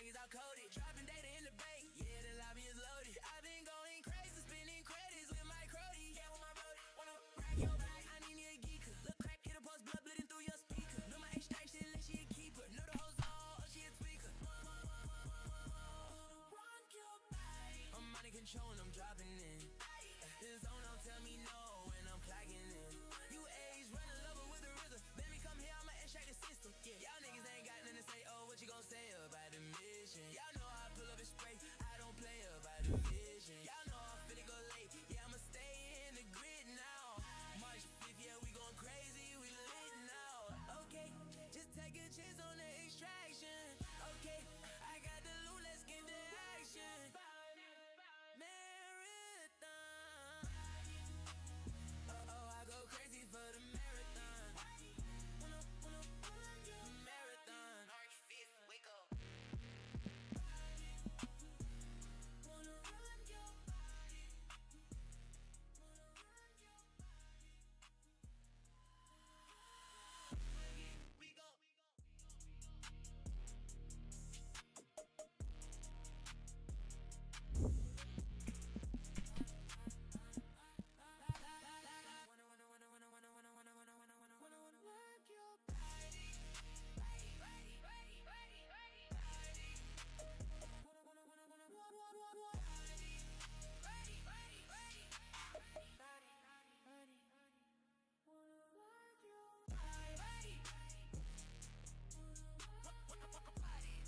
niggas all coded. Dropping data in the bank, yeah, the lobby is loaded. I've been going crazy, spending credits with my Crody. Yeah, with my brody, wanna rock your body. I need me a geeker. Look crack, hit a post, blood bleeding through your speaker. Know my extraction, like she a keeper. Know the hoes all, she a tweaker. Rock your body. I'm out of control and I'm dropping in. This zone don't tell me no when I'm clocking in. You age, running lover with a RZA. Baby, come here, I'ma extract the system. Yeah, y'all niggas ain't got nothing to say. Oh, what you gon' say about the mission? Y'all know I pull up and spray. I don't play about the vision. Y'all know I'm finna go late. Yeah, I'ma stay in the grid now. March 5th, yeah, we going crazy. We lit now. Okay, just take a chance on the extraction. Okay, I got the loot, let's get the action. Marathon. Oh, I go crazy for the marathon. Marathon. March 5th, wake up. Wanna run your body. We go. Work your body.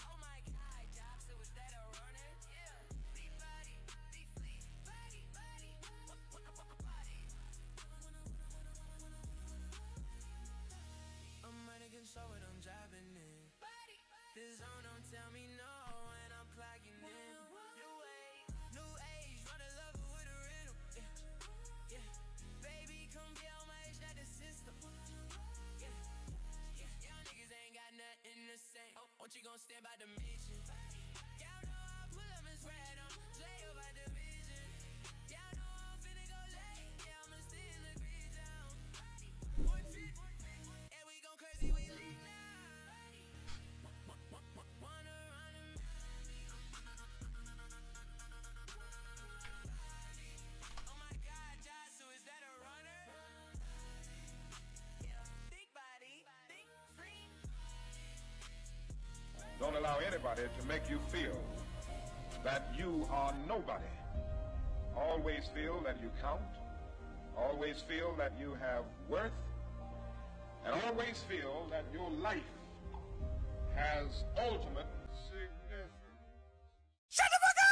Oh my God, Doc, so was that a runner? Yeah. Big body, big fleet, body. I'm out of control when I'm driving in. This zone don't tell me no when I'm clocking in. New age, running lover with a rhythm. Yeah, baby, come get on my age, not the system. Yeah, y'all niggas ain't got nothing to say. Oh, what you gon' stand by the mission? Y'all know I pull up and spread them. Play about the vision. Y'all know I'm finna go late. Yeah, I'ma stay in the grid down. And we gon' crazy, we lit now. Wanna run him. Oh my God, Josh, so is that a runner? Big body, big free. Don't allow anybody to make you feel that you are nobody. Always feel that you count. Always feel that you have worth. And always feel that your life has ultimate significance. Shut the fuck up!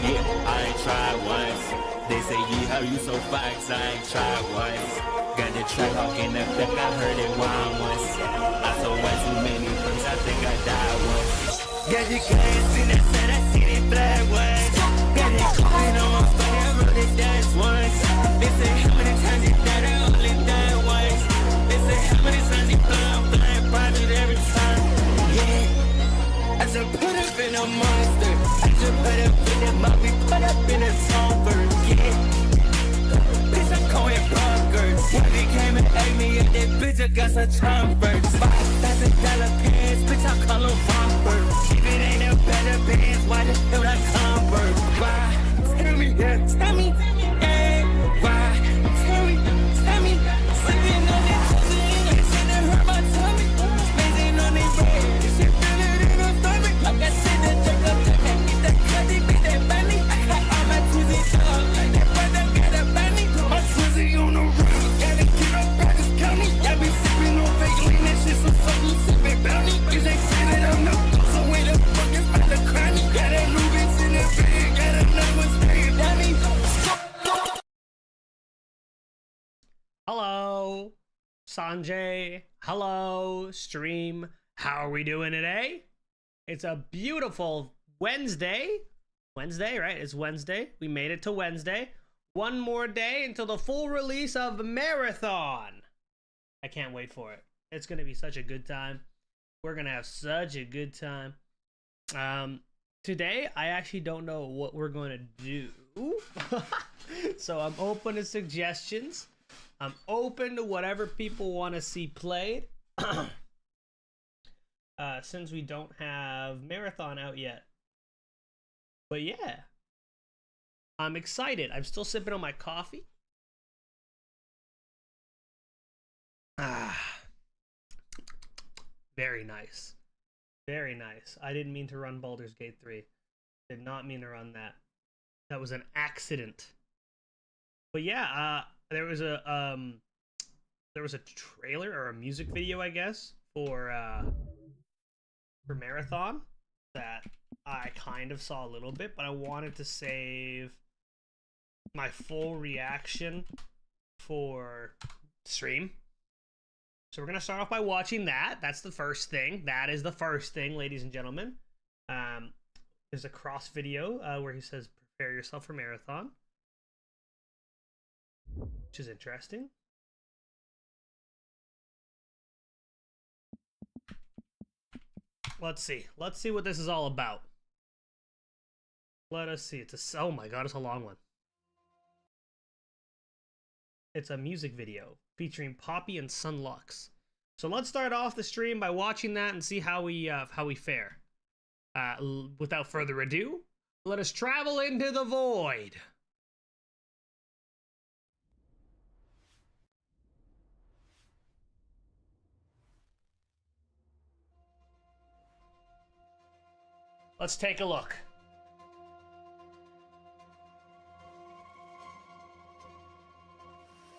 Yeah, I ain't tried once. They say, yeah, how you so fine, 'cause I ain't tried once. Got the track hawk in the back, I heard it whine once. I saw way too many things, I think I died once. Got the gas in that set, I see it black once. Got it going on my body, I wrote it dance once. They say, how many times you died, I only died once. They say, how many times you blind, private every time. Yeah, I just put up in a monster. I just put up in a mouth, we put up in a songbird. Yeah, bitch, I'm calling bunkers. When they came and ate me up, that bitch, I got some chumpers. $5,000 pants, bitch, I call them rompers. If it ain't a better bands, why the hell I convert? Why? Tell me, yeah, tell me, yeah, why? Tell me, sitting on that pussy, and shit that hurt my tummy. Spacing on that bread, this shit feel it in my stomach. Like I said, that check up, get that cutty, beat that bunny. I got all my twizzy dog, like that brother got a bunny. My twizzy on the road, gotta get up, Practice County. I be sipping on fake lean, that shit so funny, sipping bounty. Cause they say that I'm no so where the fuck is my little cranny? Got a new bitch in the bed, got another one staying down me. Hello, Sanjay. Hello, stream. How are we doing today? It's a beautiful Wednesday. Wednesday, right? It's Wednesday. We made it to Wednesday. One more day until the full release of Marathon. I can't wait for it. It's going to be such a good time. We're going to have such a good time. Today, I actually don't know what we're going to do. So I'm open to suggestions. I'm open to whatever people want to see played. Since we don't have Marathon out yet. But yeah. I'm excited. I'm still sipping on my coffee. Very nice. Very nice. I didn't mean to run Baldur's Gate 3. Did not mean to run that. That was an accident. But yeah, there was a trailer or a music video, I guess, for Marathon that I kind of saw a little bit, but I wanted to save my full reaction for stream. So we're gonna start off by watching that. That's the first thing. That is the first thing, ladies and gentlemen. There's a cross video where he says, "Prepare yourself for Marathon," which is interesting. Let's see. Let's see what this is all about. Let us see. Oh my god, it's a long one. It's a music video featuring Poppy and Sunlux. So let's start off the stream by watching that and see how we fare. Without further ado, let us travel into the void. Let's take a look.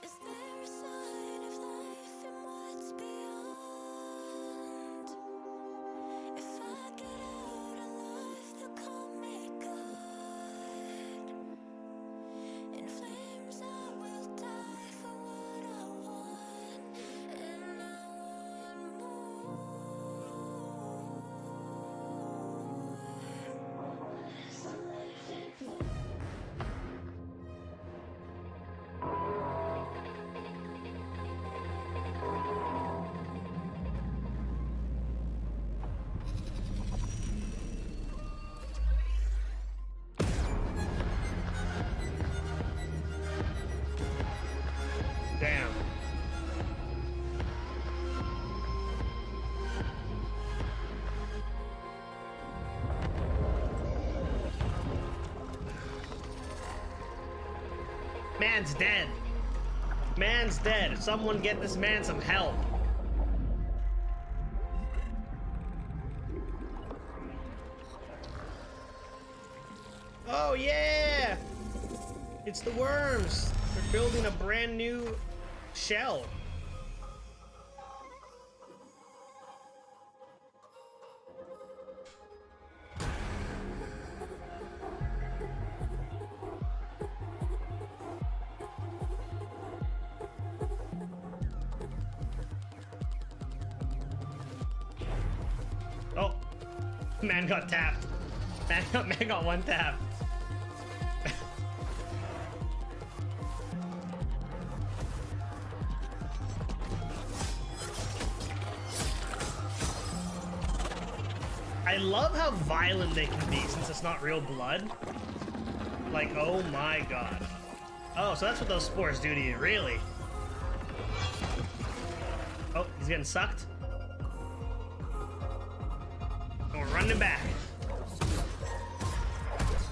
Is there a sign of life in what's beyond? If I get out alive, they'll call me God. In flames, I will die for what I want, and I want more. Damn. Man's dead. Man's dead. Someone get this man some help. Oh yeah! It's the worms. They're building a brand new shell. Oh, man got tapped. Man got one tap. I love how violent they can be since it's not real blood. Like, oh my god. Oh, so that's what those spores do to you, really? Oh, he's getting sucked. And we're running back.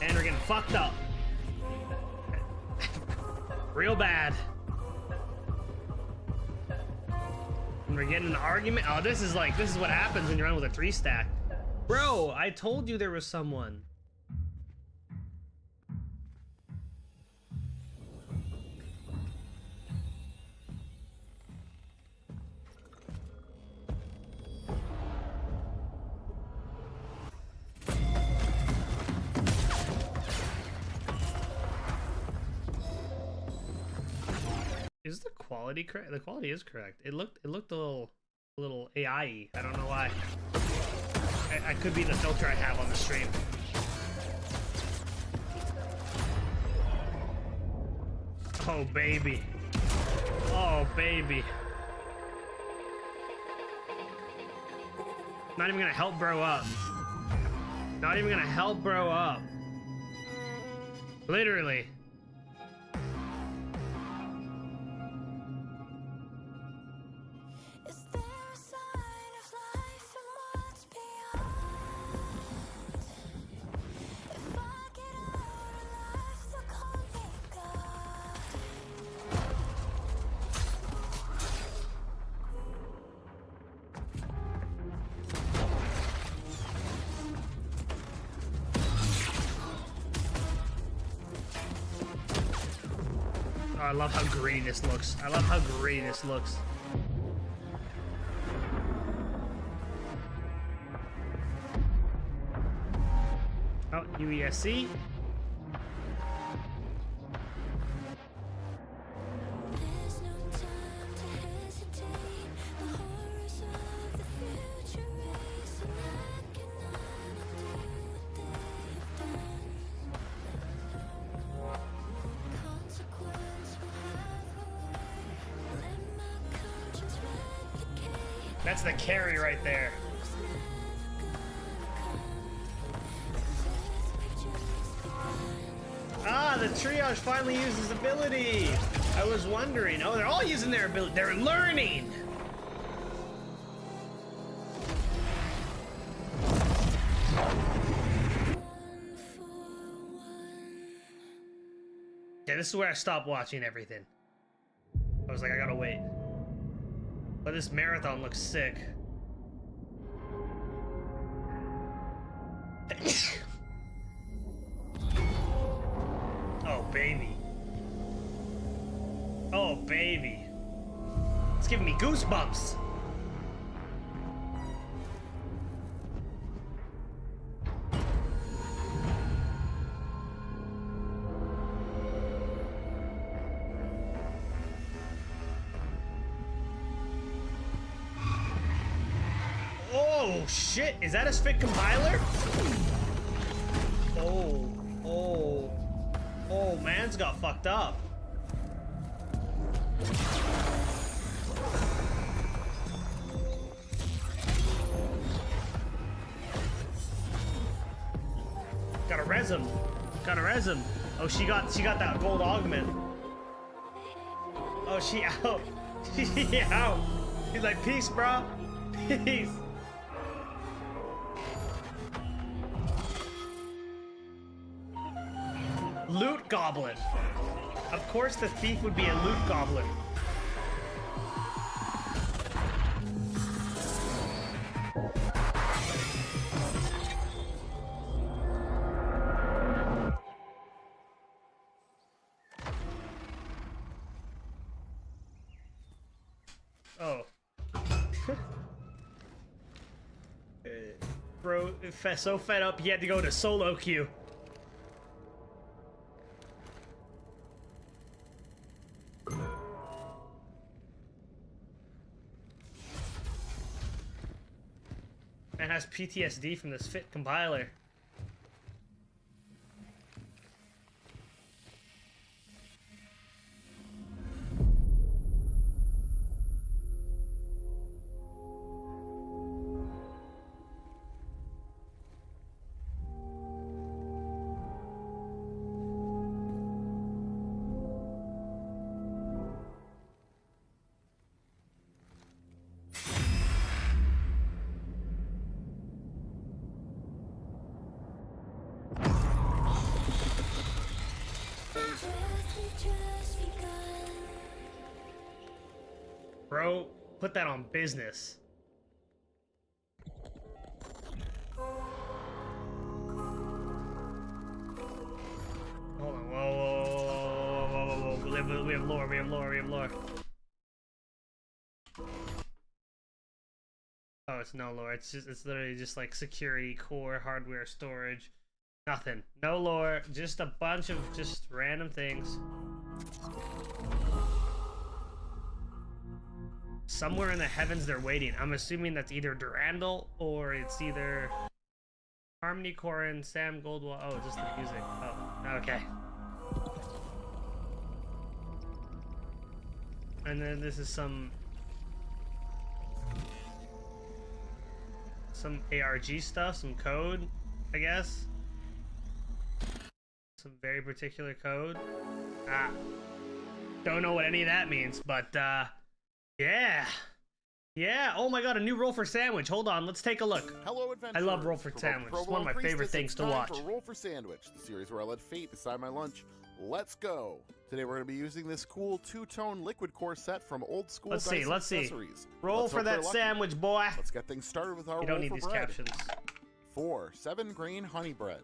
And we're getting fucked up. Real bad. And we're getting an argument. Oh, this is what happens when you run with a 3-stack. Bro, I told you there was someone. Is the quality correct? The quality is correct. It looked a little AI-y. I don't know why. I could be the filter I have on the stream. Oh baby. Oh baby. Not even gonna help bro up. Not even gonna help bro up. Literally. I love how green this looks. I love how green this looks. Oh, UESC. There's no time to hesitate. The horrors of the future race, and I cannot undo what they've done. Consequence will have her way. Let my conscience replicate. That's the carry right there. What's never gonna come? 'Cause this picture's begun. Ah, the triage finally used his ability. I was wondering. Oh, they're all using their ability. They're learning. Yeah, this is where I stopped watching everything. I was like, I gotta wait. But this marathon looks sick. Oh, baby. Oh, baby. It's giving me goosebumps. Oh, shit. Is that a spit compiler? Oh, oh. Oh, man's got fucked up. Gotta res him. Gotta res him. Oh, she got that gold augment. Oh, she out. She out. He's like, peace, bro. Peace. Loot goblin. Of course the thief would be a loot goblin. Oh. Bro, so fed up he had to go to solo queue. Man has PTSD from this fit compiler. Bro, put that on business. Hold on, whoa. We have lore, we have lore. Oh, it's no lore. It's literally just like security, core, hardware, storage. Nothing. No lore. Just a bunch of just random things. Somewhere in the heavens they're waiting. I'm assuming that's either Durandal or it's either Harmony Korrin, Sam Goldwall. Oh, just the music. Oh, okay. And then this is some ARG stuff, some code, I guess. Some very particular code. Don't know what any of that means, but yeah. Yeah, oh my god, a new roll for sandwich. Hold on, let's take a look. Hello, adventurers. I love roll for sandwich. It's one of my favorite things to watch. For Roll for Sandwich, the series where I let fate decide my lunch. Let's go. Today we're going to be using this cool two-tone liquid core set from Old School Let's Dice see, let's see. Accessories. Roll Let's for hope that they're lucky. sandwich, boy. Let's get things started with our You roll don't need for these bread. captions. 4 7-grain honey bread.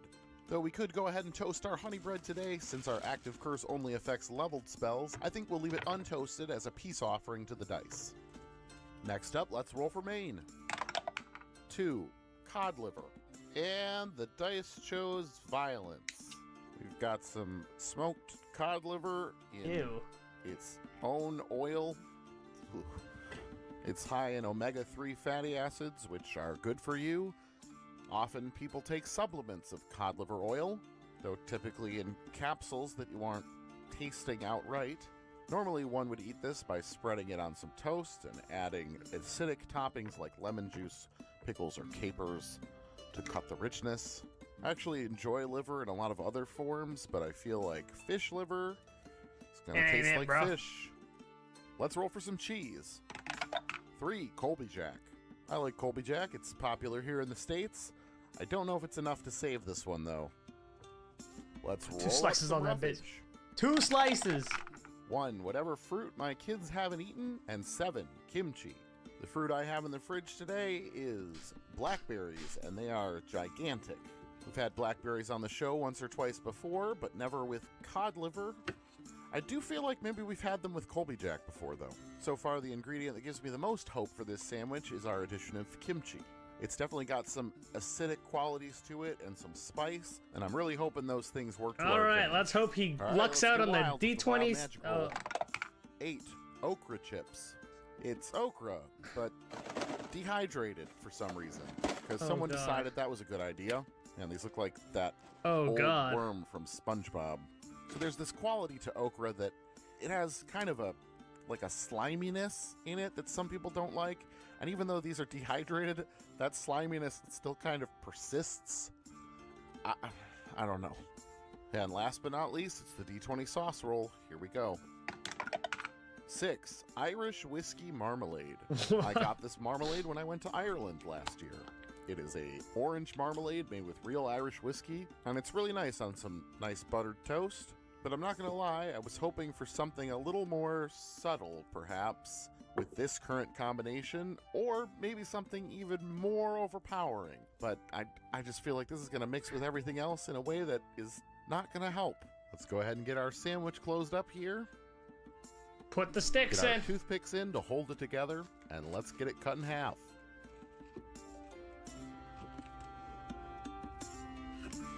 Though we could go ahead and toast our honey bread today, since our active curse only affects leveled spells, I think we'll leave it untoasted as a peace offering to the dice. Next up, let's roll for main. 2, cod liver. And the dice chose violence. We've got some smoked cod liver in Ew. its own oil. Ooh. It's high in omega-3 fatty acids, which are good for you. Often people take supplements of cod liver oil, though typically in capsules that you aren't tasting outright. Normally one would eat this by spreading it on some toast and adding acidic toppings like lemon juice, pickles, or capers to cut the richness. I actually enjoy liver in a lot of other forms, but I feel like fish liver is gonna Ain't taste it, like bro? fish. Let's roll for some cheese. 3, Colby Jack. I like Colby Jack. It's popular here in the States. I don't know if it's enough to save this one, though. Let's roll 2 slices up on some that bitch. roughage. 2 slices. 1, whatever fruit my kids haven't eaten, and 7, kimchi. The fruit I have in the fridge today is blackberries, and they are gigantic. We've had blackberries on the show once or twice before, but never with cod liver. I do feel like maybe we've had them with Colby Jack before, though. So far, the ingredient that gives me the most hope for this sandwich is our addition of kimchi. It's definitely got some acidic qualities to it and some spice, and I'm really hoping those things work to All our right, advantage. let's hope he All right, lucks let's out get on the wild with the wild D20s. magic Oh, roll. 8, okra chips. It's okra, but dehydrated for some reason, because Oh, someone God. decided that was a good idea. And these look like that oh old God. worm from SpongeBob. So there's this quality to okra that it has kind of a sliminess in it that some people don't like. And even though these are dehydrated, that sliminess still kind of persists. I don't know. And last but not least, it's the D20 sauce roll. Here we go. 6, Irish whiskey marmalade. I got this marmalade when I went to Ireland last year. It is a orange marmalade made with real Irish whiskey, and it's really nice on some nice buttered toast. But I'm not gonna lie, I was hoping for something a little more subtle, perhaps, with this current combination, or maybe something even more overpowering. But I just feel like this is gonna mix with everything else in a way that is not gonna help. Let's go ahead and get our sandwich closed up here. Put the sticks Get our in. toothpicks in to hold it together, and let's get it cut in half.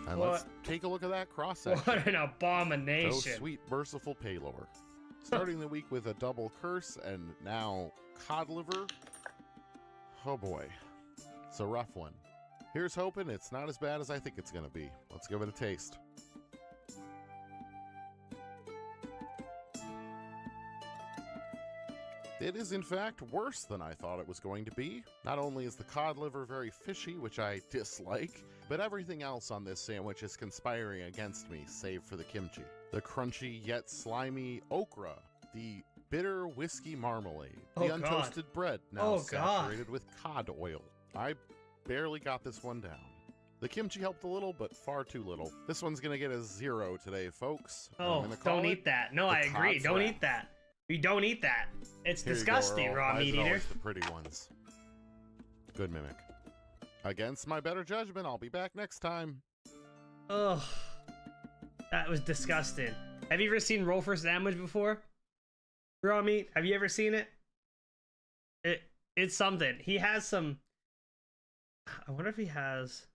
And let's What? take a look at that cross section. What an Oh, abomination. sweet, merciful Paylor. Starting the week with a double curse, and now cod liver. Oh boy. It's a rough one. Here's hoping it's not as bad as I think it's going to be. Let's give it a taste. It is, in fact, worse than I thought it was going to be. Not only is the cod liver very fishy, which I dislike, but everything else on this sandwich is conspiring against me, save for the kimchi. The crunchy yet slimy okra, the bitter whiskey marmalade, the Oh, God. untoasted bread now Oh, God. saturated with cod oil. I barely got this one down. The kimchi helped a little, but far too little. This one's gonna get a 0 today, folks. I'm Oh, gonna call don't it eat that. No, the I agree. cod Don't wrap. eat that. We don't eat that. It's Here you go, disgusting, Earl. raw Why is meat it eater. always the pretty ones. Good mimic. Against my better judgment, I'll be back next time. Ugh. That was disgusting. Have you ever seen roll for sandwich before? Raw meat? Have you ever seen it? It's something. He has some. I wonder if he has.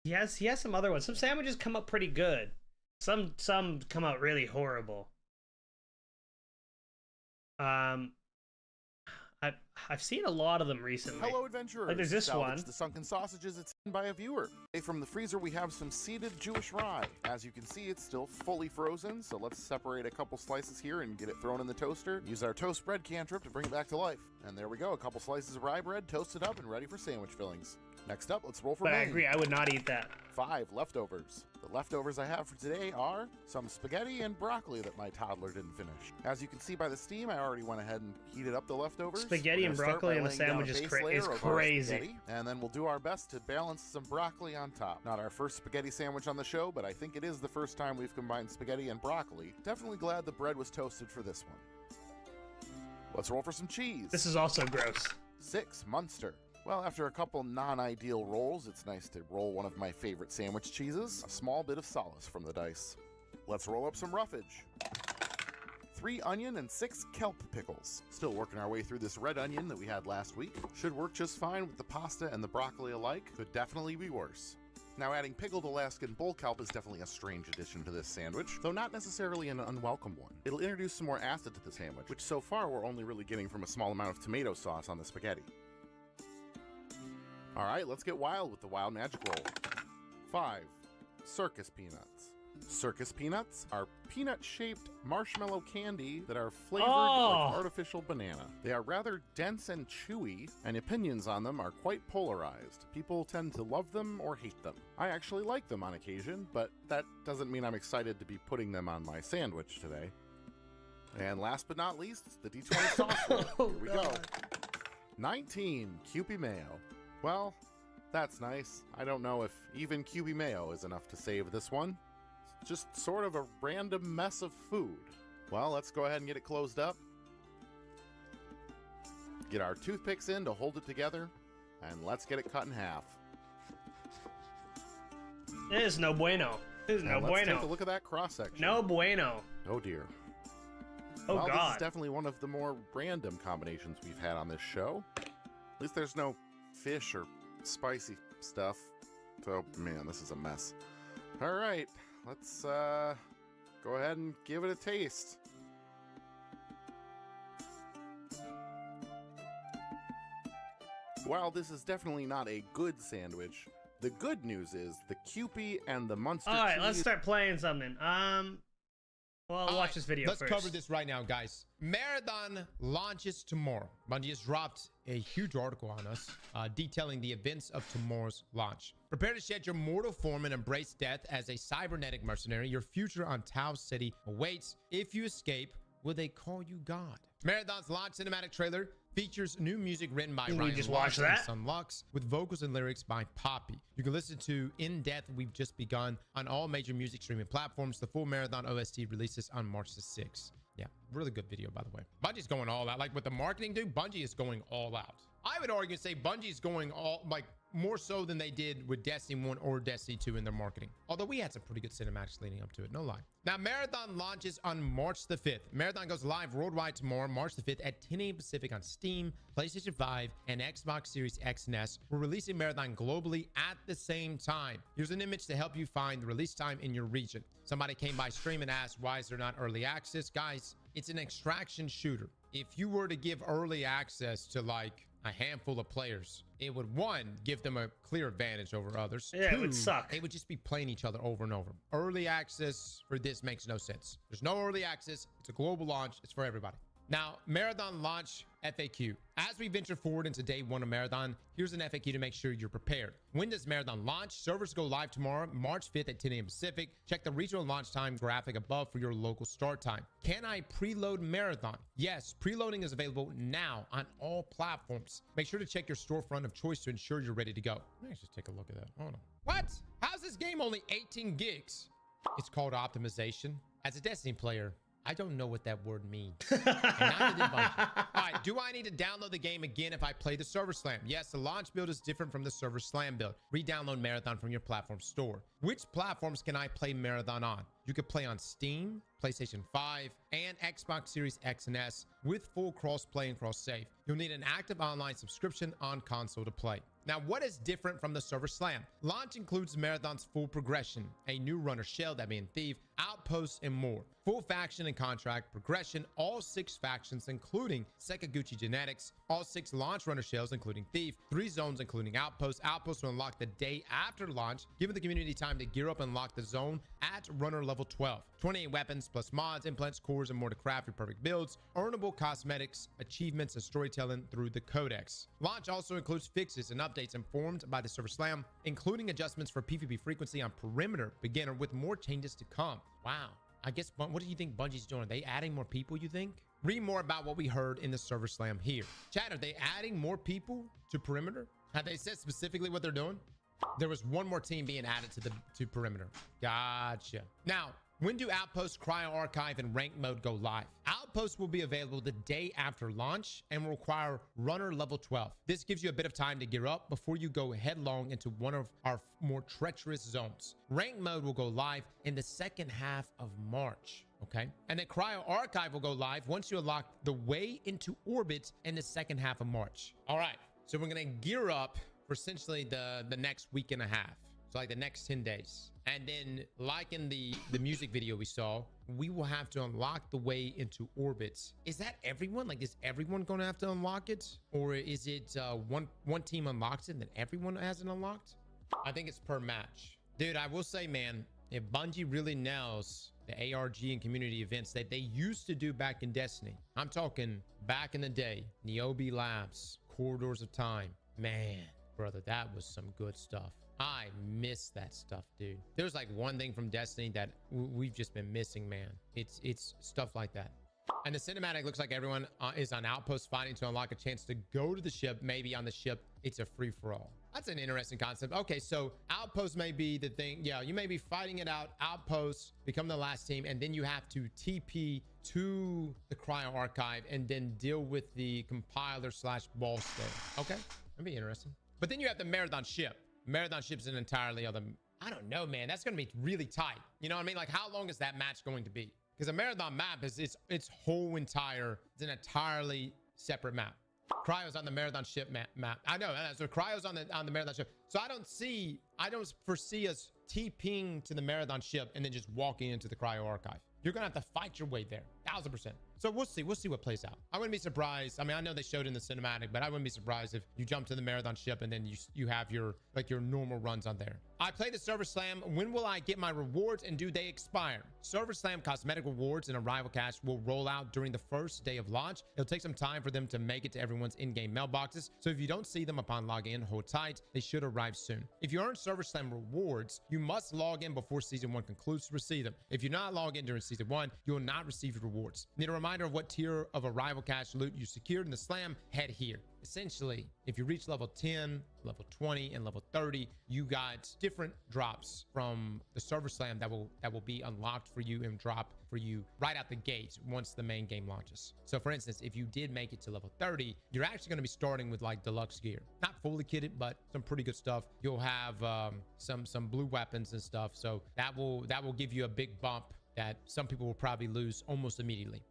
He has some other ones. Some sandwiches come up pretty good. Some come out really horrible. I've seen a lot of them recently. Hello, adventurers. Like, there's this Salvage one. The sunken sausages. It's eaten by a viewer. Hey, from the freezer, we have some seeded Jewish rye. As you can see, it's still fully frozen, so let's separate a couple slices here and get it thrown in the toaster. Use our toast bread cantrip to bring it back to life. And there we go, a couple slices of rye bread toasted up and ready for sandwich fillings. Next up, let's roll for But I main. agree, I would not eat that. 5 leftovers. The leftovers I have for today are some spaghetti and broccoli that my toddler didn't finish. As you can see by the steam, I already went ahead and heated up the leftovers. Spaghetti We're and gonna start broccoli by in a laying down sandwich is base cra- layer is of our crazy. spaghetti, and then we'll do our best to balance some broccoli on top. Not our first spaghetti sandwich on the show, but I think it is the first time we've combined spaghetti and broccoli. Definitely glad the bread was toasted for this one. Let's roll for some cheese. This is also gross. 6 Munster. Well, after a couple non-ideal rolls, it's nice to roll one of my favorite sandwich cheeses. A small bit of solace from the dice. Let's roll up some roughage. 3 onion and 6 kelp pickles. Still working our way through this red onion that we had last week. Should work just fine with the pasta and the broccoli alike. Could definitely be worse. Now, adding pickled Alaskan bull kelp is definitely a strange addition to this sandwich, though not necessarily an unwelcome one. It'll introduce some more acid to the sandwich, which so far we're only really getting from a small amount of tomato sauce on the spaghetti. Alright, let's get wild with the wild magic roll. 5. Circus peanuts. Circus peanuts are peanut-shaped marshmallow candy that are flavored like artificial banana. They are rather dense and chewy, and opinions on them are quite polarized. People tend to love them or hate them. I actually like them on occasion, but that doesn't mean I'm excited to be putting them on my sandwich today. And last but not least, the D20 sauce roll. Here we go. 19 Kewpie mayo. Well, that's nice. I don't know if even Kewpie mayo is enough to save this one. It's just sort of a random mess of food. Well, let's go ahead and get it closed up. Get our toothpicks in to hold it together, and let's get it cut in half. It is no bueno. It is no Let's bueno. take a look at that cross-section. No bueno. Oh dear. Oh Well, God. this is definitely one of the more random combinations we've had on this show. At least there's no fish or spicy stuff. So, man, this is a mess. All right, let's go ahead and give it a taste. While this is definitely not a good sandwich, the good news is the Kewpie and the Munster All right, cheese. let's start playing something. Well, All watch right, this video let's first. cover this right now, guys. Marathon launches tomorrow. Bungie has dropped a huge article on us detailing the events of tomorrow's launch. Prepare to shed your mortal form and embrace death as a cybernetic mercenary. Your future on Tau City awaits. If you escape, will they call you God? Marathon's launch cinematic trailer features new music written by We Ryan just Lux watched and that. Son Lux with vocals and lyrics by Poppy. You can listen to In Death We've Just Begun on all major music streaming platforms. The full Marathon OST releases on March the 6th. Yeah, really good video, by the way. Bungie's going all out. Like with the marketing, dude, Bungie is going all out. I would argue and say Bungie's going all, like, more so than they did with Destiny 1 or Destiny 2 in their marketing. Although we had some pretty good cinematics leading up to it, no lie. Now, Marathon launches on March the 5th. Marathon goes live worldwide tomorrow, March the 5th at 10 a.m. Pacific on Steam, PlayStation 5, and Xbox Series X and S. We're releasing Marathon globally at the same time. Here's an image to help you find the release time in your region. Somebody came by stream and asked, why is there not early access? Guys, it's an extraction shooter. If you were to give early access to like a handful of players, it would, one, give them a clear advantage over others. Yeah, it would Two, suck. They would just be playing each other over and over. Early access for this makes no sense. There's no early access. It's a global launch. It's for everybody. Now, Marathon launch FAQ. As we venture forward into day 1 of Marathon, here's an FAQ to make sure you're prepared. When does Marathon launch? Servers go live tomorrow, March 5th at 10 a.m. Pacific. Check the regional launch time graphic above for your local start time. Can I preload Marathon? Yes, preloading is available now on all platforms. Make sure to check your storefront of choice to ensure you're ready to go. Let me just take a look at that. Hold on. What? How's this game only 18 gigs? It's called optimization. As a Destiny player, I don't know what that word means. And neither did Bungie. All right, do I need to download the game again if I play the Server Slam? Yes, the launch build is different from the Server Slam build. Re-download Marathon from your platform store. Which platforms can I play Marathon on? You could play on Steam, PlayStation 5, and Xbox Series X and S with full cross-play and cross-save. You'll need an active online subscription on console to play. Now, what is different from the Server Slam? Launch includes Marathon's full progression, a new runner shell, that being Thief, outposts, and more. Full faction and contract progression, all 6 factions, including Sakaguchi Genetics, all 6 launch runner shells, including Thief, 3 zones, including outposts. Outposts will unlock the day after launch, giving the community time to gear up and lock the zone at runner level 12. 28 weapons plus mods, implants, cores, and more to craft your perfect builds. Earnable cosmetics, achievements, and storytelling through the Codex. Launch also includes fixes and updates informed by the Server Slam, including adjustments for PvP frequency on perimeter beginner with more changes to come. Wow. I guess, what do you think Bungie's doing? Are they adding more people, you think? Read more about what we heard in the Server Slam here. Chat, are they adding more people to perimeter? Have they said specifically what they're doing? There was one more team being added to perimeter. Gotcha. Now, When do Outpost, Cryo Archive, and Rank Mode go live? Outpost will be available the day after launch and will require runner level 12. This gives you a bit of time to gear up before you go headlong into one of our more treacherous zones. Rank Mode will go live in the second half of March. Okay. And then Cryo Archive will go live once you unlock the way into orbit in the second half of March. All right. So we're going to gear up for essentially the next week and a half. So like the next 10 days. And then like in the music video we saw, we will have to unlock the way into orbits. Is that everyone? Like, is everyone going to have to unlock it? Or is it one team unlocks it and then everyone hasn't unlocked? I think it's per match. Dude, I will say, man, if Bungie really nails the ARG and community events that they used to do back in Destiny, I'm talking back in the day, Niobe Labs, Corridors of Time, man, brother, that was some good stuff. I miss that stuff, dude. There's like one thing from Destiny that we've just been missing, man. It's stuff like that. And the cinematic looks like everyone is on Outpost fighting to unlock a chance to go to the ship. Maybe on the ship, it's a free-for-all. That's an interesting concept. Okay, so Outpost may be the thing. Yeah, you may be fighting it out. Outpost, become the last team, and then you have to TP to the Cryo Archive and then deal with the compiler / ball state. Okay, that'd be interesting. But then you have the Marathon ship. Marathon ship's an entirely other... I don't know, man. That's going to be really tight. You know what I mean? Like, how long is that match going to be? Because a marathon map is its whole entire... It's an entirely separate map. Cryo's on the marathon ship map. I know. So Cryo's on the marathon ship. So I don't foresee us TPing to the marathon ship and then just walking into the Cryo Archive. You're going to have to fight your way there. 1000%. So we'll see what plays out. I wouldn't be surprised. I mean, I know they showed in the cinematic, but I wouldn't be surprised if you jump to the marathon ship and then you have your normal runs on there. I play the Server Slam. When will I get my rewards and do they expire? Server Slam cosmetic rewards and arrival cash will roll out during the first day of launch. It'll take some time for them to make it to everyone's in-game mailboxes. So if you don't see them upon logging in, hold tight. They should arrive soon. If you earn Server Slam rewards, you must log in before Season 1 concludes to receive them. If you not log in during Season 1, you will not receive your rewards. Need a reminder of what tier of arrival cash loot you secured in the Slam? Head here. Essentially, if you reach level 10, level 20, and level 30, you got different drops from the Server Slam that will be unlocked for you and drop for you right out the gate once the main game launches. So for instance, if you did make it to level 30, you're actually going to be starting with like deluxe gear. Not fully kitted, but some pretty good stuff. You'll have some blue weapons and stuff. So that will give you a big bump that some people will probably lose almost immediately.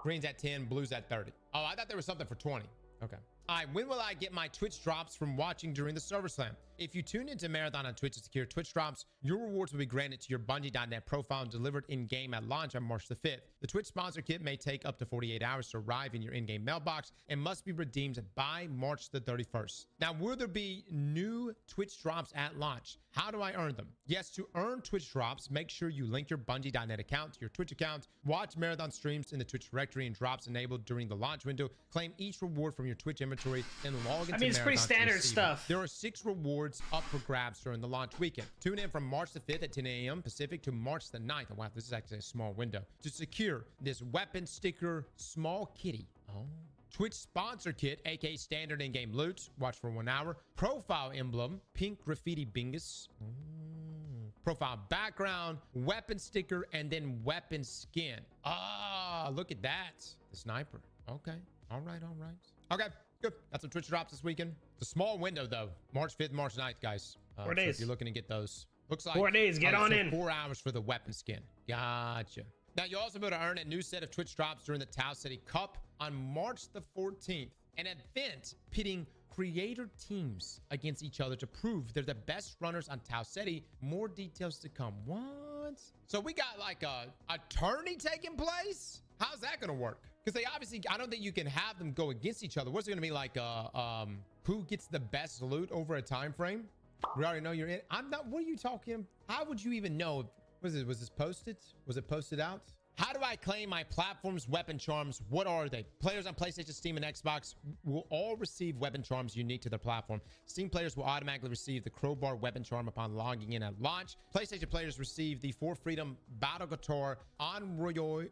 Green's at 10, blue's at 30. Oh, I thought there was something for 20. Okay. All right, when will I get my Twitch drops from watching during the Server Slam? If you tune into Marathon on Twitch to secure Twitch drops, your rewards will be granted to your Bungie.net profile and delivered in-game at launch on March the 5th. The Twitch sponsor kit may take up to 48 hours to arrive in your in-game mailbox and must be redeemed by March the 31st. Now, will there be new Twitch drops at launch? How do I earn them? Yes, to earn Twitch drops, make sure you link your Bungie.net account to your Twitch account, watch Marathon streams in the Twitch directory and drops enabled during the launch window, claim each reward from your Twitch inventory, and log into I mean, it's pretty Marathon to standard receive stuff. them. There are 6 rewards up for grabs during the launch weekend. Tune in from March the 5th at 10 a.m. Pacific to March the 9th. Oh, wow, this is actually a small window. To secure this weapon sticker small kitty. Oh. Twitch sponsor kit, aka standard in-game loot. Watch for 1 hour. Profile emblem, pink graffiti bingus. Profile background, weapon sticker, and then weapon skin. Ah, look at that. The sniper. Okay. All right. Okay, good. Got some Twitch drops this weekend. It's a small window, though. March 5th, March 9th, guys. 4 days. So if you're looking to get those. Looks like 4 days. Get on in. 4 hours for the weapon skin. Gotcha. Now, you'll also be able to earn a new set of Twitch drops during the Tau City Cup on March the 14th. An event pitting creator teams against each other to prove they're the best runners on Tau City. More details to come. What? So we got like a tourney taking place? How's that going to work? Because they obviously, I don't think you can have them go against each other. What's it going to be like? Who gets the best loot over a time frame? We already know you're in. I'm not. What are you talking? How would you even know? Was this posted? Was it posted out? How do I claim my platform's weapon charms? What are they? Players on PlayStation, Steam, and Xbox will all receive weapon charms unique to their platform. Steam players will automatically receive the crowbar weapon charm upon logging in at launch. PlayStation players receive the For Freedom Battle Guitar Onryoy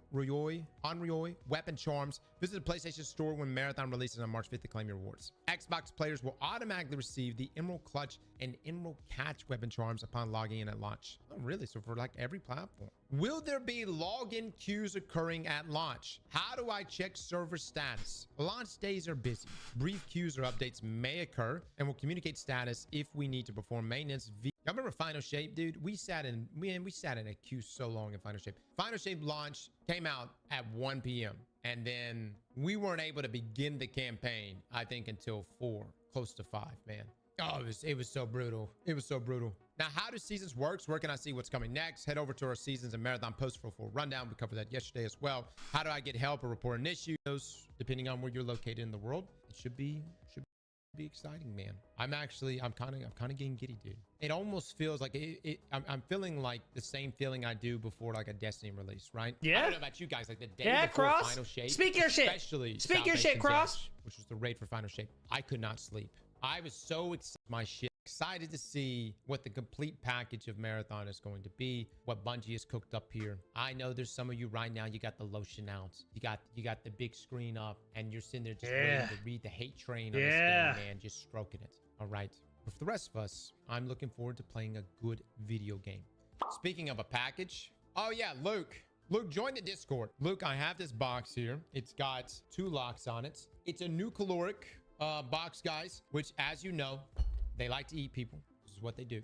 weapon charms. Visit the PlayStation Store when Marathon releases on March 5th to claim your rewards. Xbox players will automatically receive the Emerald Clutch and Emerald Catch weapon charms upon logging in at launch. Oh, really? So for like every platform. Will there be login queues occurring at launch? How do I check server status? Launch days are busy. Brief queues or updates may occur and will communicate status if we need to perform maintenance. Y'all remember Final Shape, dude? We sat in a queue so long in Final Shape. Final Shape launch came out at 1 p.m. and then we weren't able to begin the campaign, I think, until 4, close to 5, man. Oh, it was so brutal. It was so brutal. Now, how do seasons works? Where can I see what's coming next? Head over to our seasons and marathon post for a full rundown. We covered that yesterday as well. How do I get help or report an issue? Depending on where you're located in the world, it should be exciting, man. I'm kind of getting giddy, dude. It almost feels like I'm feeling like the same feeling I do before like a Destiny release, right? Yeah. I don't know about you guys, like the day before Cross. Final Shape. Speak your shit. Especially Speak your shit, Salvation's Cross. Edge, which was the raid for Final Shape. I could not sleep. I was so excited to see what the complete package of Marathon is going to be, what Bungie has cooked up here. I know there's some of you right now, you got the lotion out, you got the big screen up, and you're sitting there just waiting to read the hate train on this game, man, just stroking it. All right. But for the rest of us, I'm looking forward to playing a good video game. Speaking of a package, oh yeah, Luke, join the Discord. Luke, I have this box here. It's got 2 locks on it. It's a new caloric box, guys, which, as you know, they like to eat people. This is what they do.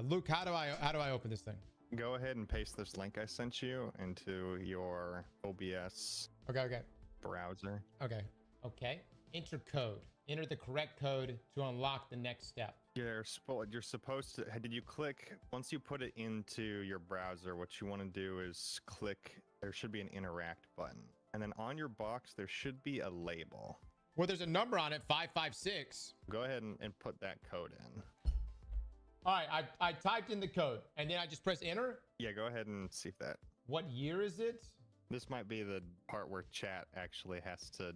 Luke, how do I open this thing? Go ahead and paste this link I sent you into your OBS Okay. browser. Okay. Enter code. Enter the correct code to unlock the next step. You're supposed to. Did you click once you put it into your browser? What you want to do is click. There should be an interact button, and then on your box there should be a label. Well, there's a number on it, 556. Go ahead and put that code in. All right, I typed in the code, and then I just press enter. Yeah, go ahead and see if that. What year is it? This might be the part where chat actually has to.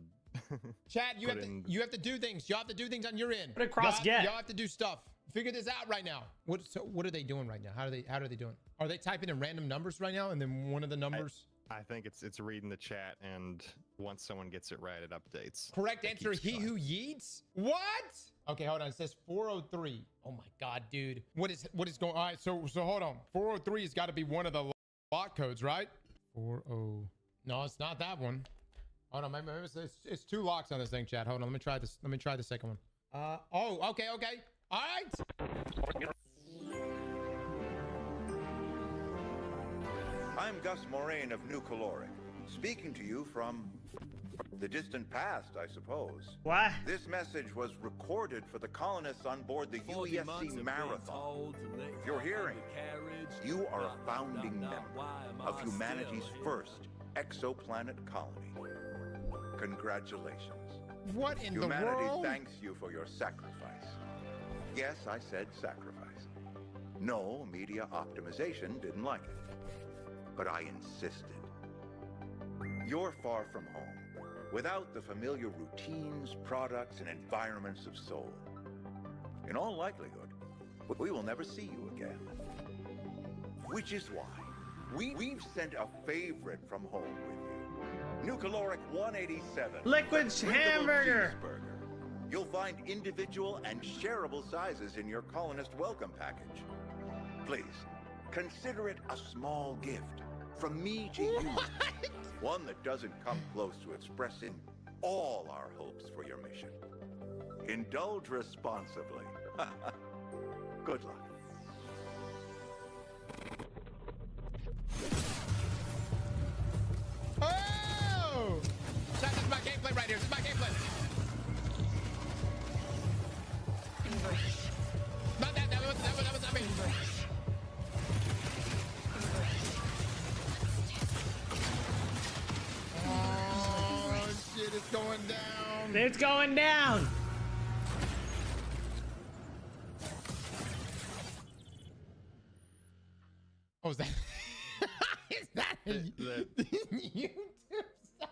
Chat, you have to do things. You have to do things on your end. What did Cross get? Y'all have to do stuff. Figure this out right now. What are they doing right now? How are they doing? Are they typing in random numbers right now, and then one of the numbers? I think it's reading the chat, and once someone gets it right, it updates. Correct It answer, keeps he going. who yeets? What? Okay, hold on. It says 403. Oh my God, dude. What is going on? All right, so hold on. 403 has got to be one of the lock codes, right? 40. No, it's not that one. Hold on, maybe it's 2 locks on this thing, chat. Hold on, let me try this. Let me try the second one. Oh, okay. All right. I'm Gus Moraine of New Caloric, speaking to you from the distant past, I suppose. What? This message was recorded for the colonists on board the UESC Marathon. If you're hearing, you are a founding member of humanity's first exoplanet colony. Congratulations. What in Humanity the world? thanks you for your sacrifice. Yes, I said sacrifice. No, media optimization didn't like it. But I insisted. You're far from home, without the familiar routines, products, and environments of Seoul. In all likelihood, we will never see you again. Which is why we've sent a favorite from home with you. New Caloric 187. Liquid Drinkable hamburger. cheeseburger. You'll find individual and shareable sizes in your colonist welcome package. Please, consider it a small gift from me to you. One that doesn't come close to expressing all our hopes for your mission. Indulge responsibly. Good luck. Oh! Chat, this is my gameplay right here. This is my gameplay. Not that. That was not me. Oh, shit, it's going down. It's going down. Oh, is that? Is that a YouTube song?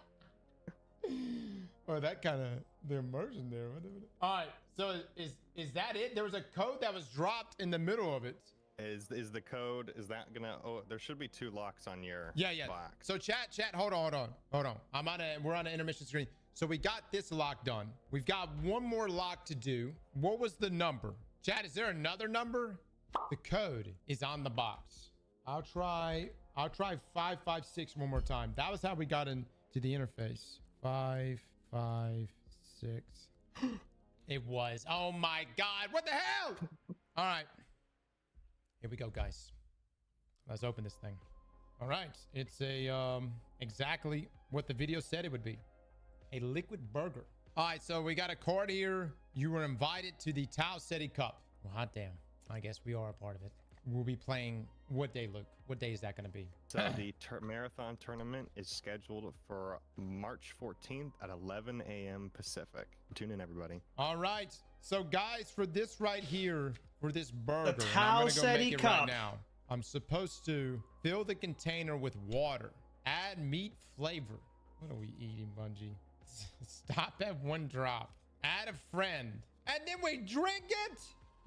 Oh, that kind of the immersion there. All right, so is that it? There was a code that was dropped in the middle of it. Is the code? Is that gonna? Oh, there should be 2 locks on your box. So chat. Hold on. We're on an intermission screen. So we got this lock done. We've got one more lock to do. What was the number? Chat, is there another number? The code is on the box. I'll try I'll try 556 one more time. That was how we got into the interface. 556. It was. Oh my God. What the hell? All right. Here we go, guys. Let's open this thing. All right. It's a exactly what the video said it would be. A liquid burger. All right. So we got a card here. You were invited to the Tau City Cup. Well, hot damn. I guess we are a part of it. We'll be playing what day, Luke? What day is that going to be? So the marathon tournament is scheduled for March 14th at 11 a.m. Pacific. Tune in, everybody. All right. So, guys, for this right here, for this burger, and Tau I'm going to go City make it Cup. right now. I'm supposed to fill the container with water, add meat flavor. What are we eating, Bungie? Stop at one drop. Add a friend. And then we drink it.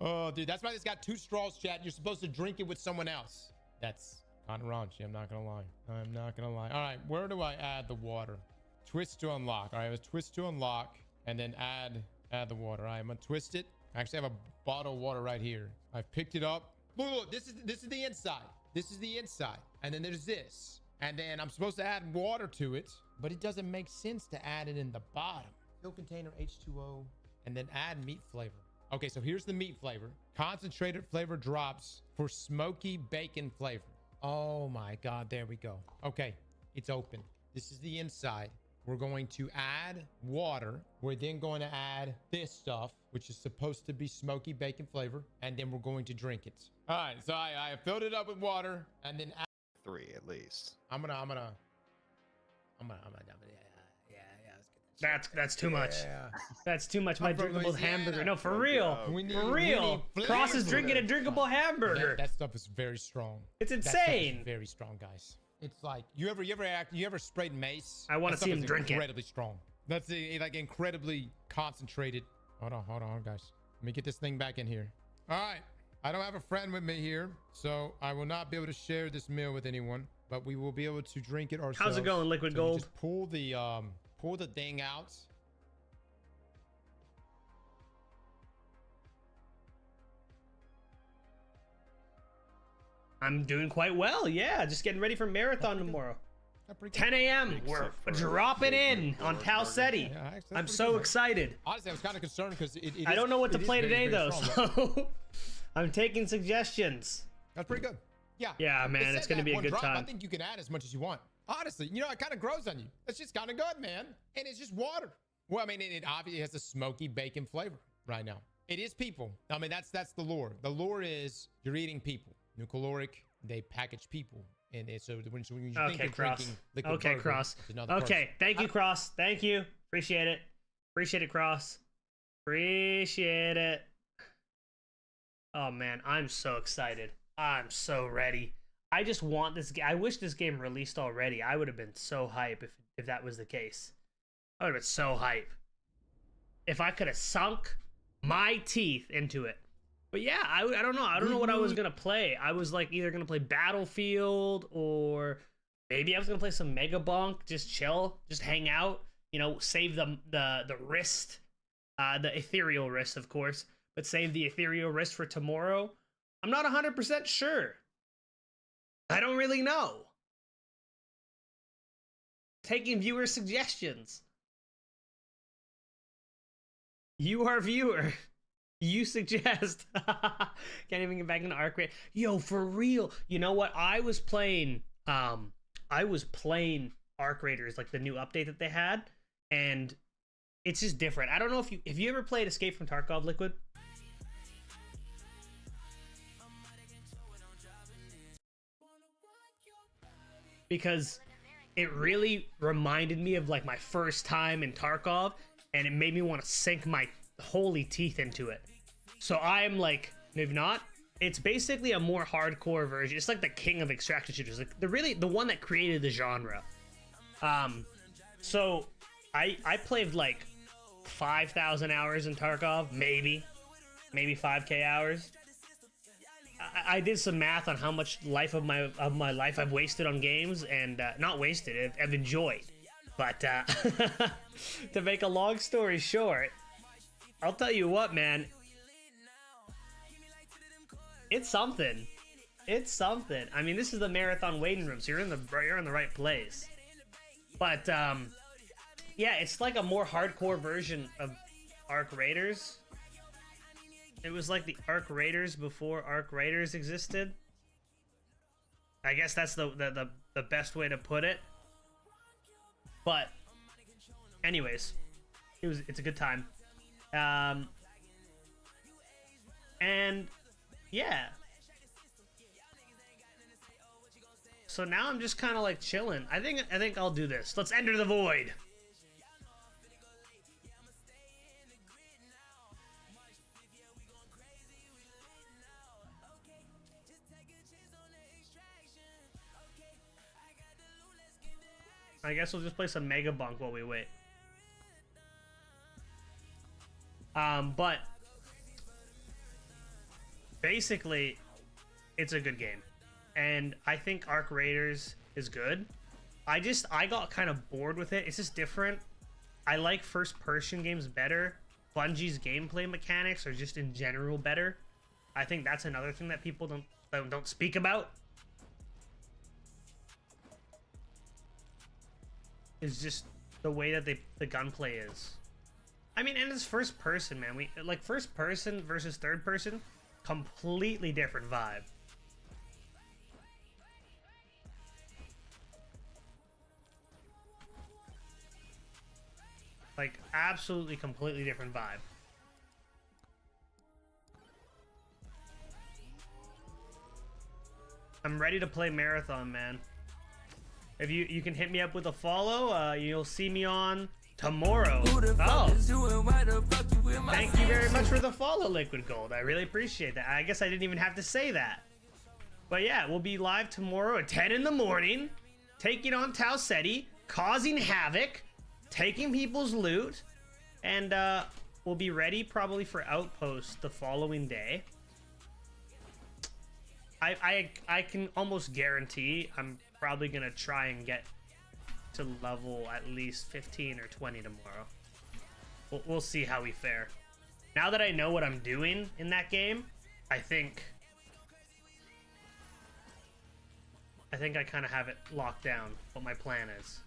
Oh, dude, that's why this got 2 straws, chat. You're supposed to drink it with someone else. That's kind of raunchy. I'm not going to lie. I'm not going to lie. All right, where do I add the water? Twist to unlock. All right, let's twist to unlock and then add the water. All right, I'm going to twist it. I actually have a bottle of water right here. I've picked it up. Look, this is the inside. This is the inside. And then there's this. And then I'm supposed to add water to it, but it doesn't make sense to add it in the bottom. Fill container H2O and then add meat flavor. Okay, so here's the meat flavor. Concentrated flavor drops for smoky bacon flavor. Oh my God, there we go. Okay, it's open. This is the inside. We're going to add water. We're then going to add this stuff, which is supposed to be smoky bacon flavor. And then we're going to drink it. All right, so I filled it up with water and then 3 at least. I'm gonna That's too much. Yeah. That's too much. My I'm from drinkable Louisiana. hamburger. No, for real. We need- For we real. need Cross is flavor. drinking a drinkable hamburger. That stuff is very strong. It's That stuff is insane. very strong, guys. It's like you ever sprayed mace? I wanna That see stuff him is drink it. incredibly strong. That's like incredibly concentrated. Hold on, guys. Let me get this thing back in here. All right. I don't have a friend with me here, so I will not be able to share this meal with anyone, but we will be able to drink it ourselves. How's it going, Liquid So you Gold? just pull the thing out. I'm doing quite well. Yeah, just getting ready for marathon tomorrow. That's pretty 10 a.m. Big We're step for dropping big in for on Tau burger. City. Yeah, actually, that's I'm pretty so good. excited. Honestly, I was kind of concerned because I don't know what to it is play very, today very though, strong. so I'm taking suggestions. That's pretty good. Yeah. Yeah, man, said it's gonna that be a one good drop, I time. think you can add as much as you want. Honestly, it kind of grows on you. It's just kind of good, man. And it's just water. Well, I mean, it obviously has a smoky bacon flavor right now. It is people. I mean, that's the lore. The lore is you're eating people. Nucleoric, they package people. And so when you think Okay, you're Cross. drinking liquid Okay, burger, Cross. it's another Okay, person. thank you, Cross. Thank you. Appreciate it. Appreciate it, Cross. Appreciate it. Oh man, I'm so excited. I'm so ready. I just want this game. I wish this game released already. I would have been so hype if that was the case. I would have been so hype. If I could have sunk my teeth into it. But yeah, I don't know. I don't know what I was going to play. I was like either going to play Battlefield or maybe I was going to play some Mega Bunk, just chill, just hang out, save the wrist, the ethereal wrist, of course, but save the ethereal wrist for tomorrow. I'm not 100% sure. I don't really know. Taking viewer suggestions. You are viewer. You suggest. Can't even get back into Arc Raid. Yo, for real. You know what? I was playing Arc Raiders, like the new update that they had, and it's just different. I don't know if you ever played Escape from Tarkov, Liquid? Because it really reminded me of like my first time in Tarkov, and it made me want to sink my holy teeth into it. So I'm like, maybe not. It's basically a more hardcore version. It's like the king of extraction shooters, like the one that created the genre. So I played like 5,000 hours in Tarkov, maybe 5K hours. I did some math on how much of my life I've wasted on games, and not wasted, I've enjoyed. But to make a long story short, I'll tell you what, man, it's something. It's something. I mean, this is the marathon waiting room, so you're in the right place. But yeah, it's like a more hardcore version of Arc Raiders. It was like the Arc Raiders before Arc Raiders existed. I guess that's the best way to put it. But anyways, it's a good time. And yeah. So now I'm just kind of like chilling. I think I'll do this. Let's enter the void. I guess we'll just play some Mega Bunk while we wait. But basically, it's a good game. And I think Arc Raiders is good. I got kind of bored with it. It's just different. I like first-person games better. Bungie's gameplay mechanics are just in general better. I think that's another thing that people don't speak about. Is just the way that the gunplay is. I mean, and it's first person, man. We like first person versus third person, completely different vibe. Like absolutely completely different vibe. I'm ready to play Marathon, man. If you can hit me up with a follow, you'll see me on tomorrow. Oh, thank you very much for the follow, Liquid Gold. I really appreciate that. I guess I didn't even have to say that. But yeah, we'll be live tomorrow at 10 in the morning, taking on Tau Ceti, causing havoc, taking people's loot, and we'll be ready probably for Outpost the following day. I can almost guarantee I'm probably gonna try and get to level at least 15 or 20 tomorrow. We'll see how we fare. Now that I know what I'm doing in that game, I think I kind of have it locked down what my plan is.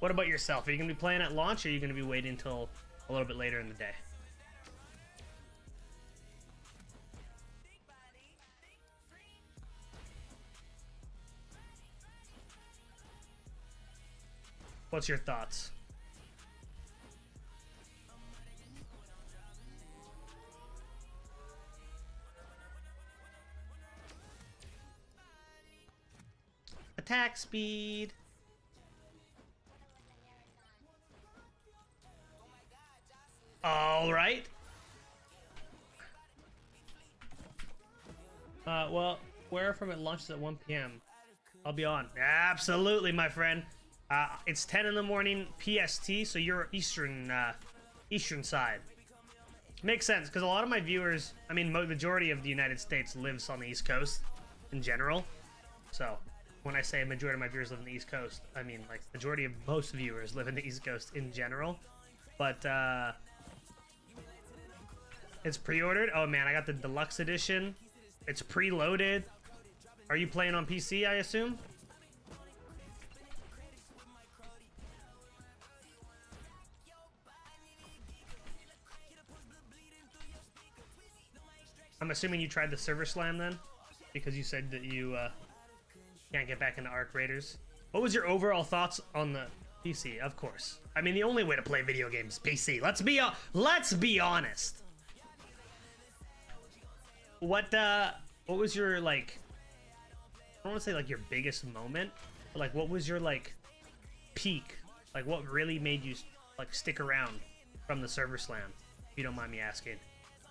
What about yourself? Are you gonna be playing at launch, or are you gonna be waiting until a little bit later in the day? What's your thoughts? Attack speed. All right. Well, where from it launches at 1 p.m. I'll be on. Absolutely, my friend. It's 10 in the morning PST, so you're Eastern side. Makes sense, because a lot of my viewers, I mean, majority of the United States lives on the East Coast in general. So when I say majority of my viewers live in the East Coast, I mean like majority of most viewers live in the East Coast in general. But it's pre-ordered. Oh man, I got the deluxe edition. It's preloaded. Are you playing on PC, I assume? I'm assuming you tried the server slam then, because you said that you can't get back into Arc Raiders. What was your overall thoughts on the PC? Of course. I mean, the only way to play video games is PC. Let's be honest. What was your like? I don't want to say like your biggest moment, but like what was your like peak? Like what really made you like stick around from the server slam? If you don't mind me asking.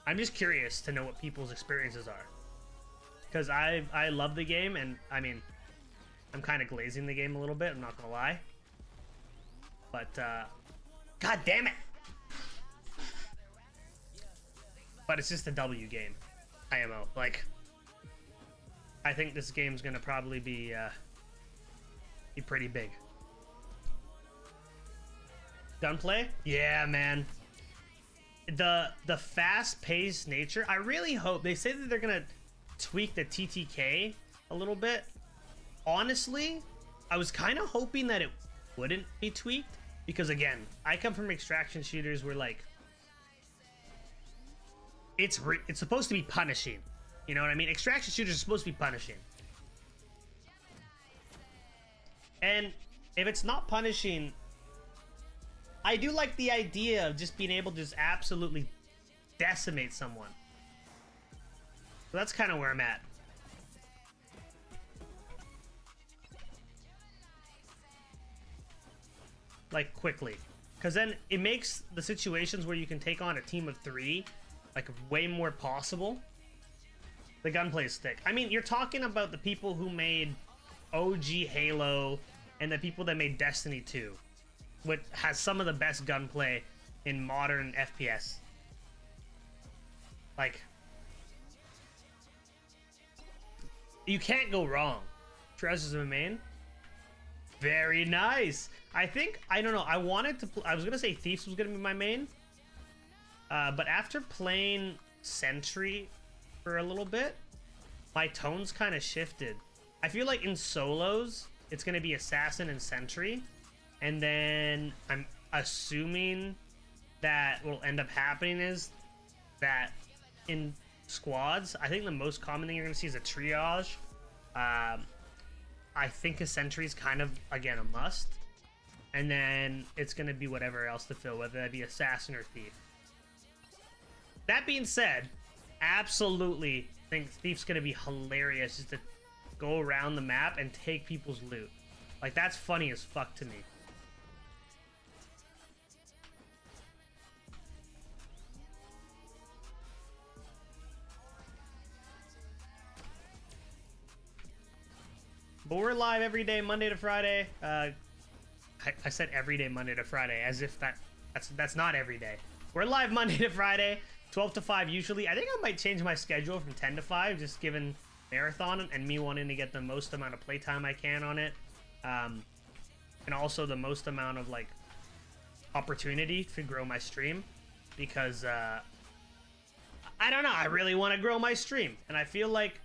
I'm just curious to know what people's experiences are, because I love the game, and I mean, I'm kind of glazing the game a little bit. I'm not gonna lie, but god damn it! But it's just a W game, IMO. Like, I think this game's gonna probably be pretty big. Gunplay? Yeah, man. The fast-paced nature. I really hope they say that they're gonna tweak the TTK a little bit. Honestly, I was kind of hoping that it wouldn't be tweaked because, again, I come from extraction shooters where like it's supposed to be punishing. You know what I mean? Extraction shooters are supposed to be punishing. And if it's not punishing, I do like the idea of just being able to just absolutely decimate someone. So that's kind of where I'm at. Like, quickly. Because then it makes the situations where you can take on a team of 3, like, way more possible. The gunplay is thick. I mean, you're talking about the people who made OG Halo and the people that made Destiny 2, which has some of the best gunplay in modern FPS. Like, you can't go wrong. Treasures of a main. Very nice. I think, I don't know, I wanted to, I was gonna say Thieves was gonna be my main, but after playing Sentry for a little bit, my tone's kind of shifted. I feel like in solos, it's gonna be Assassin and Sentry, and then I'm assuming that what'll end up happening is that in squads, I think the most common thing you're gonna see is a triage. I think a Sentry is kind of, again, a must. And then it's going to be whatever else to fill, whether that be Assassin or Thief. That being said, absolutely think Thief's going to be hilarious just to go around the map and take people's loot. Like, that's funny as fuck to me. But we're live every day, Monday to Friday. I said every day, Monday to Friday, as if that's not every day. We're live Monday to Friday, 12 to 5 usually. I think I might change my schedule from 10 to 5, just given Marathon and me wanting to get the most amount of playtime I can on it. And also the most amount of, like, opportunity to grow my stream. Because, I don't know, I really want to grow my stream. And I feel like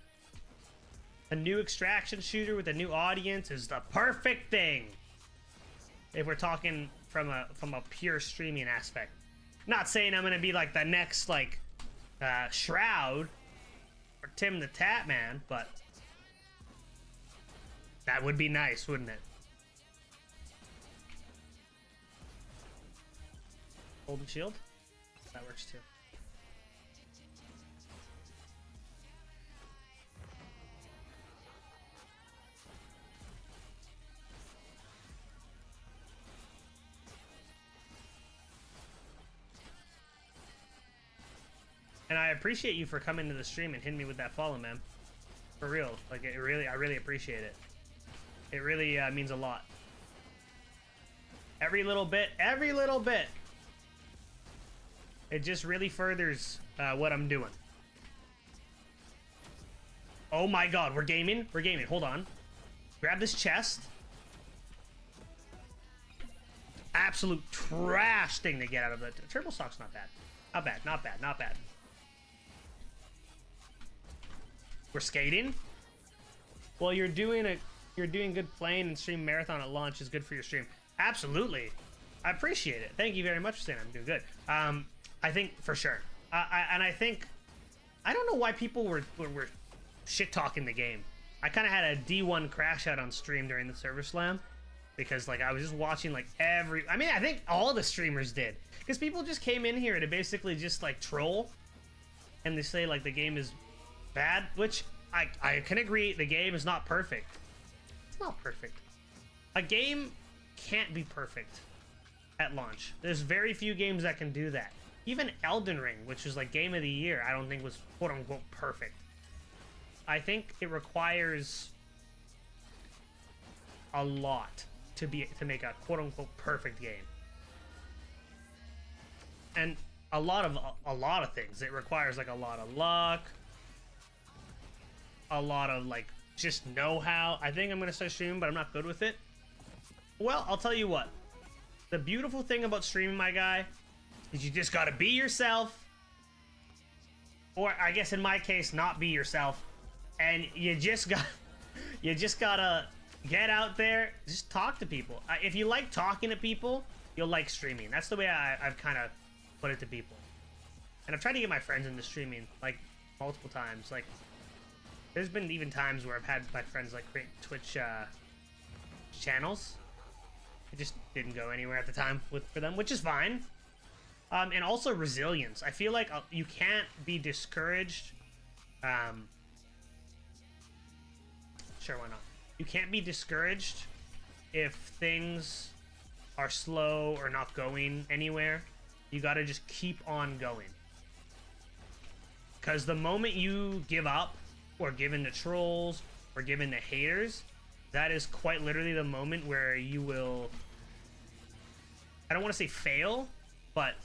a new extraction shooter with a new audience is the perfect thing. If we're talking from a pure streaming aspect. Not saying I'm gonna be like the next like Shroud or Tim the Tap Man, but that would be nice, wouldn't it? Golden shield? That works too. And I appreciate you for coming to the stream and hitting me with that follow, man. For real. Like, I really appreciate it. It really means a lot. Every little bit. It just really furthers what I'm doing. Oh my god, we're gaming? We're gaming. Hold on. Grab this chest. Absolute trash thing to get out of it. Turbo stock's not bad. Not bad. We're skating. Well, you're doing good playing, and stream Marathon at launch is good for your stream. Absolutely, I appreciate it. Thank you very much for saying I'm doing good. I think for sure. And I think I don't know why people were shit talking the game. I kind of had a D1 crash out on stream during the server slam because like I was just watching like I mean I think all the streamers did because people just came in here to basically just like troll, and they say like the game is bad, which I can agree. The game is not perfect. It's not perfect. A game can't be perfect at launch. There's very few games that can do that. Even Elden Ring, which was like game of the year, I don't think was quote unquote perfect. I think it requires a lot to make a quote unquote perfect game. And a lot of things. It requires like a lot of luck, a lot of like just know-how. I think I'm gonna start streaming, but I'm not good with it. Well, I'll tell you what. The beautiful thing about streaming, my guy, is you just gotta be yourself. Or I guess in my case, not be yourself. and you just gotta get out there, just talk to people. If you like talking to people, you'll like streaming. That's the way I've kind of put it to people. And I've tried to get my friends into streaming like multiple times. Like, there's been even times where I've had my friends like create Twitch channels. It just didn't go anywhere at the time for them, which is fine. And also resilience. I feel like you can't be discouraged. Sure, why not? You can't be discouraged if things are slow or not going anywhere. You gotta just keep on going. Because the moment you give up, or give in to trolls, or give in to haters, that is quite literally the moment where you will, I don't want to say fail, but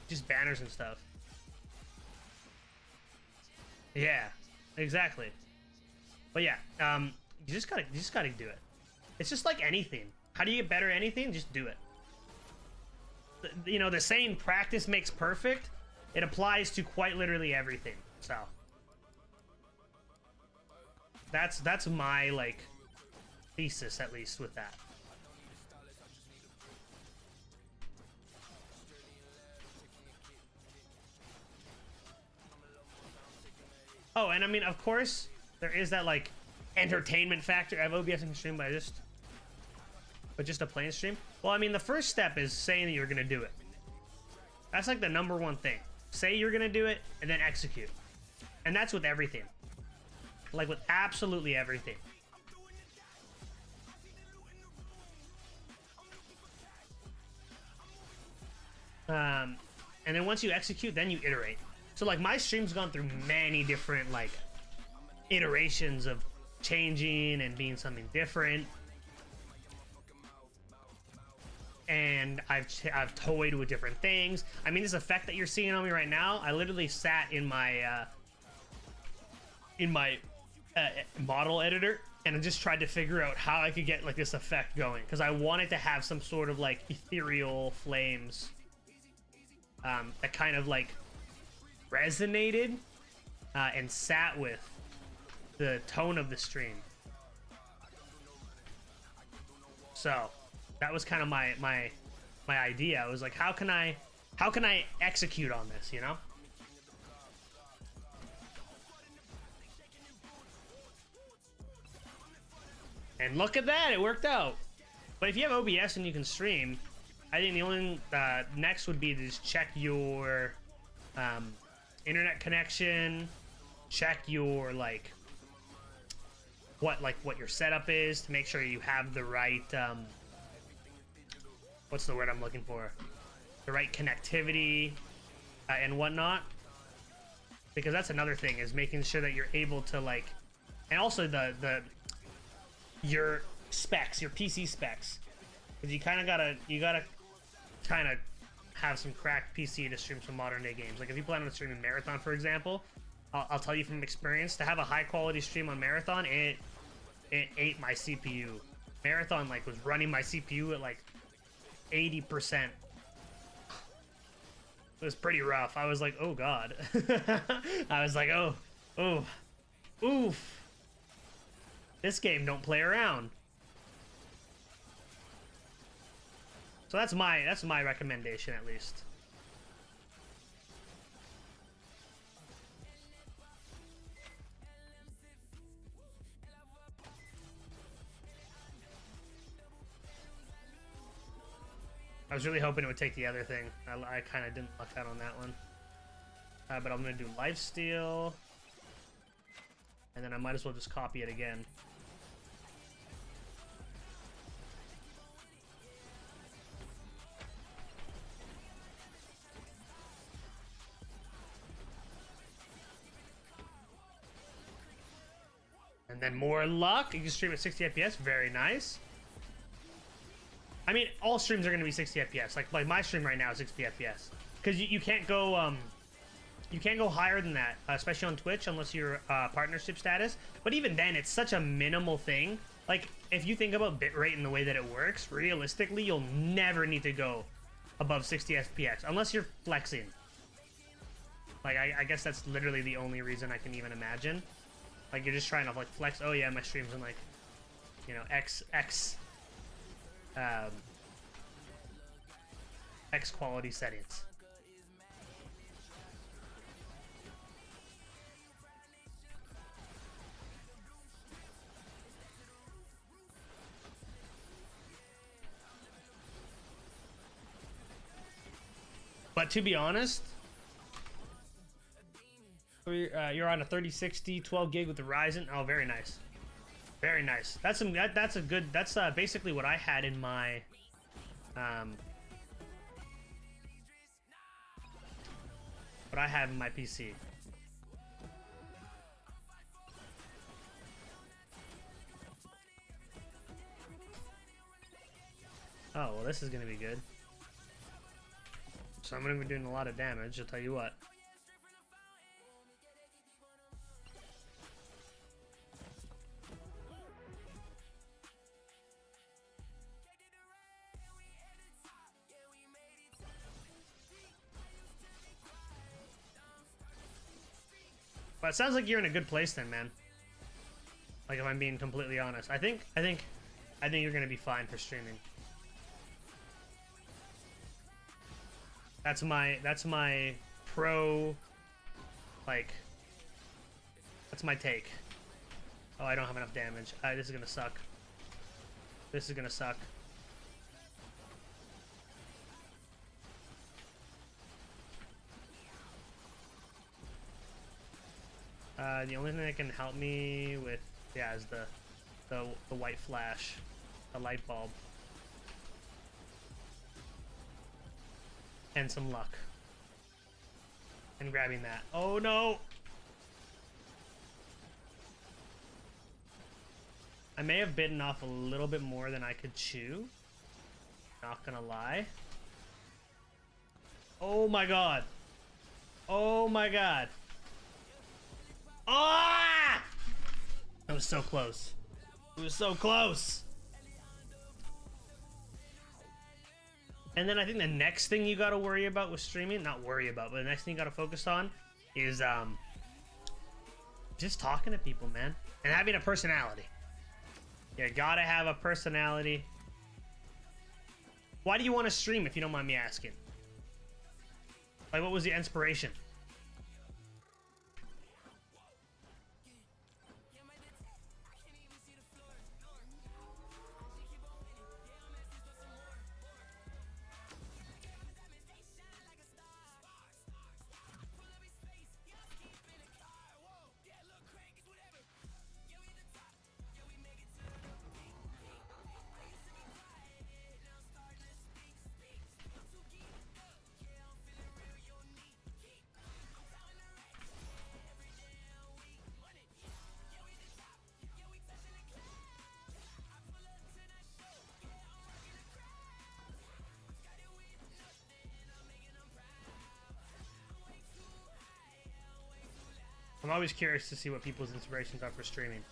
just banners and stuff. Yeah, exactly. But yeah, you just gotta do it. It's just like anything. How do you get better at anything? Just do it. You know, the saying practice makes perfect, it applies to quite literally everything. So that's my like thesis, at least, with that. Oh, and I mean, of course, there is that like entertainment factor. I have OBS in stream, but just a plain stream. Well, I mean, the first step is saying that you're gonna do it. That's like the number one thing. Say you're gonna do it, and then execute. And that's with everything. Like with absolutely everything. And then once you execute, then you iterate. So like my stream's gone through many different like iterations of changing and being something different. And I've toyed with different things. I mean, this effect that you're seeing on me right now, I literally sat in my model editor and I just tried to figure out how I could get like this effect going, because I wanted to have some sort of like ethereal flames that kind of like resonated and sat with the tone of the stream. So that was kind of my idea. I was like, how can I execute on this, you know? And look at that, it worked out. But if you have OBS and you can stream, I think the only next would be to just check your internet connection, check your what your setup is to make sure you have the right what's the word I'm looking for? The right connectivity and whatnot. Because that's another thing, is making sure that you're able to like, and also your specs, your PC specs, because you gotta kind of have some cracked PC to stream some modern day games. Like if you plan on streaming Marathon, for example, I'll tell you from experience, to have a high quality stream on Marathon, it ate my CPU. Marathon like was running my CPU at like 80%. It was pretty rough. I was like, oh god. I was like, oh, oof. This game don't play around. So that's my recommendation, at least. I was really hoping it would take the other thing. I kind of didn't luck out on that one. But I'm going to do lifesteal. And then I might as well just copy it again. And then more luck. You can stream at 60 FPS. Very nice. I mean, all streams are going to be 60 FPS. Like my stream right now is 60 FPS. Because you can't go higher than that, especially on Twitch, unless you're partnership status. But even then, it's such a minimal thing. Like, if you think about bitrate and the way that it works, realistically, you'll never need to go above 60 FPS, unless you're flexing. Like, I guess that's literally the only reason I can even imagine. Like, you're just trying to, like, flex. Oh, yeah, my stream's in, like, you know, X quality settings. But to be honest, you're on a 3060 12 gig with the Ryzen. Oh, very nice, very nice. That's some that's a good. That's basically what I had in my what I have in my PC. Oh well, this is gonna be good. So I'm gonna be doing a lot of damage. I'll tell you what. But it sounds like you're in a good place then, man. Like if I'm being completely honest, I think you're gonna be fine for streaming. That's my pro, like, that's my take. Oh, I don't have enough damage. This is gonna suck. This is gonna suck. The only thing that can help me with, yeah, is the white flash, the light bulb. And some luck. And grabbing that. Oh no! I may have bitten off a little bit more than I could chew. Not gonna lie. Oh my god. Oh my god. Ah! That was so close. It was so close. And then I think the next thing you gotta worry about with streaming, not worry about, but the next thing you gotta focus on is just talking to people, man. And having a personality. You gotta have a personality. Why do you want to stream if you don't mind me asking? Like, what was the inspiration? I'm always curious to see what people's inspirations are for streaming.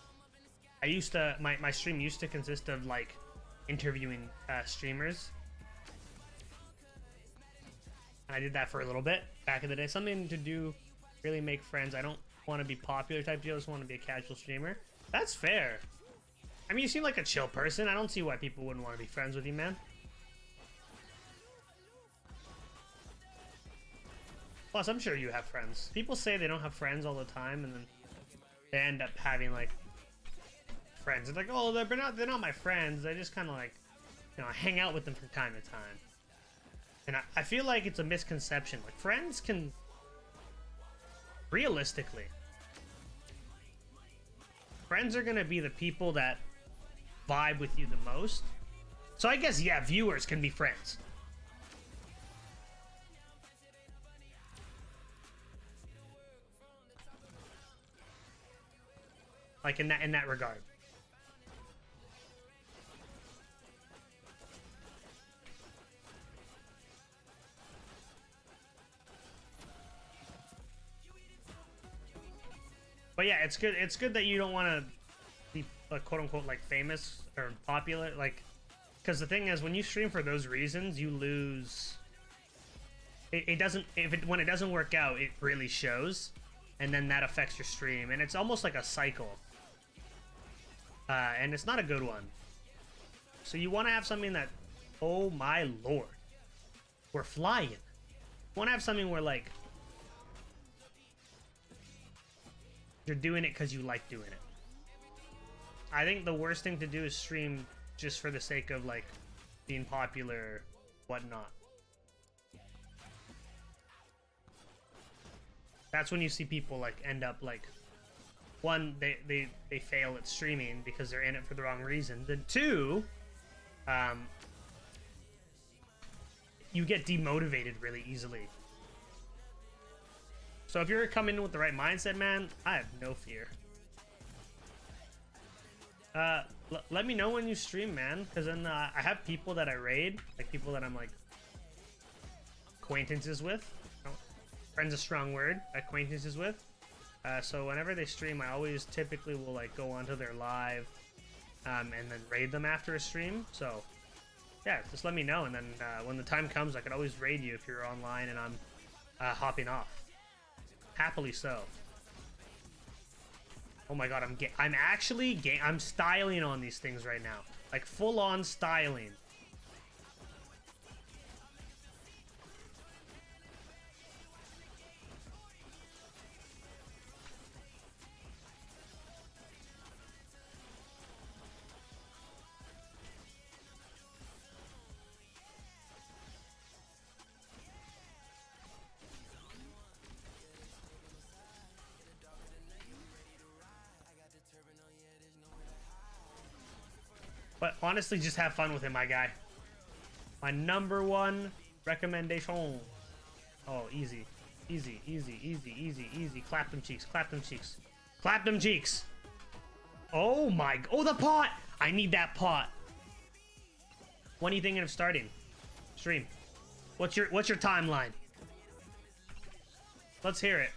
I used to, my stream used to consist of like interviewing streamers. And I did that for a little bit back in the day. Something to do, really make friends. I don't want to be popular type deal. I just want to be a casual streamer. That's fair. I mean, you seem like a chill person. I don't see why people wouldn't want to be friends with you, man. Plus, I'm sure you have friends. People say they don't have friends all the time, and then they end up having like friends. It's like, oh, they're not my friends. They just kind of like, you know, I hang out with them from time to time. And I feel like it's a misconception. Like, friends can, realistically, friends are gonna be the people that vibe with you the most. So I guess, yeah, viewers can be friends. Like in that regard. But yeah, it's good. It's good that you don't want to be quote unquote like famous or popular, like, because the thing is, when you stream for those reasons, you lose it doesn't, when it doesn't work out, it really shows, and then that affects your stream, and it's almost like a cycle. And it's not a good one. So you want to have something that, oh my lord, we're flying. You want to have something where like you're doing it because you like doing it. I think the worst thing to do is stream just for the sake of like being popular, whatnot. That's when you see people like end up like, one, they fail at streaming because they're in it for the wrong reason. Then two, you get demotivated really easily. So if you're coming in with the right mindset, man, I have no fear. Let me know when you stream, man, because then I have people that I raid, like people that I'm like acquaintances with. Oh, friend's a strong word. Acquaintances with. So whenever they stream, I always typically will like go onto their live, and then raid them after a stream. So yeah, just let me know, and then when the time comes, I could always raid you if you're online and I'm hopping off. Happily so. Oh my god, I'm styling on these things right now. Like full on styling. But honestly, just have fun with him, my guy. My number one recommendation. Oh, easy. Easy, easy, easy, easy, easy. Clap them cheeks, clap them cheeks. Clap them cheeks. Oh my, oh, the pot. I need that pot. When are you thinking of starting? Stream. What's your timeline? Let's hear it.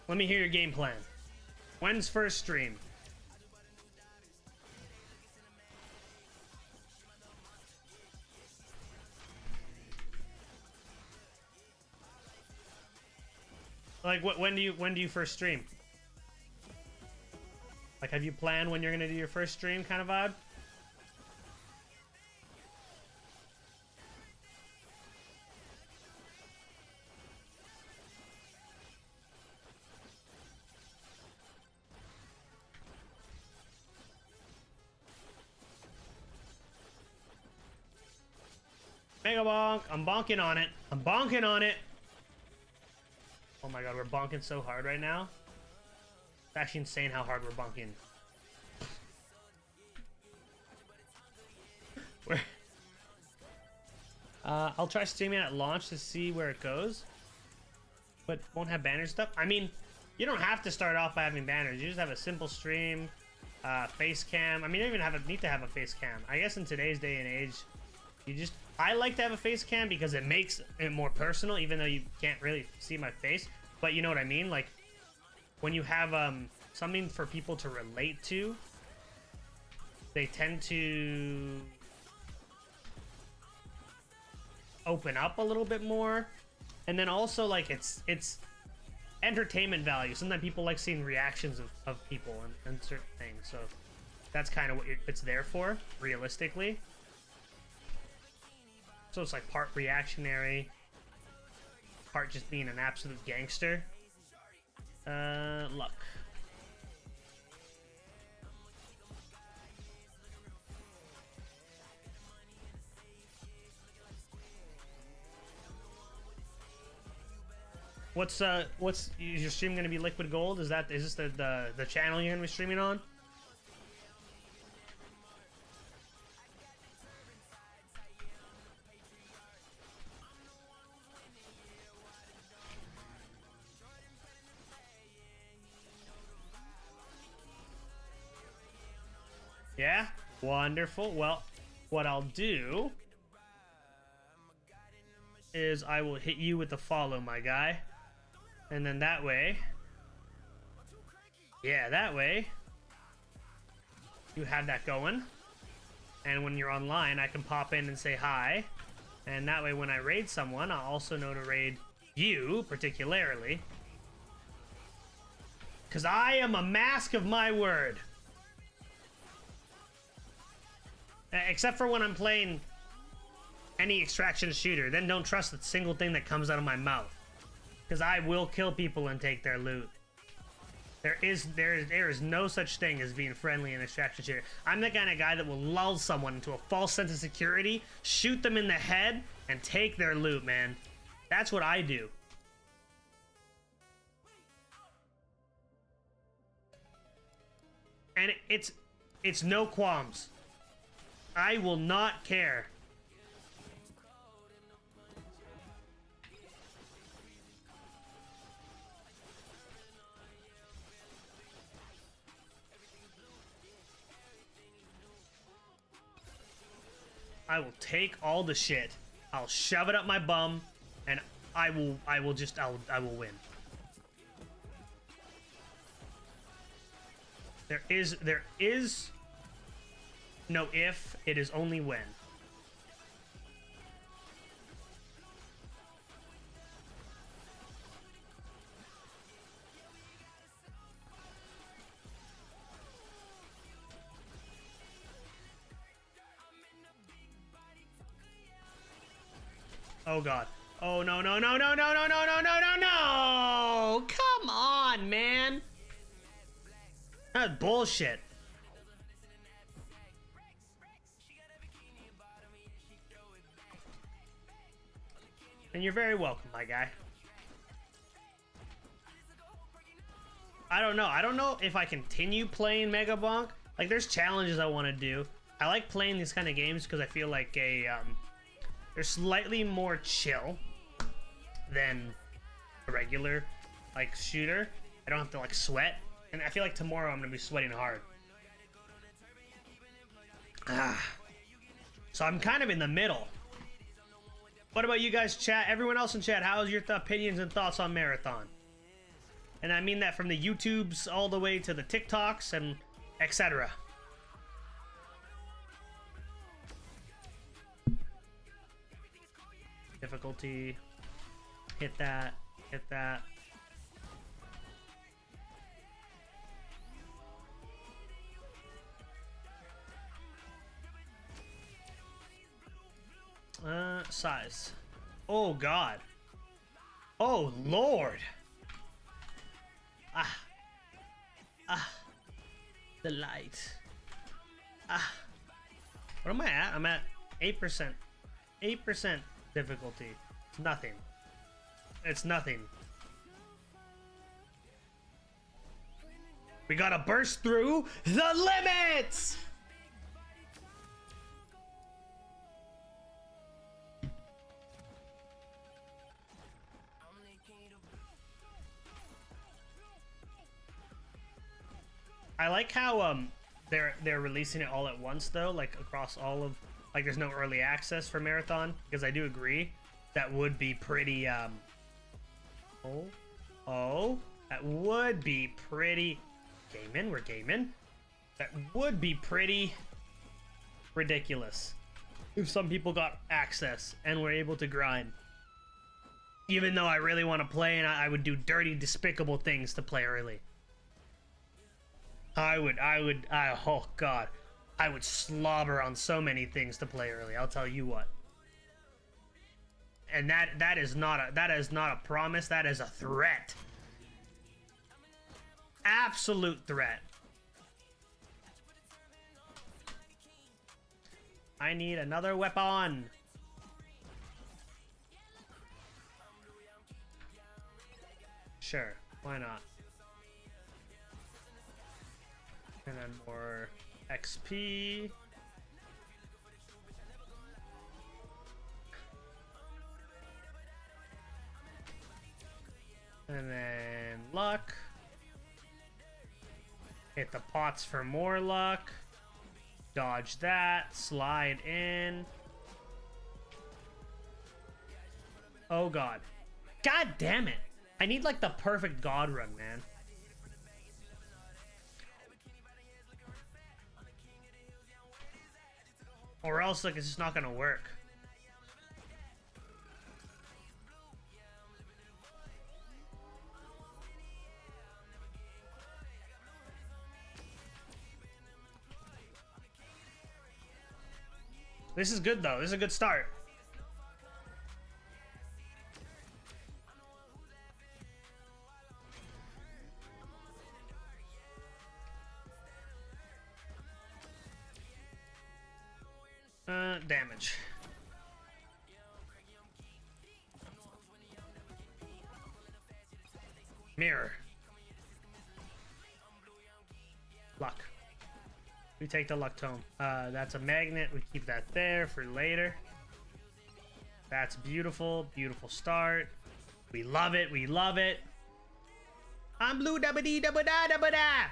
Let me hear your game plan. When's first stream? Like when do you first stream? Like have you planned when you're gonna do your first stream kind of vibe? Mega bonk. I'm bonking on it. I'm bonking on it. Oh my god, we're bonking so hard right now. It's actually insane how hard we're bonking. I'll try streaming at launch to see where it goes. But won't have banner stuff. I mean, you don't have to start off by having banners. You just have a simple stream, face cam. I mean, you don't even need to have a face cam. I guess in today's day and age, I like to have a face cam because it makes it more personal, even though you can't really see my face. But you know what I mean? Like, when you have something for people to relate to, they tend to open up a little bit more. And then also, like, it's entertainment value. Sometimes people like seeing reactions of people and certain things. So that's kind of what it's there for, realistically. So it's like part reactionary, part just being an absolute gangster. Luck. What's is your stream gonna be Liquid Gold? Is this the channel you're gonna be streaming on? Yeah? Wonderful. Well, what I'll do is I will hit you with the follow, my guy. And then that way... Yeah, that way you have that going. And when you're online, I can pop in and say hi. And that way when I raid someone, I'll also know to raid you, particularly. Because I am a mask of my word. Except for when I'm playing any extraction shooter. Then don't trust a single thing that comes out of my mouth. Because I will kill people and take their loot. There is no such thing as being friendly in extraction shooter. I'm the kind of guy that will lull someone into a false sense of security, shoot them in the head, and take their loot, man. That's what I do. And it's no qualms. I will not care. I will take all the shit. I'll shove it up my bum, and I will win. There is no if, it is only when. Oh god. Oh no no no no no no no no no no no! Come on, man. That's bullshit. And you're very welcome, my guy. I don't know. I don't know if I continue playing Mega Bonk. Like, there's challenges I want to do. I like playing these kind of games because I feel like they're slightly more chill than a regular, like, shooter. I don't have to, like, sweat. And I feel like tomorrow I'm going to be sweating hard. So I'm kind of in the middle. What about you guys, chat? Everyone else in chat, how's your opinions and thoughts on Marathon? And I mean that from the YouTubes all the way to the TikToks and etc. Difficulty. Hit that. Hit that. Size. Oh, God. Oh, Lord. The light. What am I at? I'm at 8%. 8% difficulty. It's nothing. It's nothing. We gotta burst through the limits! I like how they're releasing it all at once though, like across all of, like, there's no early access for Marathon, because I do agree that would be pretty that would be pretty we're gaming. That would be pretty ridiculous if some people got access and were able to grind. Even though I really want to play and I would do dirty, despicable things to play early. Oh god, I would slobber on so many things to play early. I'll tell you what. And that is not a promise. That is a threat. Absolute threat. I need another weapon. Sure, why not? And then more XP. And then luck. Hit the pots for more luck. Dodge that. Slide in. Oh god. God damn it. I need like the perfect god run, man. Or else, like, it's just not gonna work. This is good, though. This is a good start. Damage. Mirror. Luck. We take the luck tome. That's a magnet. We keep that there for later. That's beautiful. Beautiful start. We love it. We love it. I'm blue dabba dee dabba da dabba da.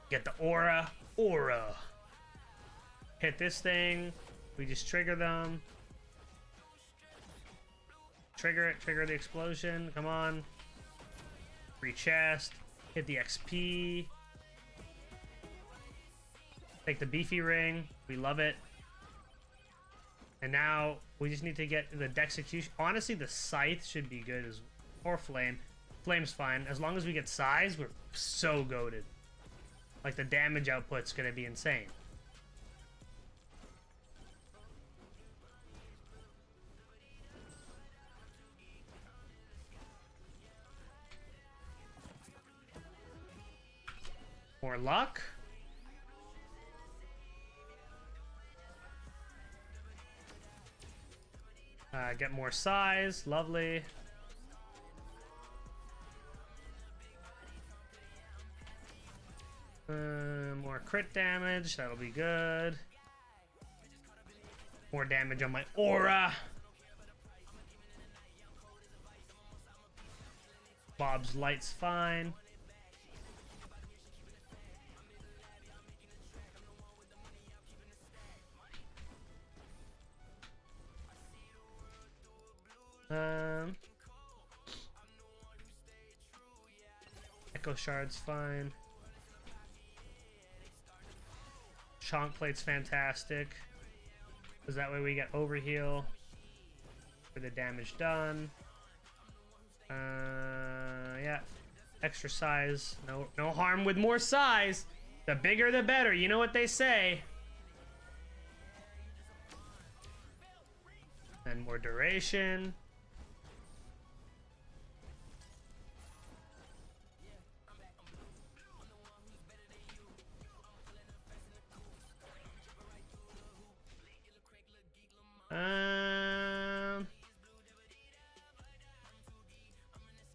Get the aura. Aura. Hit this thing. We just trigger them. Trigger it. Trigger the explosion. Come on. Free chest. Hit the XP. Take the beefy ring. We love it. And now we just need to get the Dexecution. Honestly, the Scythe should be good as, or Flame. Flame's fine. As long as we get size, we're so goated. Like, the damage output's gonna be insane. More luck. Get more size. Lovely. More crit damage. That'll be good. More damage on my aura. Bob's light's fine. Echo Shard's fine. Chonk Plate's fantastic, because that way we get overheal for the damage done. Yeah, extra size. No harm with more size. The bigger the better. You know what they say. And more duration.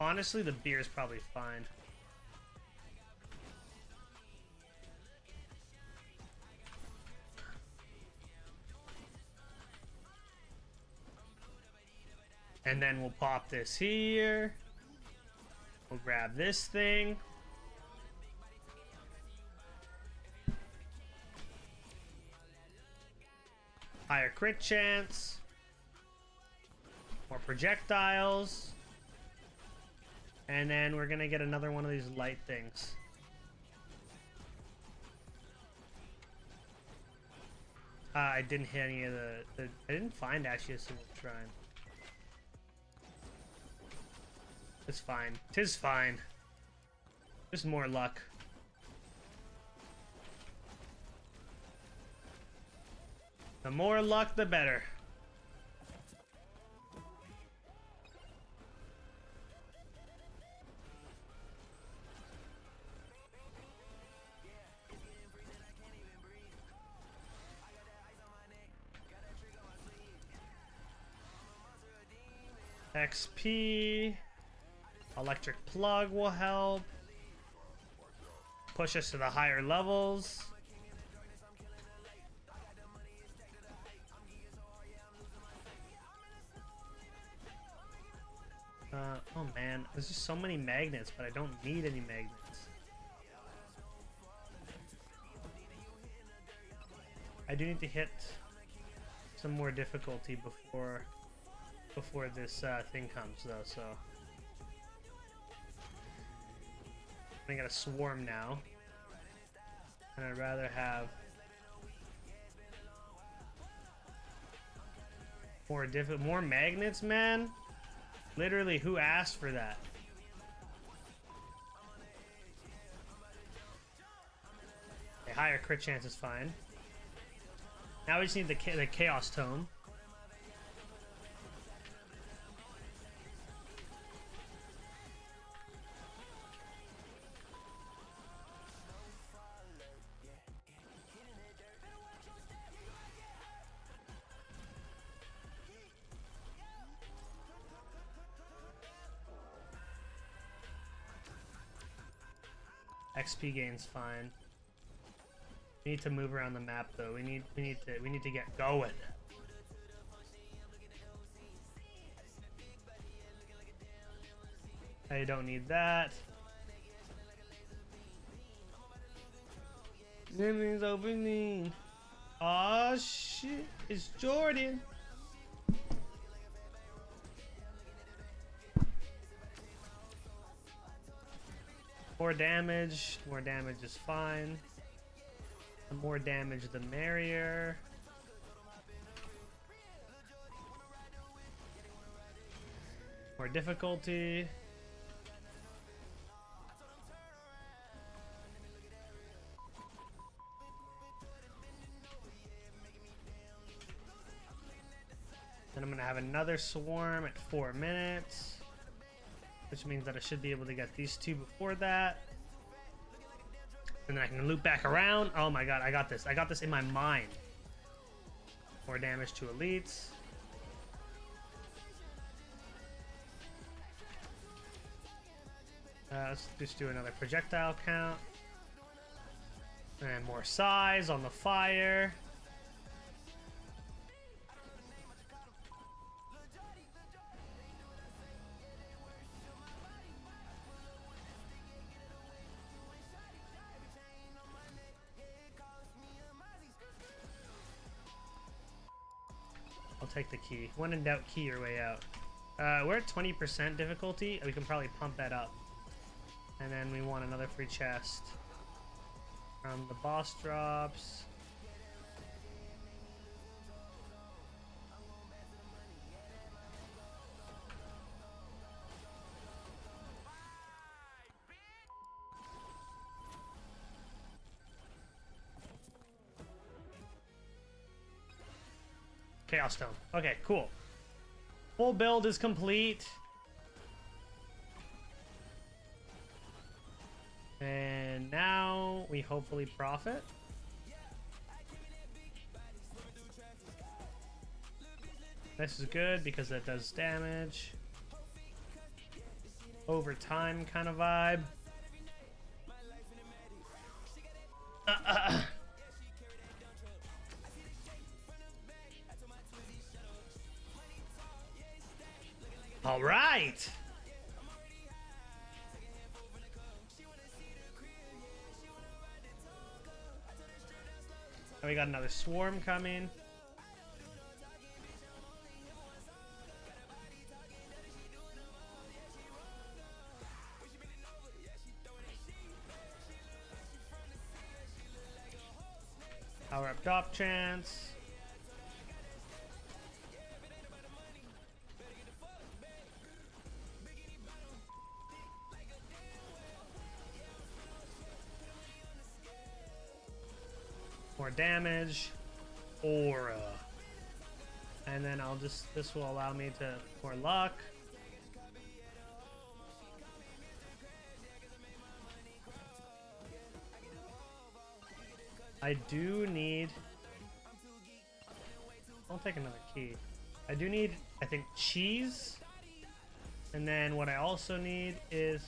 Honestly, the beer is probably fine. And then we'll pop this here. We'll grab this thing. Higher crit chance. More projectiles. And then we're gonna get another one of these light things. I didn't hit any of the I didn't find actually a single shrine. It's fine. 'Tis fine. Just more luck. The more luck, the better. XP. Electric plug will help. Push us to the higher levels. Oh man, there's just so many magnets, but I don't need any magnets. I do need to hit some more difficulty before this thing comes, though. So I got a swarm now. And I'd rather have more magnets, man. Literally, who asked for that? A higher crit chance is fine. Now we just need the chaos tome. XP gain's fine. We need to move around the map though. We need to get going. I don't need that. Everything's opening. Aw shit, it's Jordan. More damage is fine. The more damage, the merrier. More difficulty. Then I'm gonna have another swarm at 4 minutes, which means that I should be able to get these two before that. And then I can loop back around. Oh my god, I got this. I got this in my mind. More damage to elites. Let's just do another projectile count. And more size on the fire. I'll take the key. When in doubt, key your way out. We're at 20% difficulty. We can probably pump that up. And then we want another free chest from the boss drops. Chaos Stone. Okay, cool. Full build is complete. And now we hopefully profit. This is good because that does damage. Over time kind of vibe. All right. We got another swarm coming. Power up drop chance. More damage, aura, and then I'll just, this will allow me to more luck. I do need, I'll take another key. I do need, I think, cheese, and then what I also need is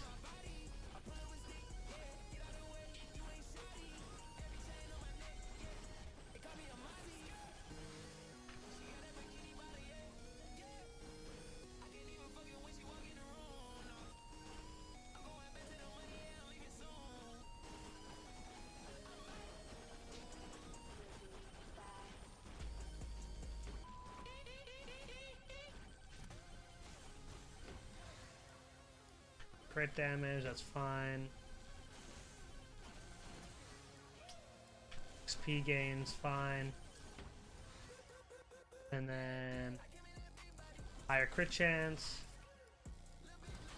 crit damage, that's fine. HP gains, fine. And then higher crit chance.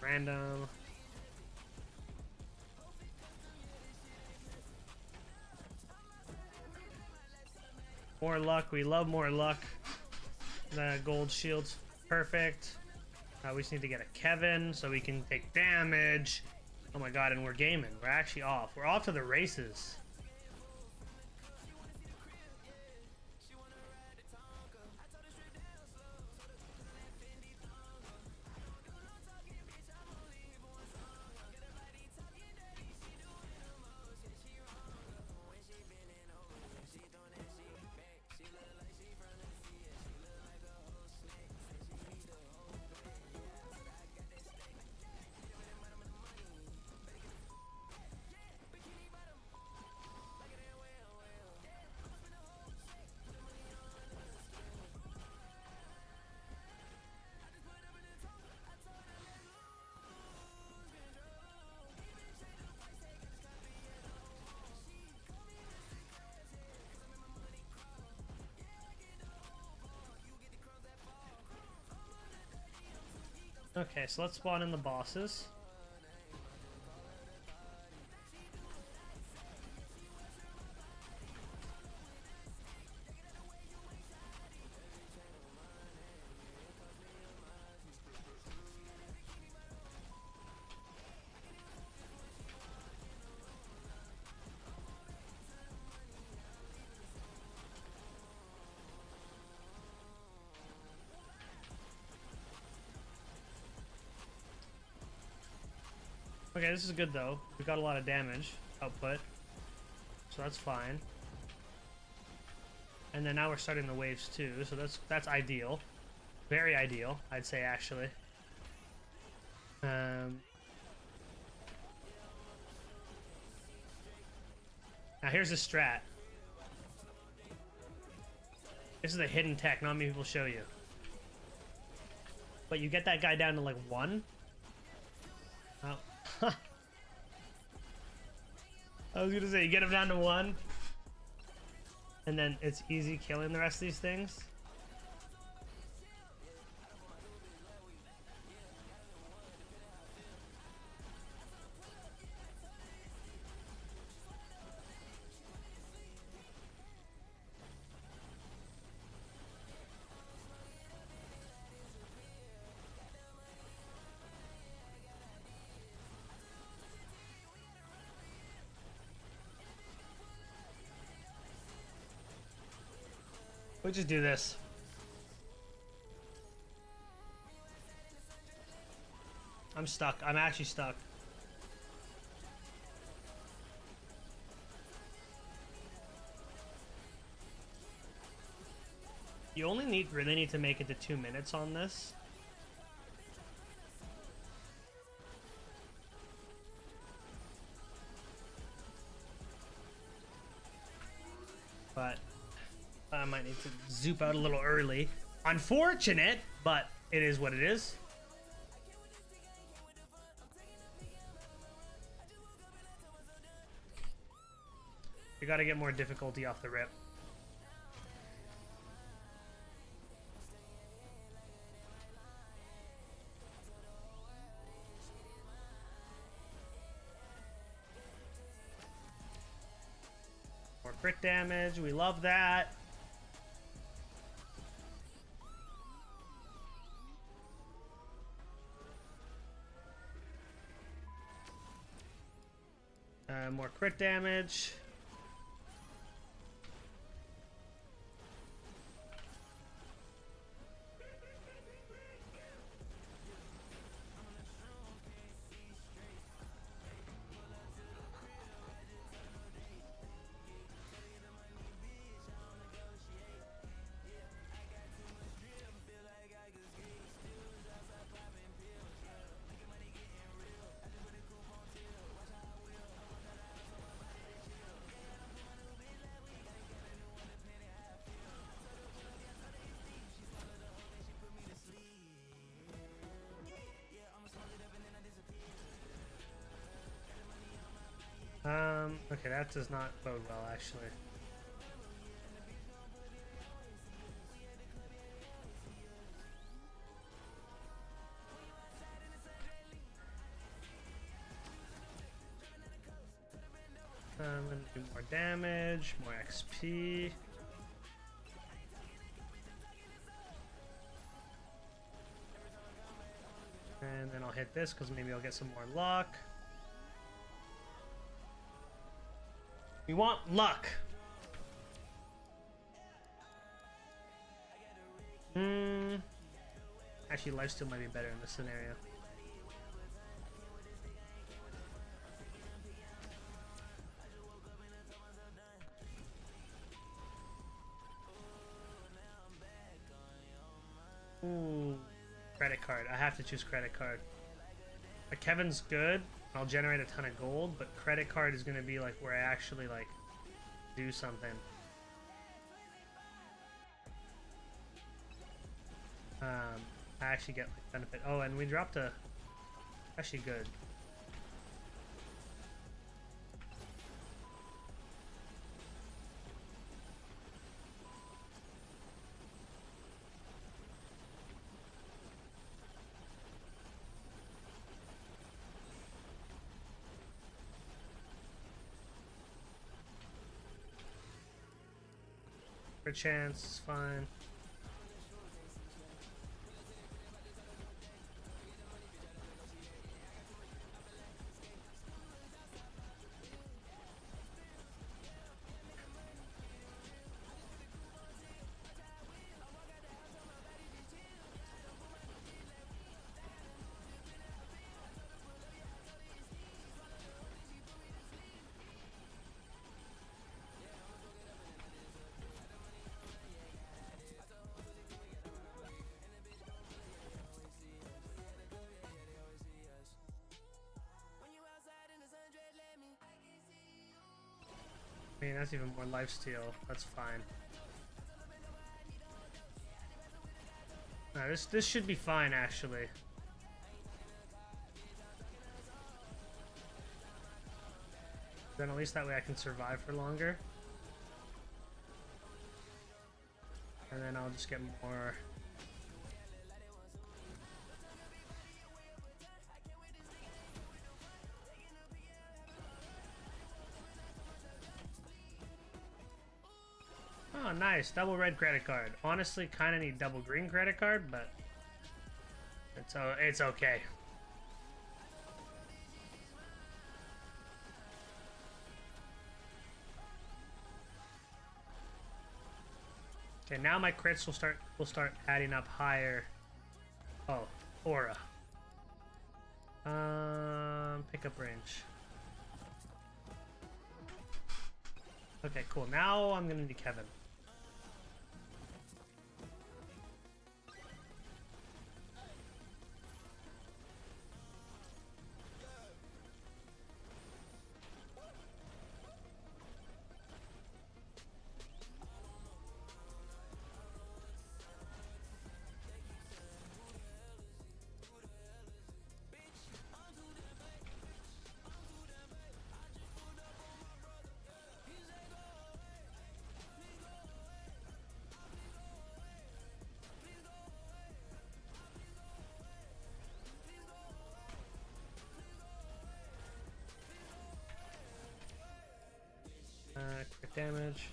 Random. More luck. We love more luck. The gold shield's perfect. We just need to get a Kevin so we can take damage. Oh my god, and we're gaming. We're actually off. We're off to the races. Okay, so let's spawn in the bosses. Okay, this is good though. We got a lot of damage output, so that's fine. And then now we're starting the waves too, so that's ideal, very ideal, I'd say actually. Now here's the strat. This is a hidden tech, not many people show you. But you get that guy down to like 1. Oh. I was gonna say, you get him down to 1, and then it's easy killing the rest of these things. We just do this. I'm stuck. I'm actually stuck. You only really need to make it to 2 minutes on this. But I might need to zoop out a little early. Unfortunate, but it is what it is. You gotta get more difficulty off the rip. More crit damage, we love that. More crit damage. Okay, that does not bode well, actually. Do more damage, more XP. And then I'll hit this because maybe I'll get some more luck. We want luck. Actually, lifesteal might be better in this scenario. Ooh, credit card. I have to choose credit card. Kevin's good. I'll generate a ton of gold, but credit card is gonna be like where I actually like do something. I actually get like benefit. Oh, and we dropped a actually good. For chance, it's fine. I mean, that's even more lifesteal. That's fine. This should be fine, actually. Then at least that way I can survive for longer. And then I'll just get more. Oh, nice. Double red credit card. Honestly, kind of need double green credit card, but it's okay. Okay, now my crits will start adding up higher. Oh, aura. Pickup range. Okay, cool. Now I'm gonna do Kevin. Crit damage.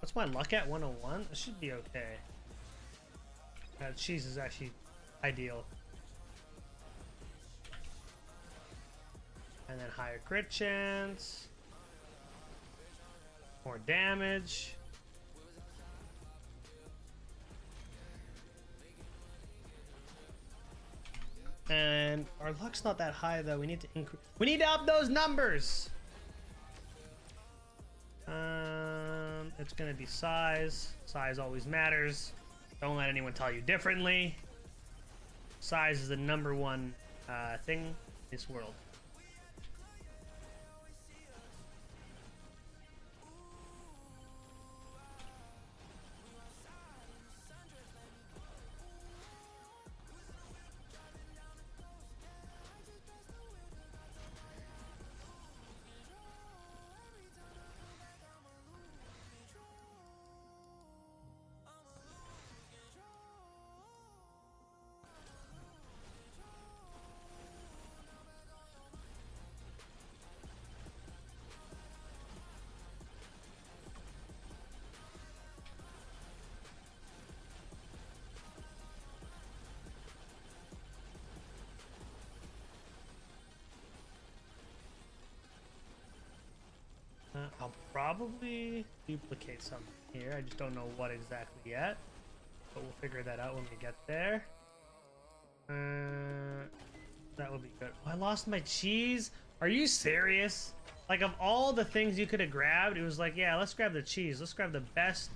What's my luck at 101? This should be okay. Cheese is actually ideal. And then higher crit chance. More damage. And our luck's not that high though. We need to increase. We need to up those numbers. It's gonna be size. Size always matters. Don't let anyone tell you differently. Size is the #1 thing in this world. probably duplicate something here. I just don't know what exactly yet, but we'll figure that out when we get there. That would be good. Oh, I lost my cheese. Are you serious? Like, of all the things you could have grabbed, it was like, yeah, let's grab the cheese. Let's grab the best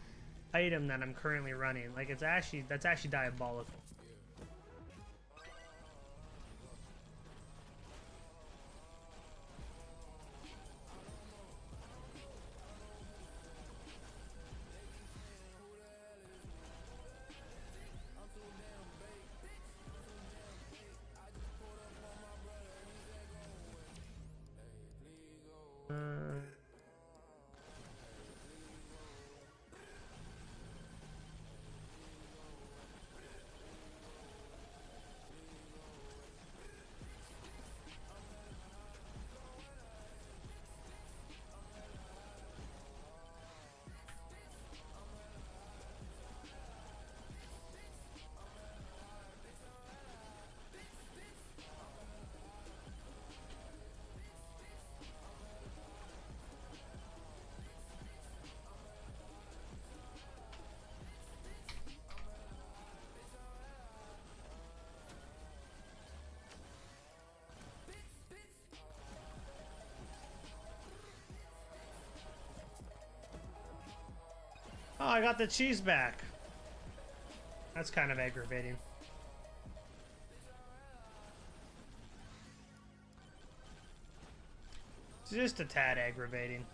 item that I'm currently running. Like, that's actually diabolical. Oh, I got the cheese back. That's kind of aggravating. It's just a tad aggravating.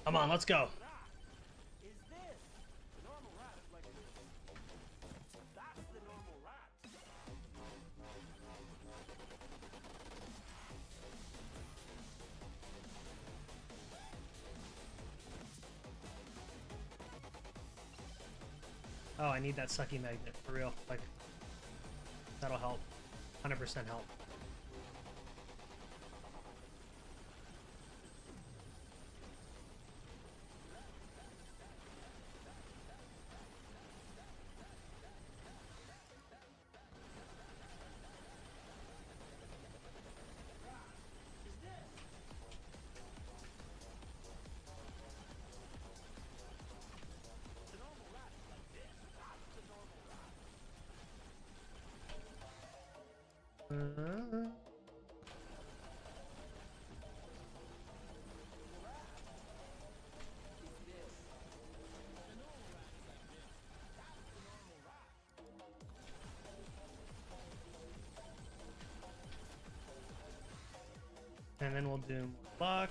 Come on, let's go. Oh, I need that sucky magnet for real. Like, that'll help. 100% help. And then we'll do more luck.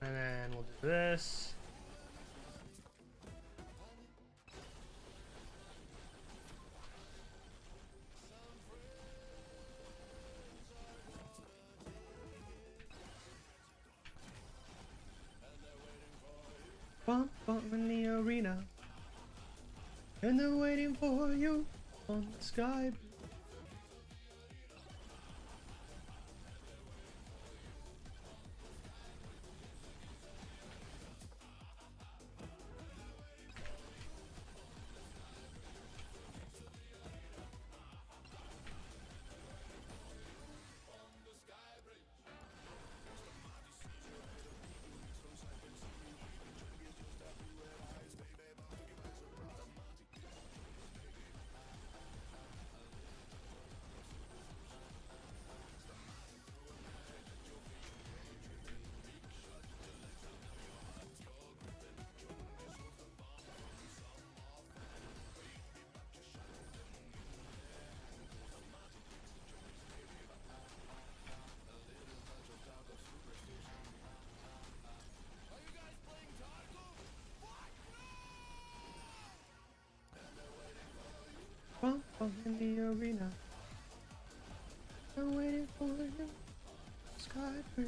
And then we'll do this. Bump, bump in the arena. And they're waiting for you on the sky. Bump, bump in the arena. I'm waiting for you. Sky bridge.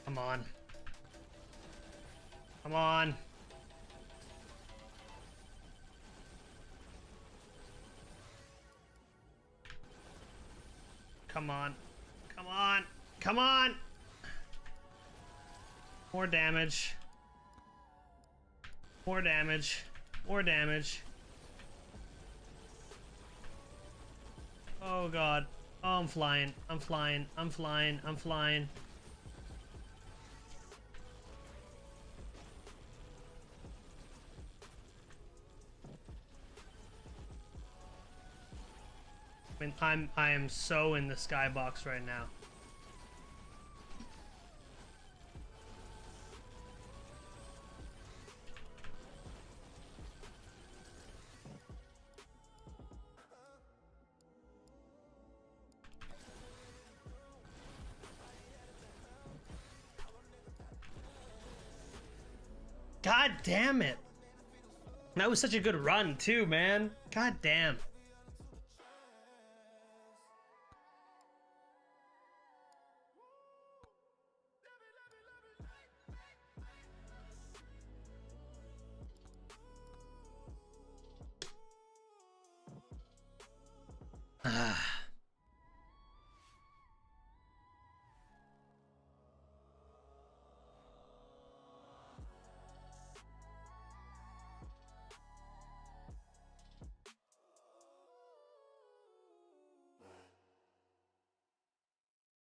Come on. Come on. Come on. Come on. Come on. More damage. More damage. More damage. Oh god. Oh, I'm flying. I'm flying. I'm flying. I'm flying. I mean, I am so in the skybox right now. God damn it. That was such a good run too, man. God damn.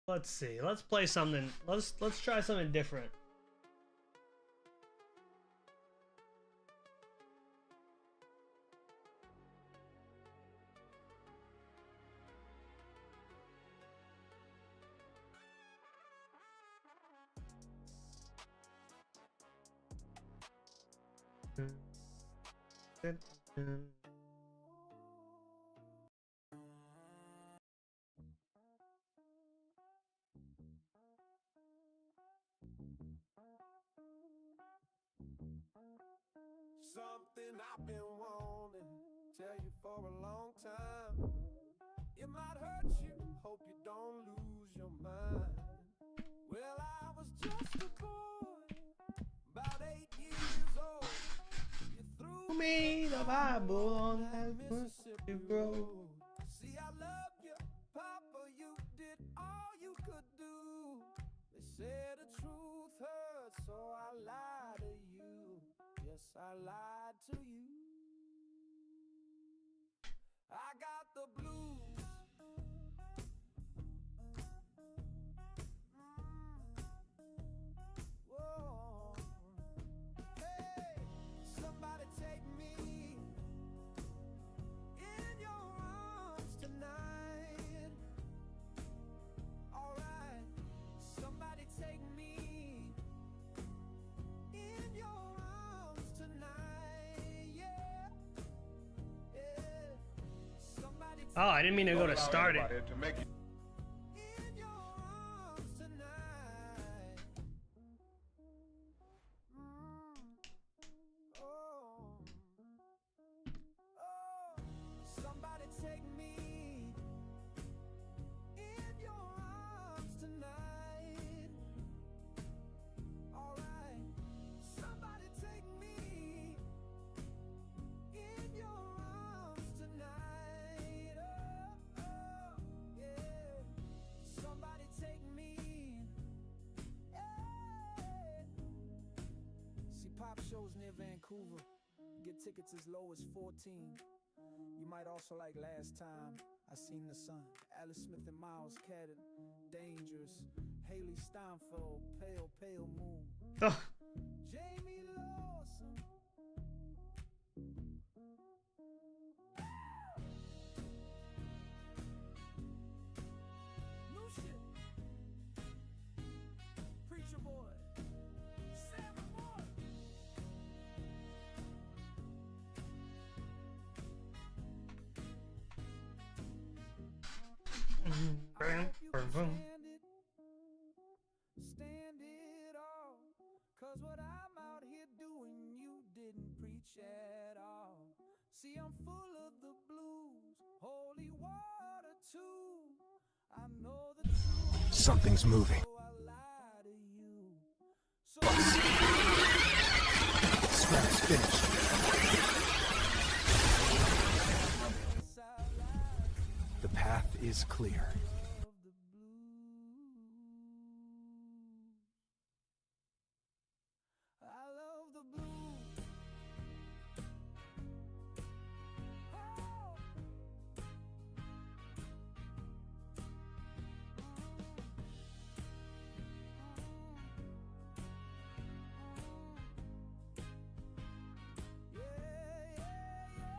Let's see. Let's play something. Let's try something different. Something I've been wanting, tell you for a long time. It might hurt you, hope you don't lose your mind. Well, I was just a boy, about 8 years old. You threw Me the Bible on that Mississippi road. See, I love you, Papa, you did all you could do. They said the truth hurts, so I lied to you. Yes, I lied to you. I got the blues. Whoa. Hey, somebody take me in your arms. Oh, I didn't mean to go to Don't allow start it. anybody to make you in your arms tonight. Oh, somebody take me in your arms tonight. All right, somebody take me in your arms tonight. Oh, yeah. Somebody take me. Yeah. See, pop shows near Vancouver get tickets as low as 14. You might also like Last Time I Seen the Sun, Alice Smith and Miles Cadden, Dangerous, Haley Steinfeld, Pale Pale Moon, Ugh. Jamie Lawson. New shit. Preacher Boy, Sarah Moore. I hope you can stand it all. 'Cause what I'm out here doing, you didn't preach at all. See, I'm full of the blues, holy water too. I know the truth. Something's moving. So I lie to you. So Scrap's finished. The path is clear. of the blues. I love the blues. Oh. Yeah, yeah, yeah.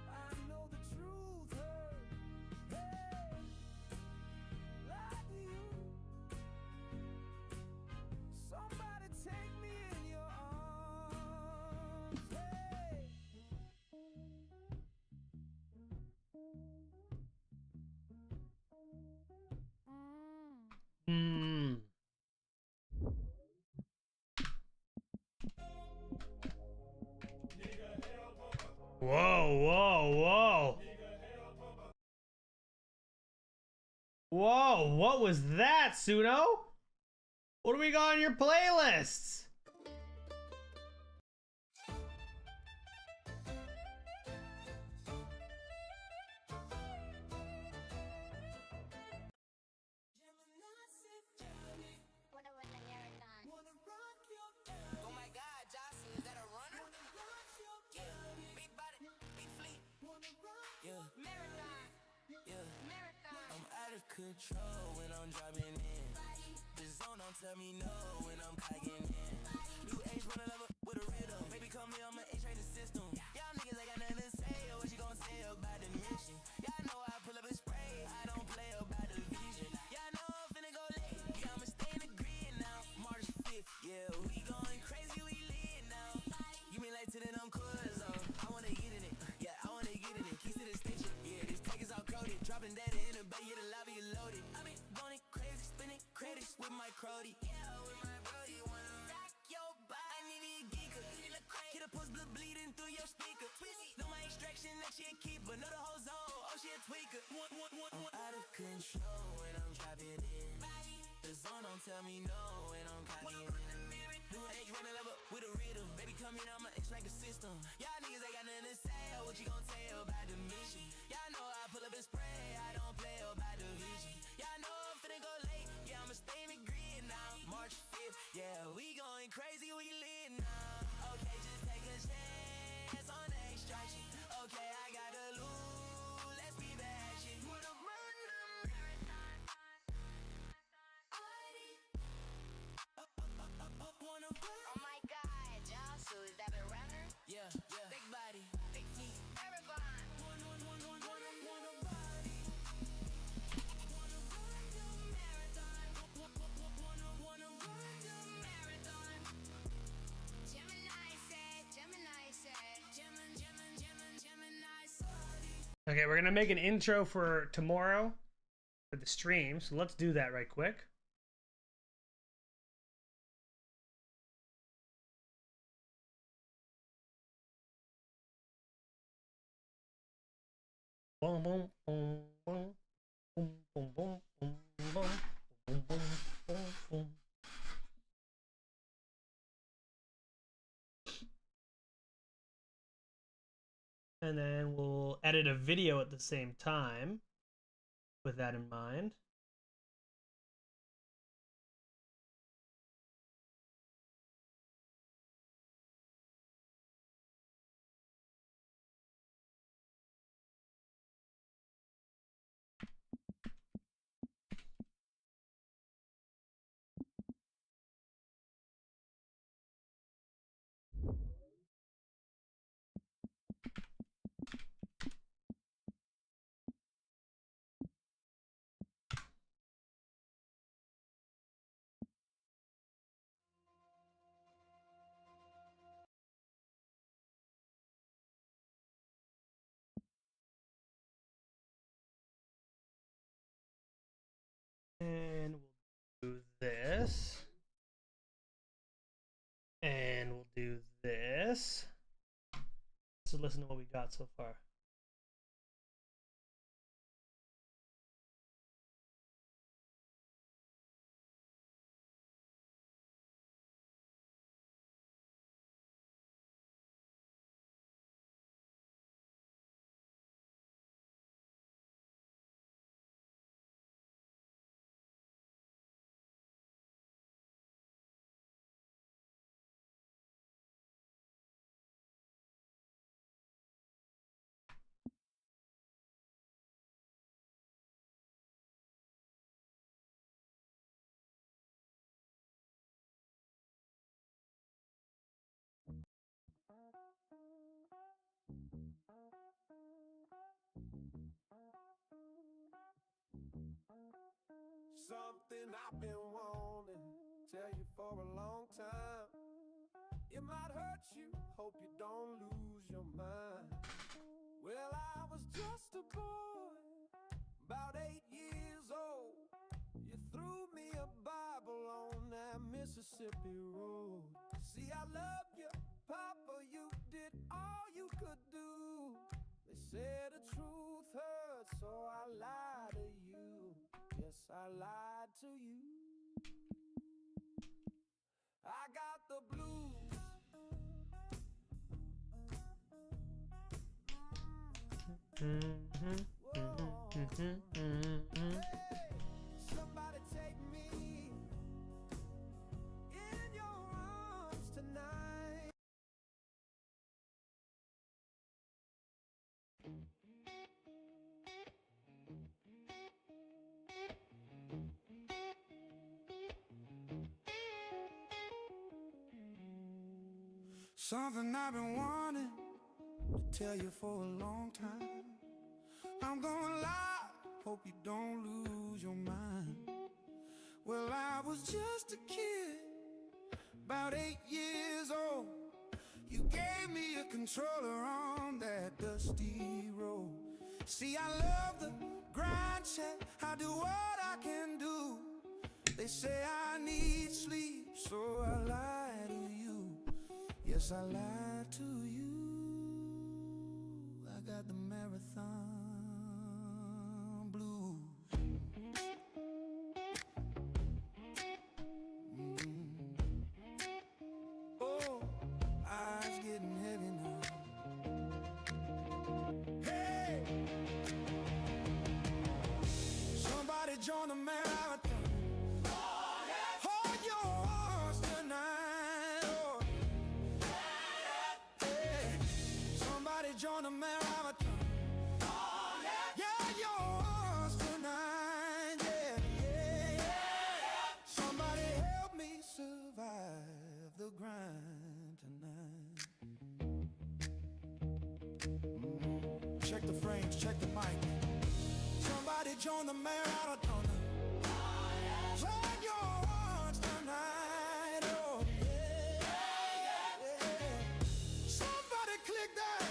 I know the truth hurts. Hey, like you. Somebody take me in your arms. Hey. Hmm. Whoa, whoa, whoa. Whoa, what was that, Suno? What do we got on your playlists? Oh my God, Jocelyn, is that a runner? Yeah, big body, big fleet. Yeah, marathon. Yeah, marathon. I'm out of control when I'm driving in. The zone don't tell me no when I'm clocking in. New age running level with a rhythm. Baby, call me on my H-rated system. Y'all niggas ain't got nothing to say. What you gon' say about the mission? Y'all know I pull up and spray. I don't play about the vision. Y'all know I'm finna go late. Yeah, I'ma stay in the grid now. March 5th, yeah, we going crazy, we lit now. You mean like to them, I'm cool as I wanna get in it. Yeah, I wanna get in it. Keys to the station. Yeah, this tank is all coded. Dropping data in the bay, yeah, the lobby is loaded. I been going crazy, spinning credits with my Crody. Yeah, with my brody, wanna rock your body. I need me a geeker. Get a post blood bleeding through your speaker. Know my extraction, that she a keeper. Know the whole zone, oh she a tweaker. Out of control when I'm driving in. The zone don't tell me no when I'm clocking in. New age running level with a rhythm. Baby, come in, I'ma H like a system. Y'all niggas ain't got nothing to say. What you gon' tell about the mission? Y'all know I pull up and spray. I don't play about the vision. Y'all know I'm finna go late. Yeah, I'ma stay in the grid now. March 5th, yeah, we going crazy, we lit now. Okay, just take a chance on the extraction. Okay, I gotta lose. Let's be the action. Wanna run the marathon. Wanna run? Oh my God, Josu, is that a runner? Yeah, yeah. Big body, big feet. Marathon. Wanna body. Wanna run the marathon. Wanna run the marathon. Okay, we're gonna make an intro for tomorrow for the stream, so let's do that right quick. Boom, boom, boom, boom, boom, boom, boom, boom, boom, boom, boom, boom, boom. And then we'll edit a video at the same time with that in mind. And we'll do this. And we'll do this. So listen to what we got so far. Something I've been wanting, tell you for a long time. It might hurt you, hope you don't lose your mind. Well, I was just a boy, about 8 years old. You threw me a Bible on that Mississippi road. See, I love you, Papa, you did all you could do. They said the truth hurts, so I lied to you. Yes, I lied to you. I got the blues. Somebody take me in your arms tonight. Something I've been wanting to tell you for a long time. I'm gonna lie, hope you don't lose your mind. Well, I was just a kid, about 8 years old. You gave me a controller on that dusty road. See, I love the grind check, I do what I can do. They say I need sleep, so I lie to you. Yes, I lied to you. I got the marathon blues. Oh, eyes getting heavy now. Hey, somebody join the marathon. Hold your horse tonight. Oh. Hey, somebody join the marathon. Yeah, yours tonight. Yeah, yeah, yeah. Somebody help me survive the grind tonight. Check the frames, check the mic. Somebody join the marathon. Join yours tonight. Oh, yeah, yeah. Somebody click that.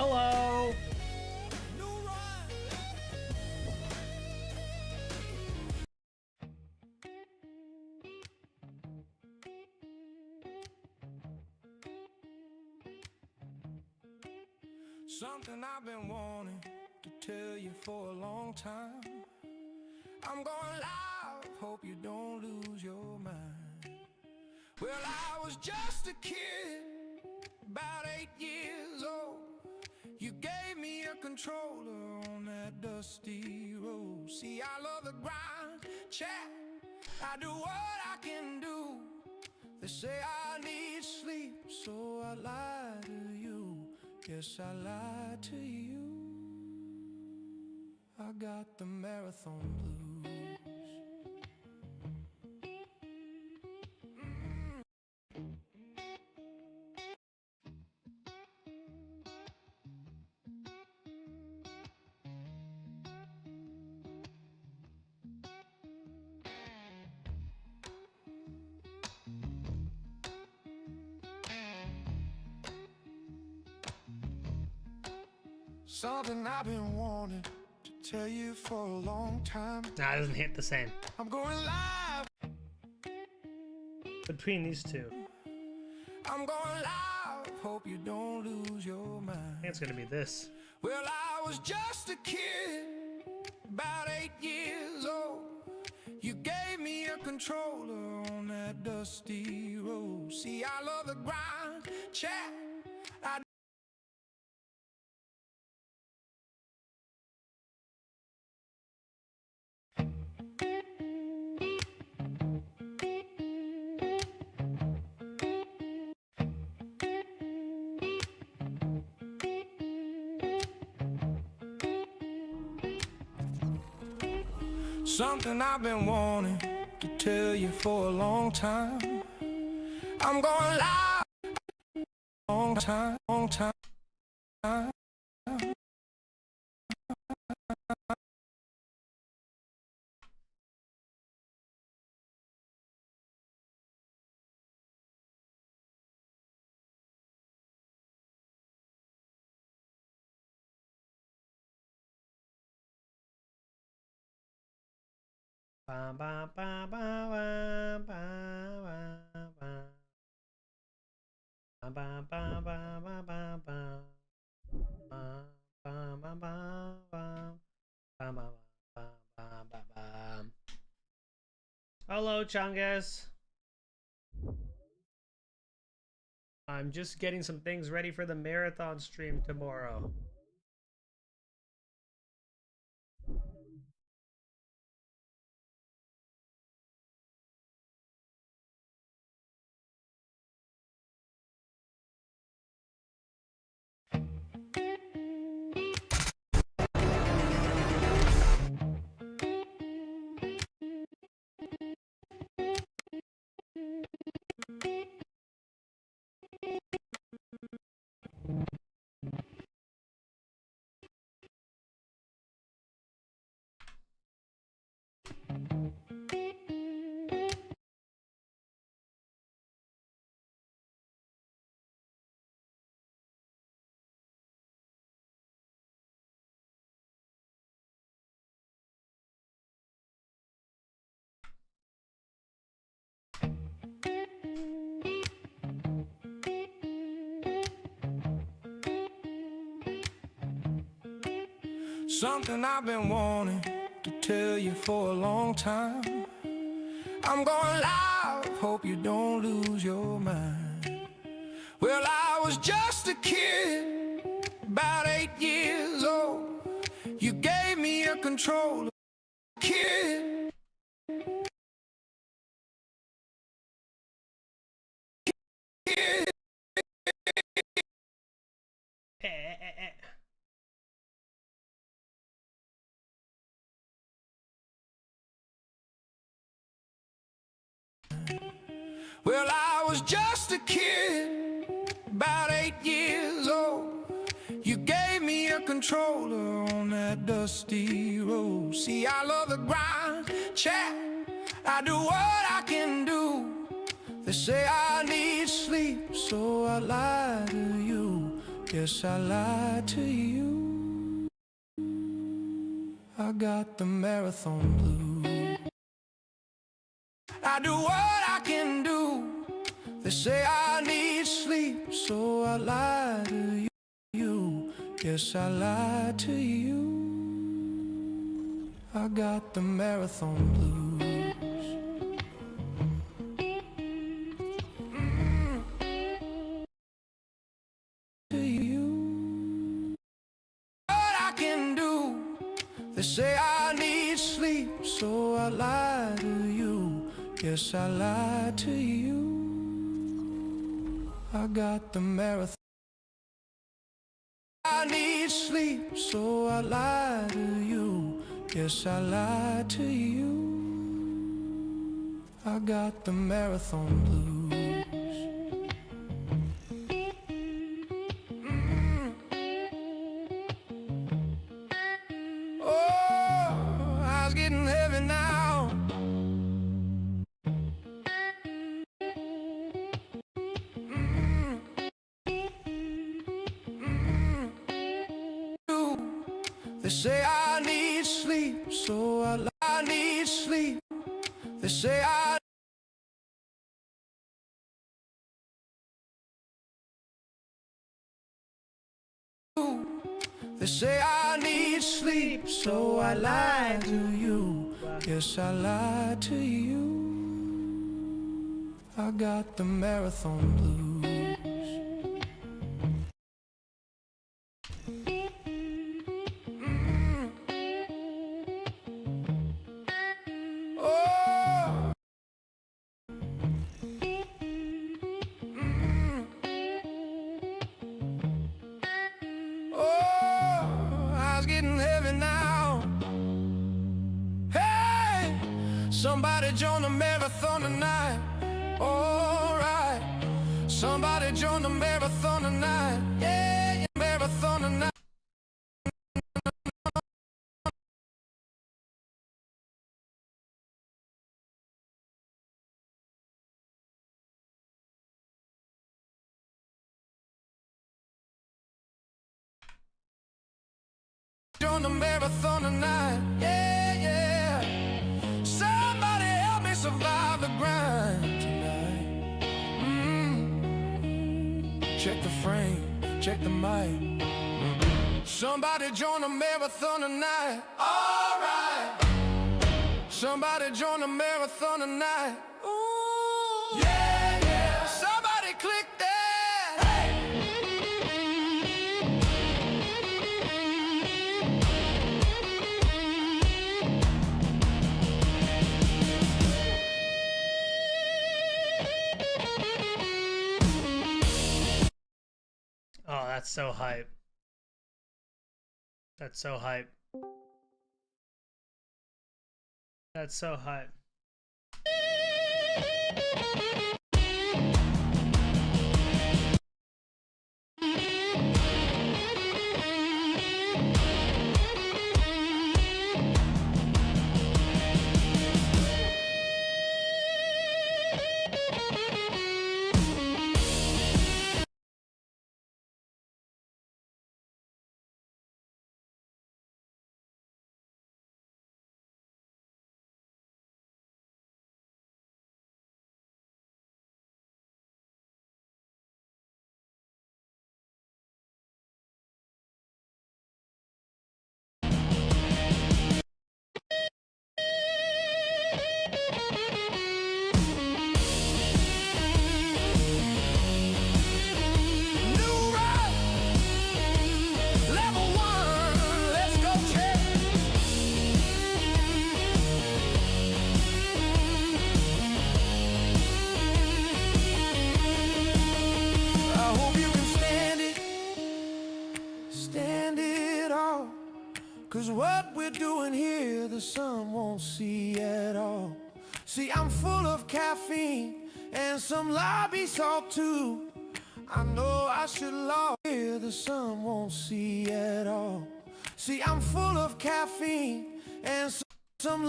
Hello. Something I've been wanting to tell you for a long time. I'm going live, hope you don't lose your mind. Well, I was just a kid, about 8 years old. You gave me a controller on that dusty road. See, I love the grind, chat, I do what I can do. They say I need sleep, so I lie to you. Yes, I lied to you. I got the marathon blues. Something I've been wanting to tell you for a long time. Nah, it doesn't hit the same. I'm going live. Between these two. I'm going live. Hope you don't lose your mind. I think it's gonna be this. Well, I was just a kid, about 8 years old. You gave me a controller on that dusty road. See, I love the grind, chat. I Something I've been wanting to tell you for a long time. I'm going live. Long time, long time. Ba ba ba ba ba ba ba ba. Ba ba ba ba ba ba ba. Ba ba ba ba ba. Ba ba ba ba ba ba. Hello, Chungus. I'm just getting some things ready for the marathon stream tomorrow. Something I've been wanting to tell you for a long time. I'm going live, hope you don't lose your mind. Well, I was just a kid, about 8 years old. You gave me a controller, kid. Well, I was just a kid, about 8 years old. You gave me a controller on that dusty road. See, I love the grind, chat, I do what I can do. They say I need sleep, so I lie to you. Yes, I lied to you. I got the marathon blues. I do what I can do. They say I need sleep, so I lie to you. Yes, I lied to you. I got the marathon blues. To you. What I can do. They say I need sleep, so I lie to you. Yes, I lied to you. I got the marathon. I need sleep, so I lie to you. Yes, I lied to you. I got the marathon blues. Oh, eyes getting heavy now. They say I need sleep, so I need sleep. They say I They say I need sleep, so I lie to you. Yes, I lied to you. I got the marathon blues. Oh, oh, eyes getting heavy now. Hey, somebody join the marathon tonight. All right, somebody join the marathon tonight. Yeah, yeah, marathon tonight. Join the marathon tonight. Yeah, yeah. Somebody help me survive the grind tonight. Check the frame, check the mic. Somebody join the marathon tonight. All right. Somebody join the marathon tonight. Ooh. Yeah, yeah. Somebody click that. Hey. Oh, that's so hype. That's so hype. That's so hype. New ride. Level 1. Let's go check. I hope you can stand it all. 'Cause what we're doing here, the sun won't see at all. See, I'm full of caffeine and some lobby salt too. I know I should love here, the sun won't see at all. See, I'm full of caffeine and some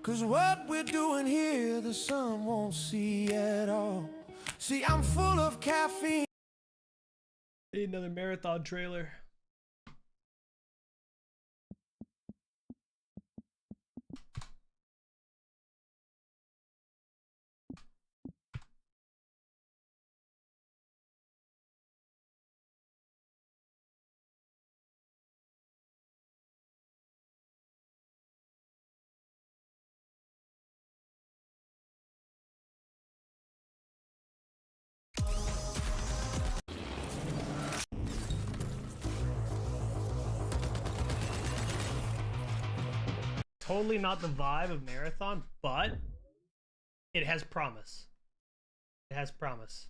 Cause what we're doing here, the sun won't see at all. See, I'm full of caffeine. Need another marathon trailer. Totally not the vibe of marathon, but it has promise. It has promise.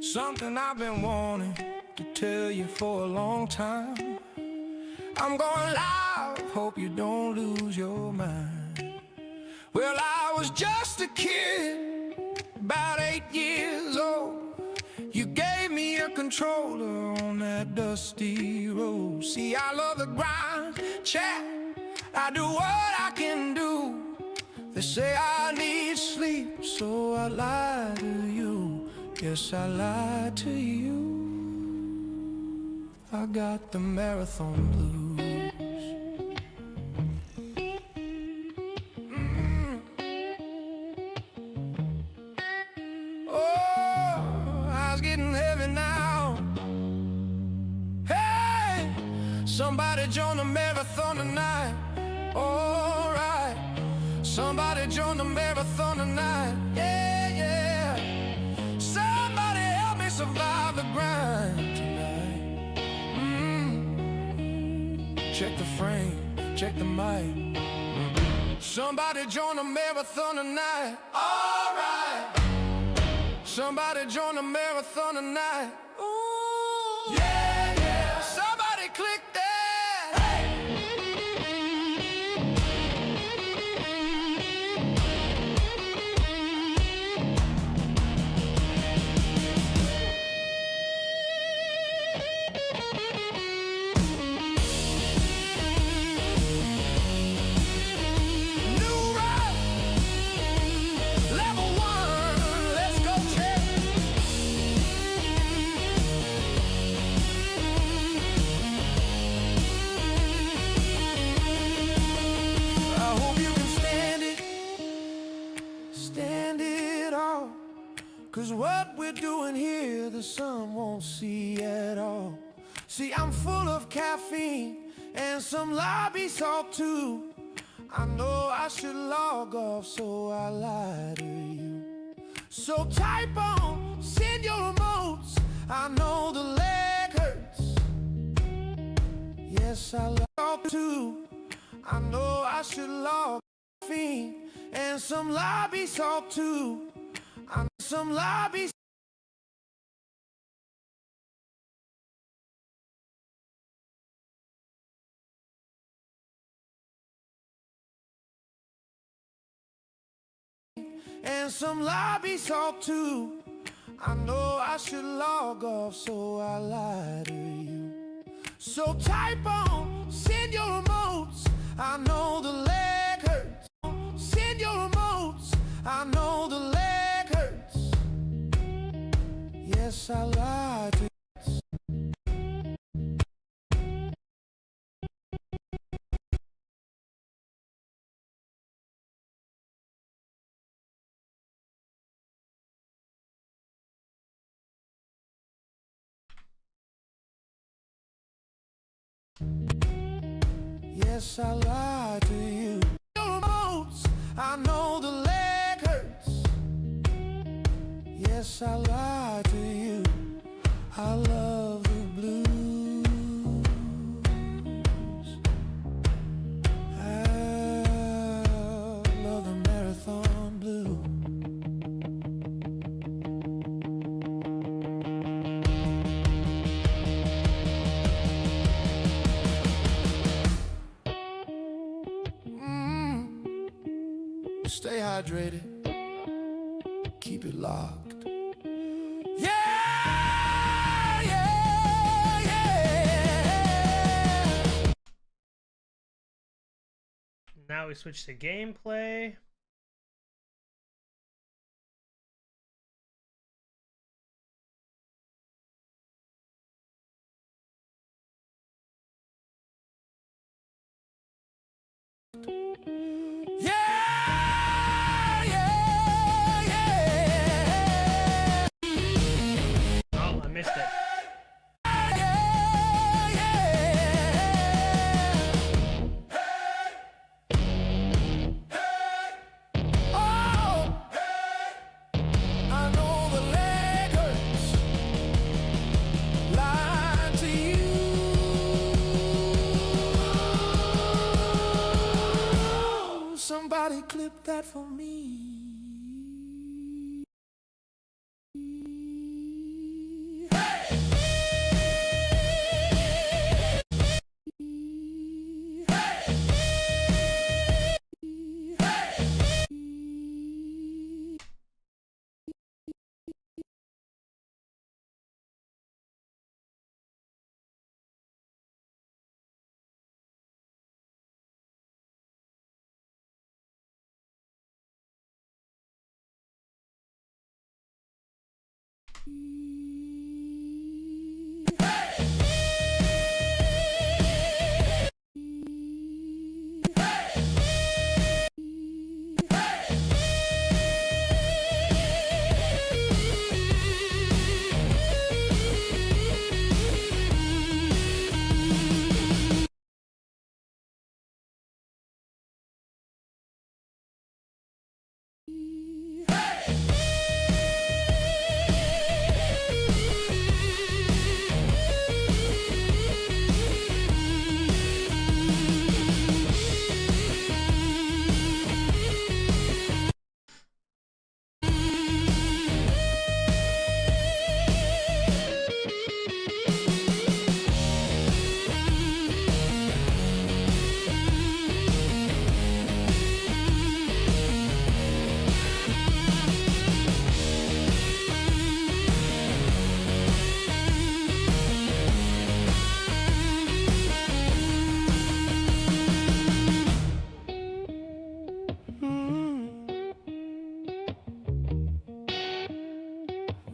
Something I've been wanting to tell you for a long time. I'm going live, hope you don't lose your mind. Well, I was just a kid, about 8 years old. You gave me a controller on that dusty road. See, I love the grind, chat, I do what I can do. They say I need sleep, so I lie to you. Yes, I lied to you. I got the marathon blues. Oh, eyes getting heavy now. Hey, somebody join the marathon tonight. All right, somebody join the marathon tonight. Yeah, yeah. Somebody help me survive the grind tonight. Check the frame, check the mic. Somebody join the marathon tonight. All right. Somebody join the marathon tonight. Ooh, yeah, yeah. Somebody click that. Hey. New ride. Level 1. Let's go check. I hope you can stand it all. Cause what we're doing here, the sun won't see at all. See, I'm full of caffeine and some lobby salt too. I know I should log off, so I lie to you. So type on, send your emotes. I know the leg hurts. Yes, I log too. I know I should log caffeine and some lobby salt too. I know some lobby and some lobby salt too. I know I should log off, so I lie to you. So type on, send your emotes. I know the leg hurts. Send your emotes. I know the leg hurts. Yes, I lied to you. Yes, I lied to you. Your emotes. I know the leg hurts. Yes, I lied to you. I love the blues. hydrated. Keep it locked. Yeah, yeah, yeah. Now we switch to gameplay. Yeah, yeah, yeah. Oh, I missed it. Somebody clip that for me.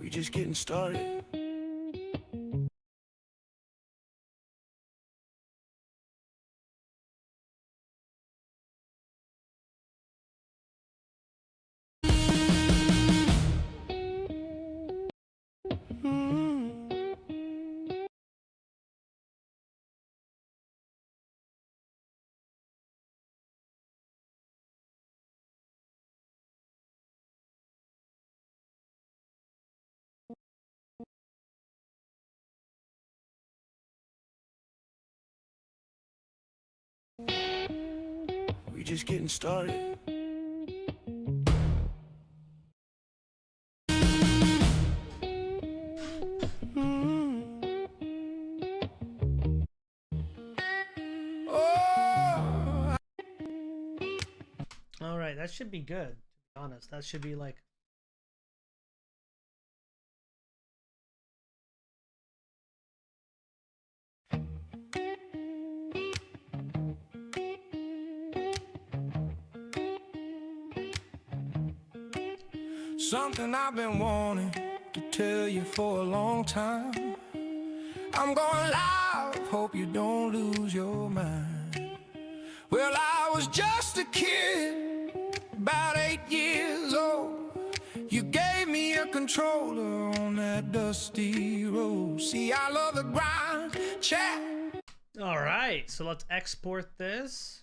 We just getting started. We just getting started. Oh, All right, that should be good. To be honest, that should be like. something I've been wanting to tell you for a long time. I'm going live, hope you don't lose your mind. Well, I was just a kid, about 8 years old. You gave me a controller on that dusty road. See, I love the grind, chat. All right, so let's export this.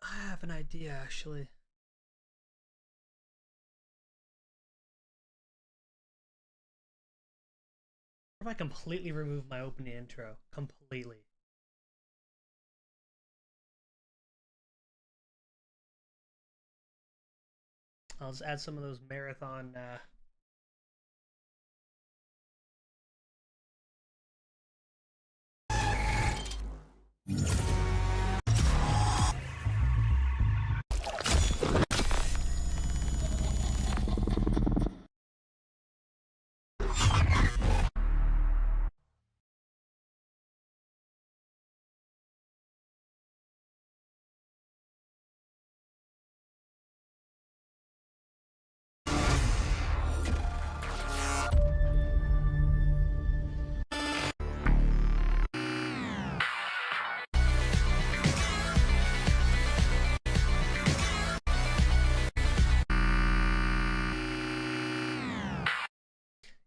I have an idea, actually. if I completely remove my opening intro? Completely. I'll just add some of those marathon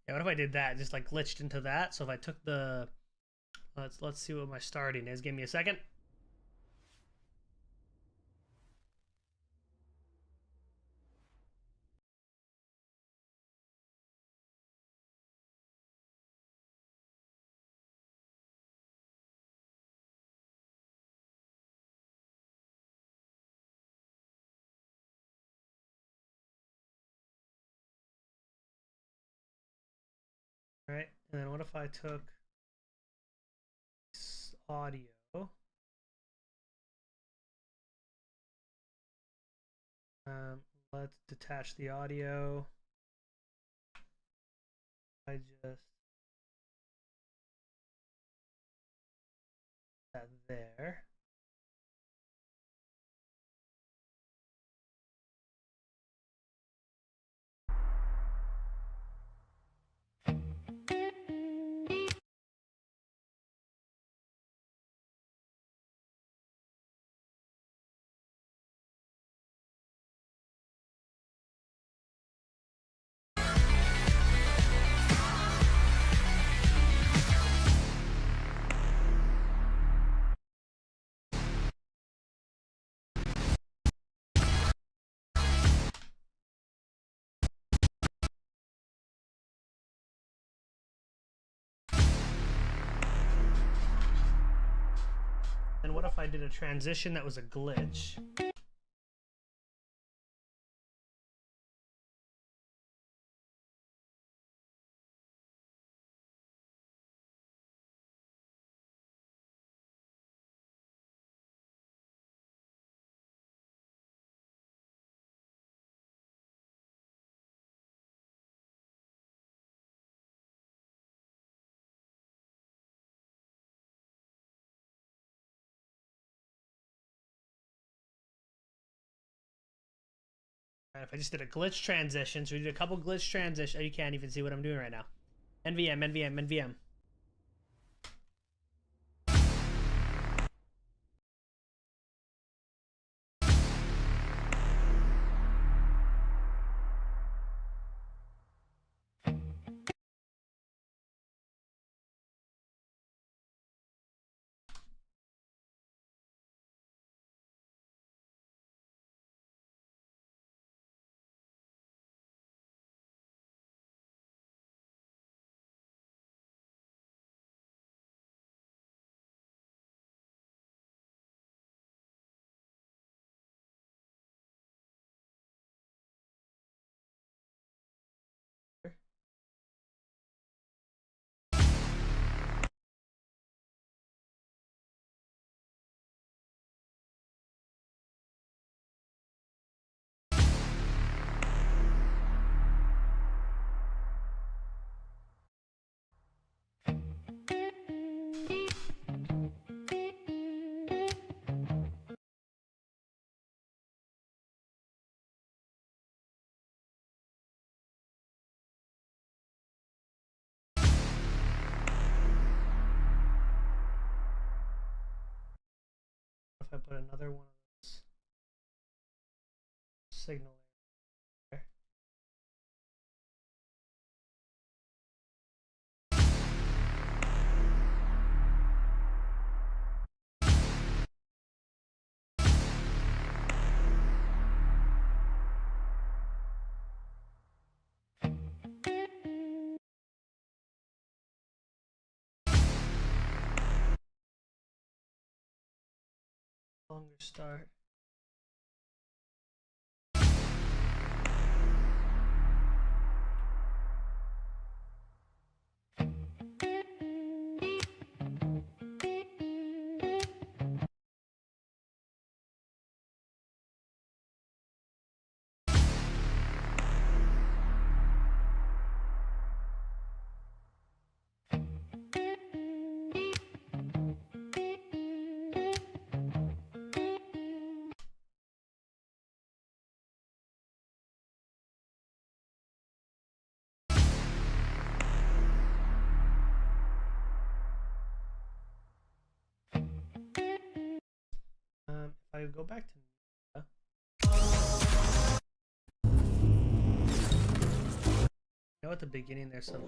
Yeah, what if I did that? Just like glitched into that. So if I took the let's see what my starting is. Give me a second. All right, and then what if I took this audio? Let's detach the audio. I just that there. And what if I did a transition that was a glitch? Right, if I just did a glitch transition, so we did a couple glitch transitions. Oh, you can't even see what I'm doing right now. NVM, NVM, NVM. If I put another one of those signal there. Longer start. If I go back to you know, at the beginning there's some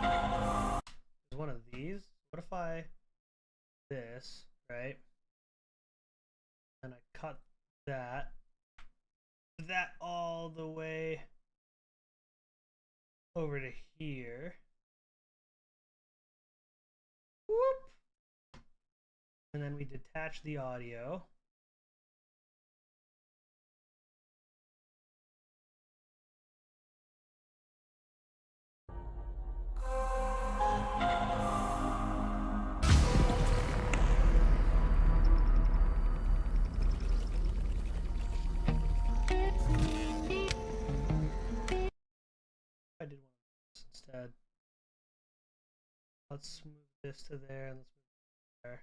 there's one of these. What if I this, right? And I cut that all the way over to here. Whoop. And then we detach the audio. I did one of this instead. Let's move this to there and let's move it there.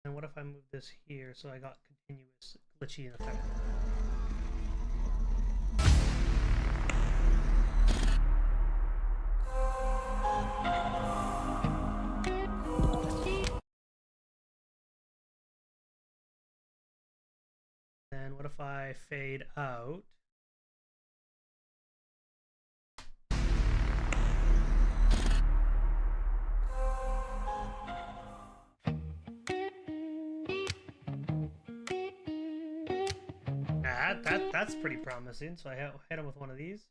And what if I move this here so I got continuous glitchy in effect? Then what if I fade out? That's pretty promising. So I hit him with one of these.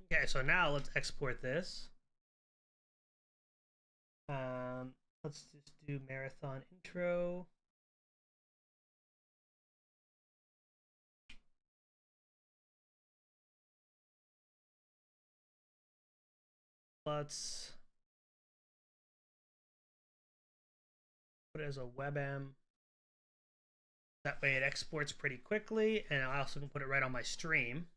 Okay, so now let's export this. Let's just do marathon intro. Let's put it as a WebM. That way it exports pretty quickly, and I also can put it right on my stream.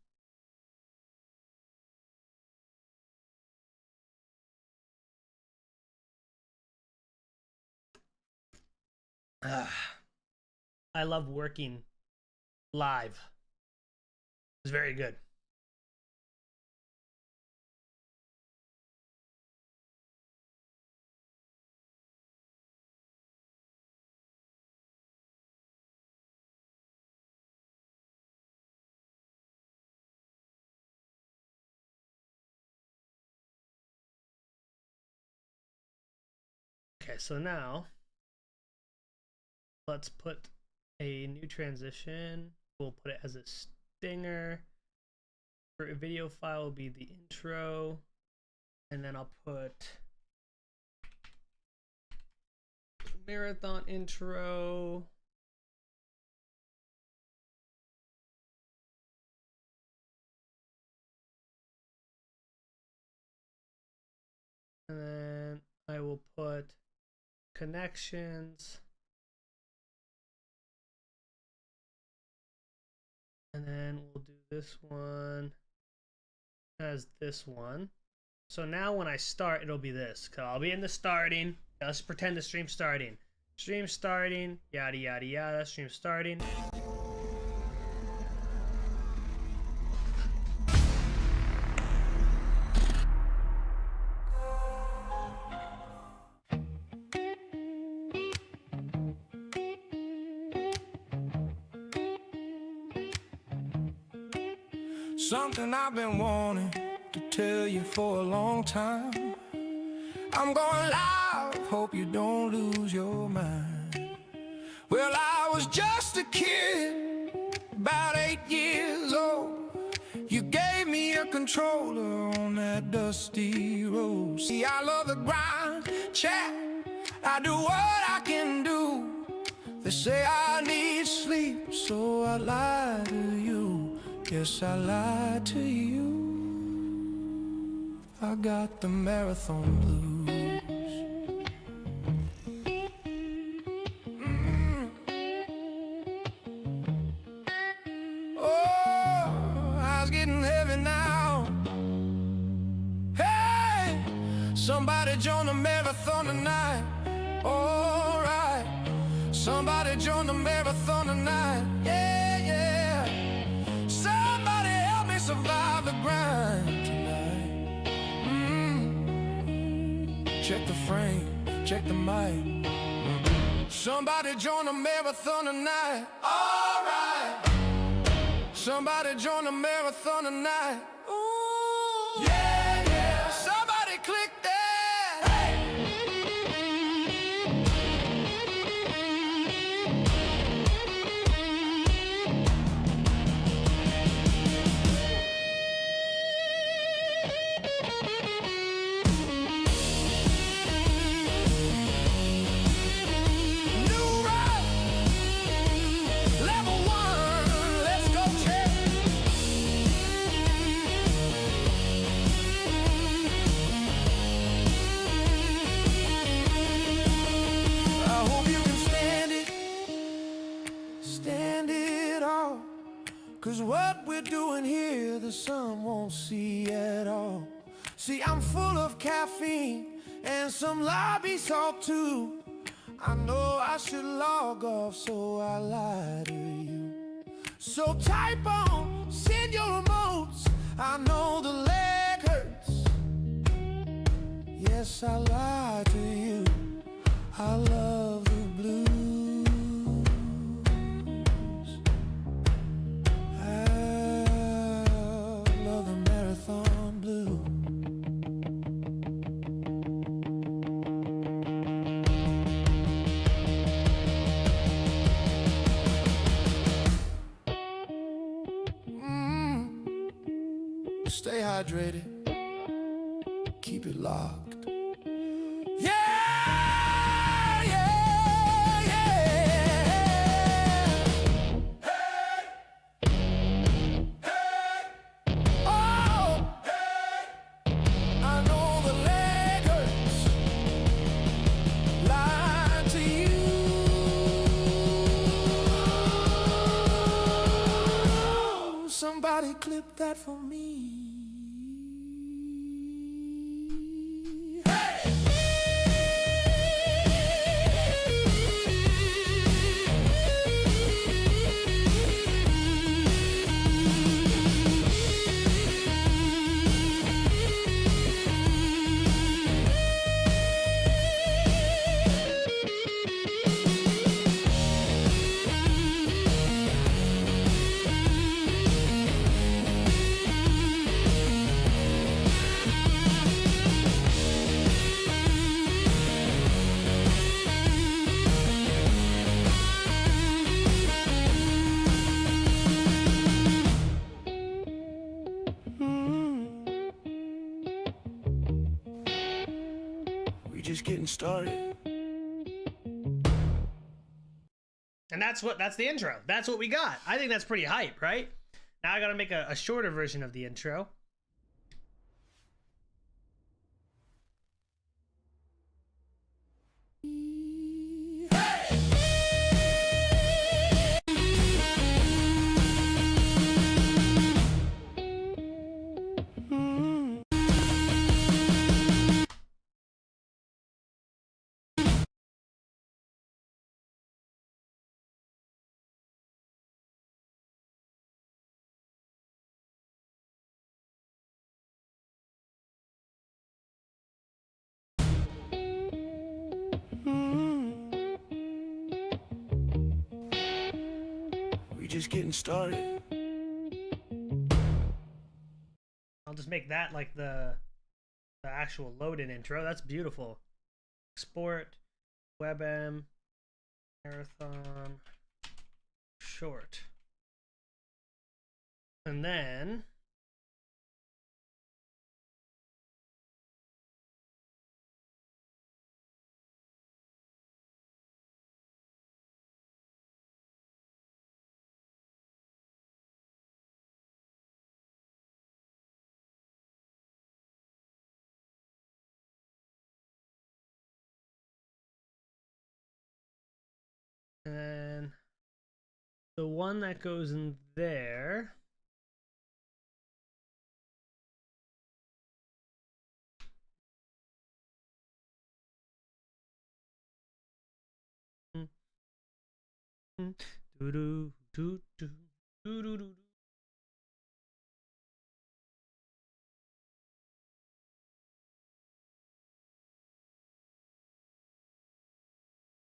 I love working live. It's very good. Okay, so now let's put a new transition. We'll put it as a stinger. For a video file will be the intro, and then I'll put marathon intro. And then I will put connections. And then we'll do this one as this one. So now when I start, it'll be this. Cause I'll be in the starting. Let's pretend the stream's starting. Stream starting, yada yada yada, stream starting. Something I've been wanting to tell you for a long time. I'm going live, hope you don't lose your mind. Well, I was just a kid, about 8 years old. You gave me a controller on that dusty road. See, I love the grind, chat, I do what I can do. They say I need sleep, so I lie to you. Yes, I lied to you. I got the marathon blues. Oh, eyes getting heavy now. Hey, somebody join the marathon tonight. All right, somebody join the marathon tonight. Yeah, yeah. Somebody help me survive the grind tonight. Check the frame, check the mic. Somebody join the marathon tonight. All right. Somebody join the marathon tonight. Ooh, yeah, yeah. Somebody click that. Cause what we're doing here, the sun won't see at all. See, I'm full of caffeine and some lobby salt too. I know I should log off, so I lie to you. So type on, send your remotes. I know the leg hurts. Yes, I lie to you. I love the blues. Stay hydrated, keep it locked. Yeah, yeah, yeah. Hey, hey, oh, hey. I know the leg hurts. Lie to you. Somebody clip that for me. Just getting started. And that's the intro. That's what we got. I think that's pretty hype, right? Now I gotta make a shorter version of the intro. We just getting started. make that like the actual load-in intro. That's beautiful. Export, WebM, marathon, short. And then and the one that goes in there. Do do do do do do do.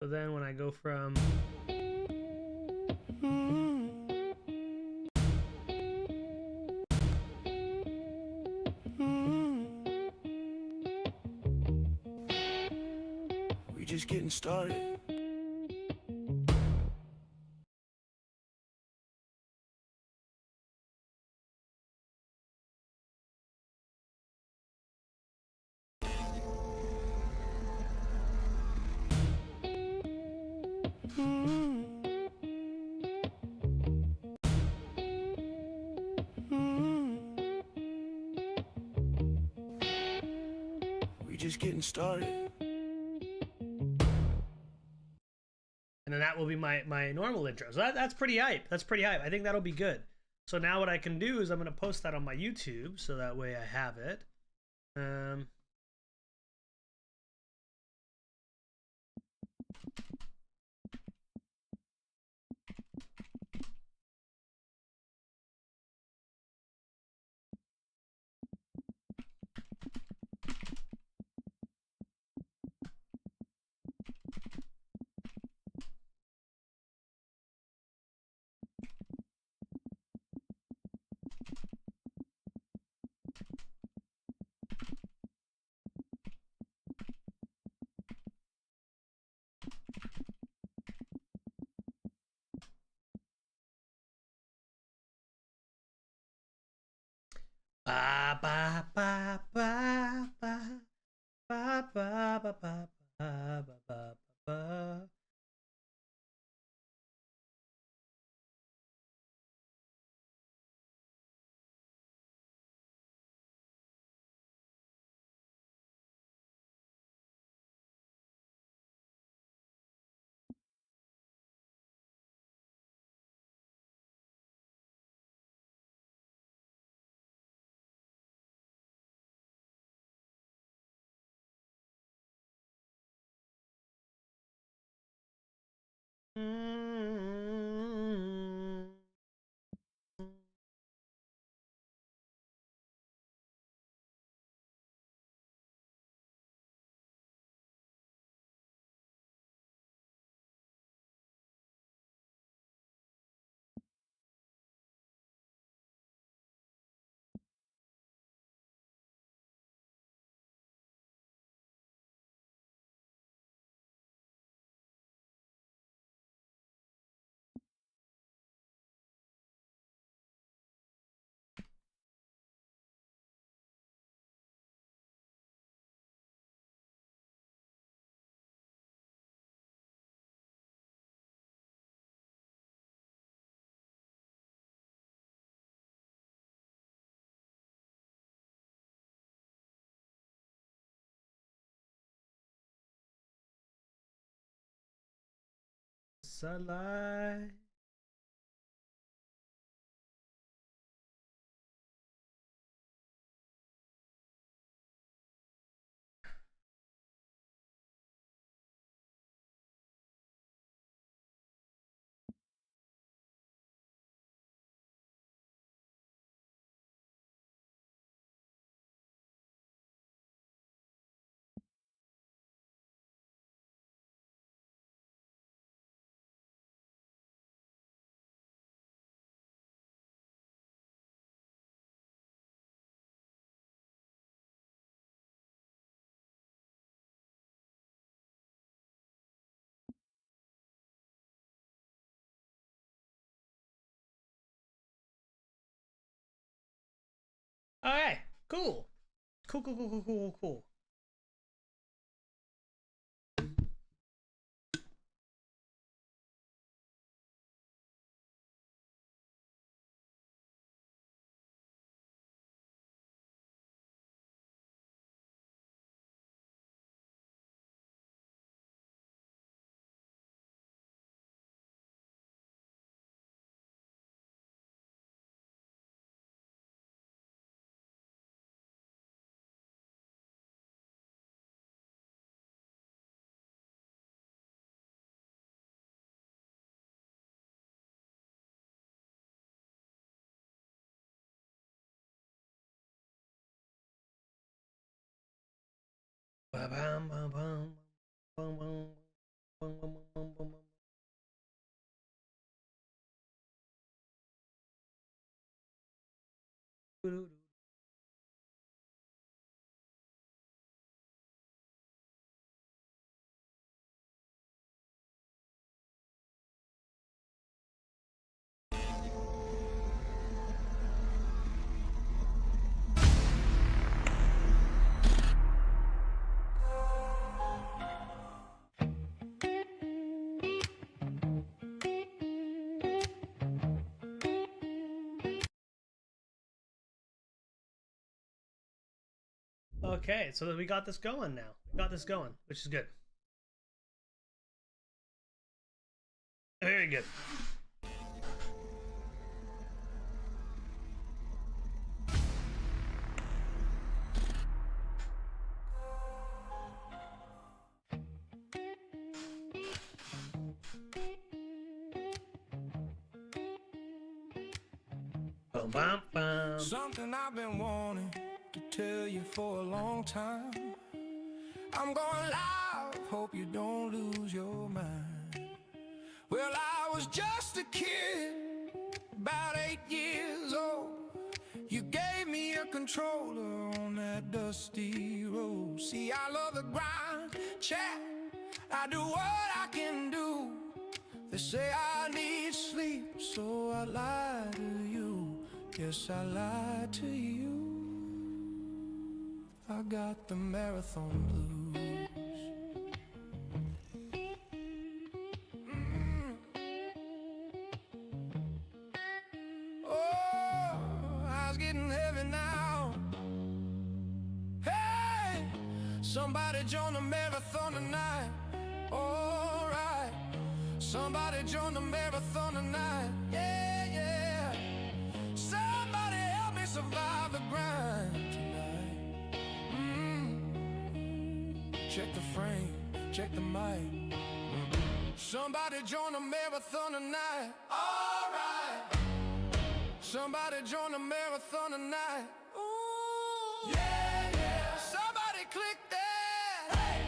So then when I go from We just getting started. We just getting started. and then that will be my normal intro. So that's pretty hype. That's pretty hype. I think that'll be good. So now what I can do is I'm gonna post that on my YouTube, so that way I have it. Ba ba ba ba ba ba ba ba ba ba ba ba. Sunlight. Okay, cool. Cool, cool, cool, cool, cool, cool. Ba-bam, ba-bam, bum, bum, bum, bum, bum, bum, bum. Doo-doo-doo. Okay, so we got this going now. We got this going, which is good. Very good. Bum, bum, bum. Something I've been wanting to tell you for a long time. I'm going live, hope you don't lose your mind. Well, I was just a kid, about 8 years old. You gave me a controller on that dusty road. See, I love the grind, chat, I do what I can do. They say I need sleep, so I lie to you. Yes, I lied to you. I got the marathon blues. Oh, eyes getting heavy now. Hey, somebody join the marathon tonight. All right, somebody join the marathon tonight. Yeah, yeah. Somebody help me survive the grind tonight. Check the frame, check the mic. Somebody join the marathon tonight. All right. Somebody join the marathon tonight. Ooh, yeah, yeah. Somebody click that. Hey.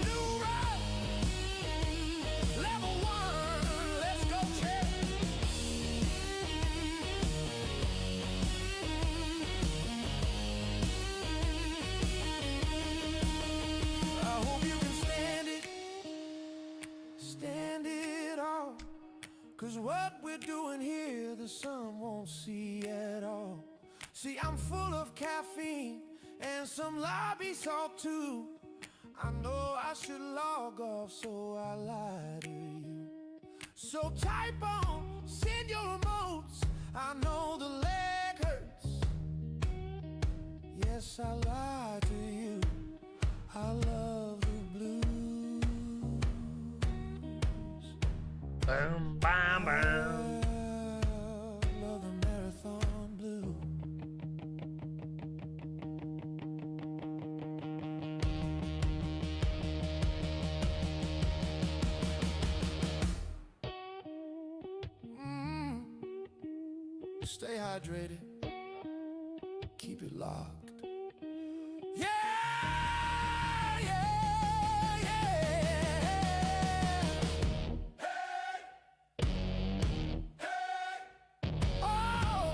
New route, level 1, let's go check. I hope you can stand it all. 'Cause what we're doing here, the sun won't see at all. See, I'm full of caffeine and some lobby salt too. I know I should log off, so I lie to you. So type on, send your emotes. I know the leg hurts. Yes, I lie to you. I love the blues. Bum, bum, bum. I love the marathon blue. Stay hydrated. Keep it locked. Yeah, yeah, yeah. Hey, hey. Oh,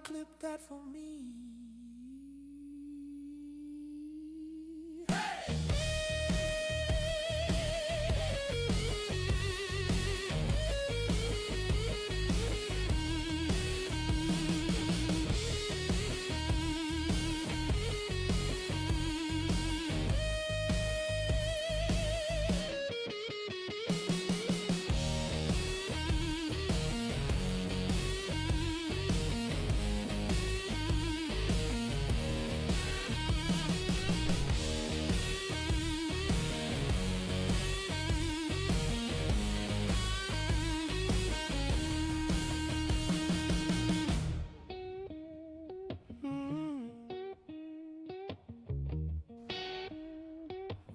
clip that for me.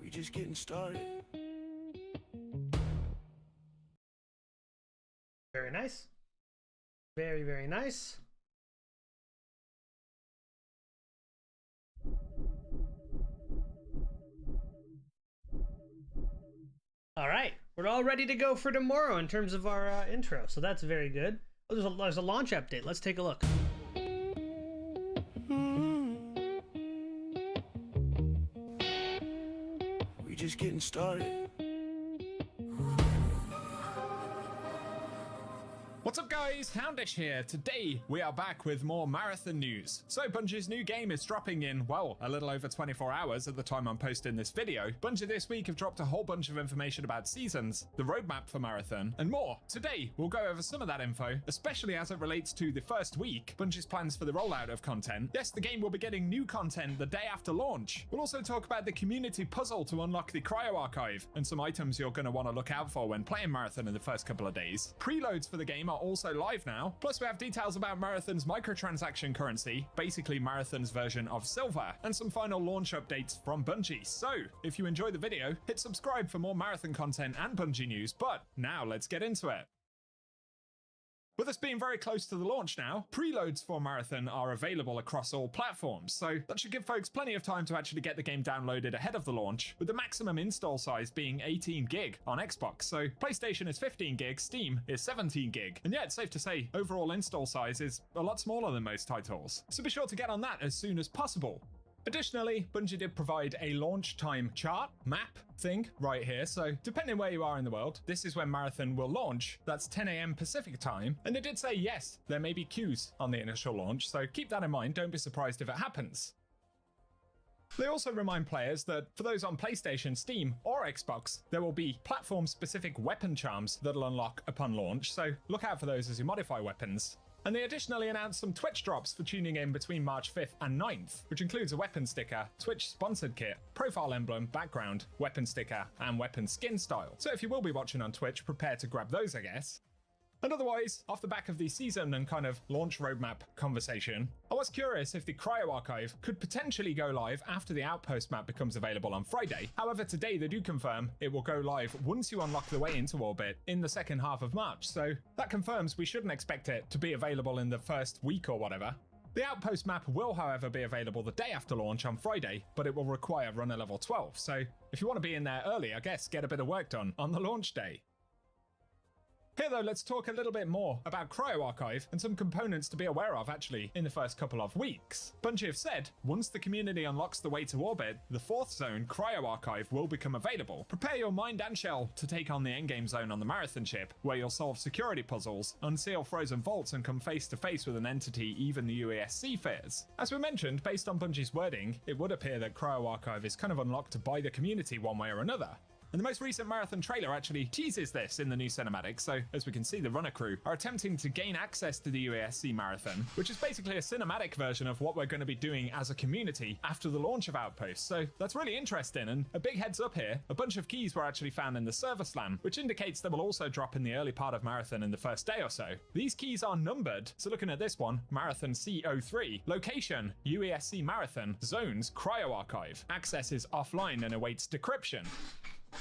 We just getting started. Very nice. Very, very nice. All right, we're all ready to go for tomorrow in terms of our intro, so that's very good. Oh, there's a launch update. Let's take a look. We just getting started. What's up guys, Houndish here. Today we are back with more Marathon news. So Bungie's new game is dropping in, well, a little over 24 hours at the time I'm posting this video. Bungie this week have dropped a whole bunch of information about seasons, the roadmap for Marathon, and more. Today we'll go over some of that info, especially as it relates to the first week, Bungie's plans for the rollout of content. Yes, the game will be getting new content the day after launch. We'll also talk about the community puzzle to unlock the Cryo Archive, and some items you're going to want to look out for when playing Marathon in the first couple of days. Preloads for the game are also live now. Plus we have details about Marathon's microtransaction currency, basically Marathon's version of Silver, and some final launch updates from Bungie. So if you enjoyed the video, hit subscribe for more Marathon content and Bungie news, but now let's get into it. With us being very close to the launch now, preloads for Marathon are available across all platforms, so that should give folks plenty of time to actually get the game downloaded ahead of the launch, with the maximum install size being 18 gig on Xbox. So PlayStation is 15 gig, Steam is 17 gig, and yeah, it's safe to say overall install size is a lot smaller than most titles. So be sure to get on that as soon as possible. Additionally, Bungie did provide a launch time chart, map thing right here, so depending where you are in the world, this is when Marathon will launch. That's 10 AM Pacific time, and they did say yes, there may be queues on the initial launch, so keep that in mind, don't be surprised if it happens. They also remind players that for those on PlayStation, Steam, or Xbox, there will be platform-specific weapon charms that'll unlock upon launch, so look out for those as you modify weapons. And they additionally announced some Twitch drops for tuning in between March 5th and 9th, which includes a weapon sticker, Twitch sponsored kit, profile emblem, background, weapon sticker, and weapon skin style. So if you will be watching on Twitch, prepare to grab those, I guess. And otherwise, off the back of the season and kind of launch roadmap conversation, I was curious if the Cryo Archive could potentially go live after the Outpost map becomes available on Friday. However, today they do confirm it will go live once you unlock the way into orbit in the second half of March, so that confirms we shouldn't expect it to be available in the first week or whatever. The Outpost map will, however, be available the day after launch on Friday, but it will require runner level 12, so if you want to be in there early, I guess get a bit of work done on the launch day. Here though, let's talk a little bit more about Cryo Archive and some components to be aware of actually in the first couple of weeks. Bungie have said, once the community unlocks the way to orbit, the 4th zone, Cryo Archive, will become available. Prepare your mind and shell to take on the endgame zone on the Marathon ship, where you'll solve security puzzles, unseal frozen vaults, and come face to face with an entity even the UASC fears. As we mentioned, based on Bungie's wording, it would appear that Cryo Archive is kind of unlocked by the community one way or another. And the most recent Marathon trailer actually teases this in the new cinematic, so as we can see, the runner crew are attempting to gain access to the UASC Marathon, which is basically a cinematic version of what we're going to be doing as a community after the launch of Outpost. So that's really interesting, and a big heads up here, a bunch of keys were actually found in the server slam, which indicates they will also drop in the early part of Marathon in the first day or so. These keys are numbered, so looking at this one, Marathon C03, location, UASC Marathon, zones, Cryo Archive, access is offline and awaits decryption.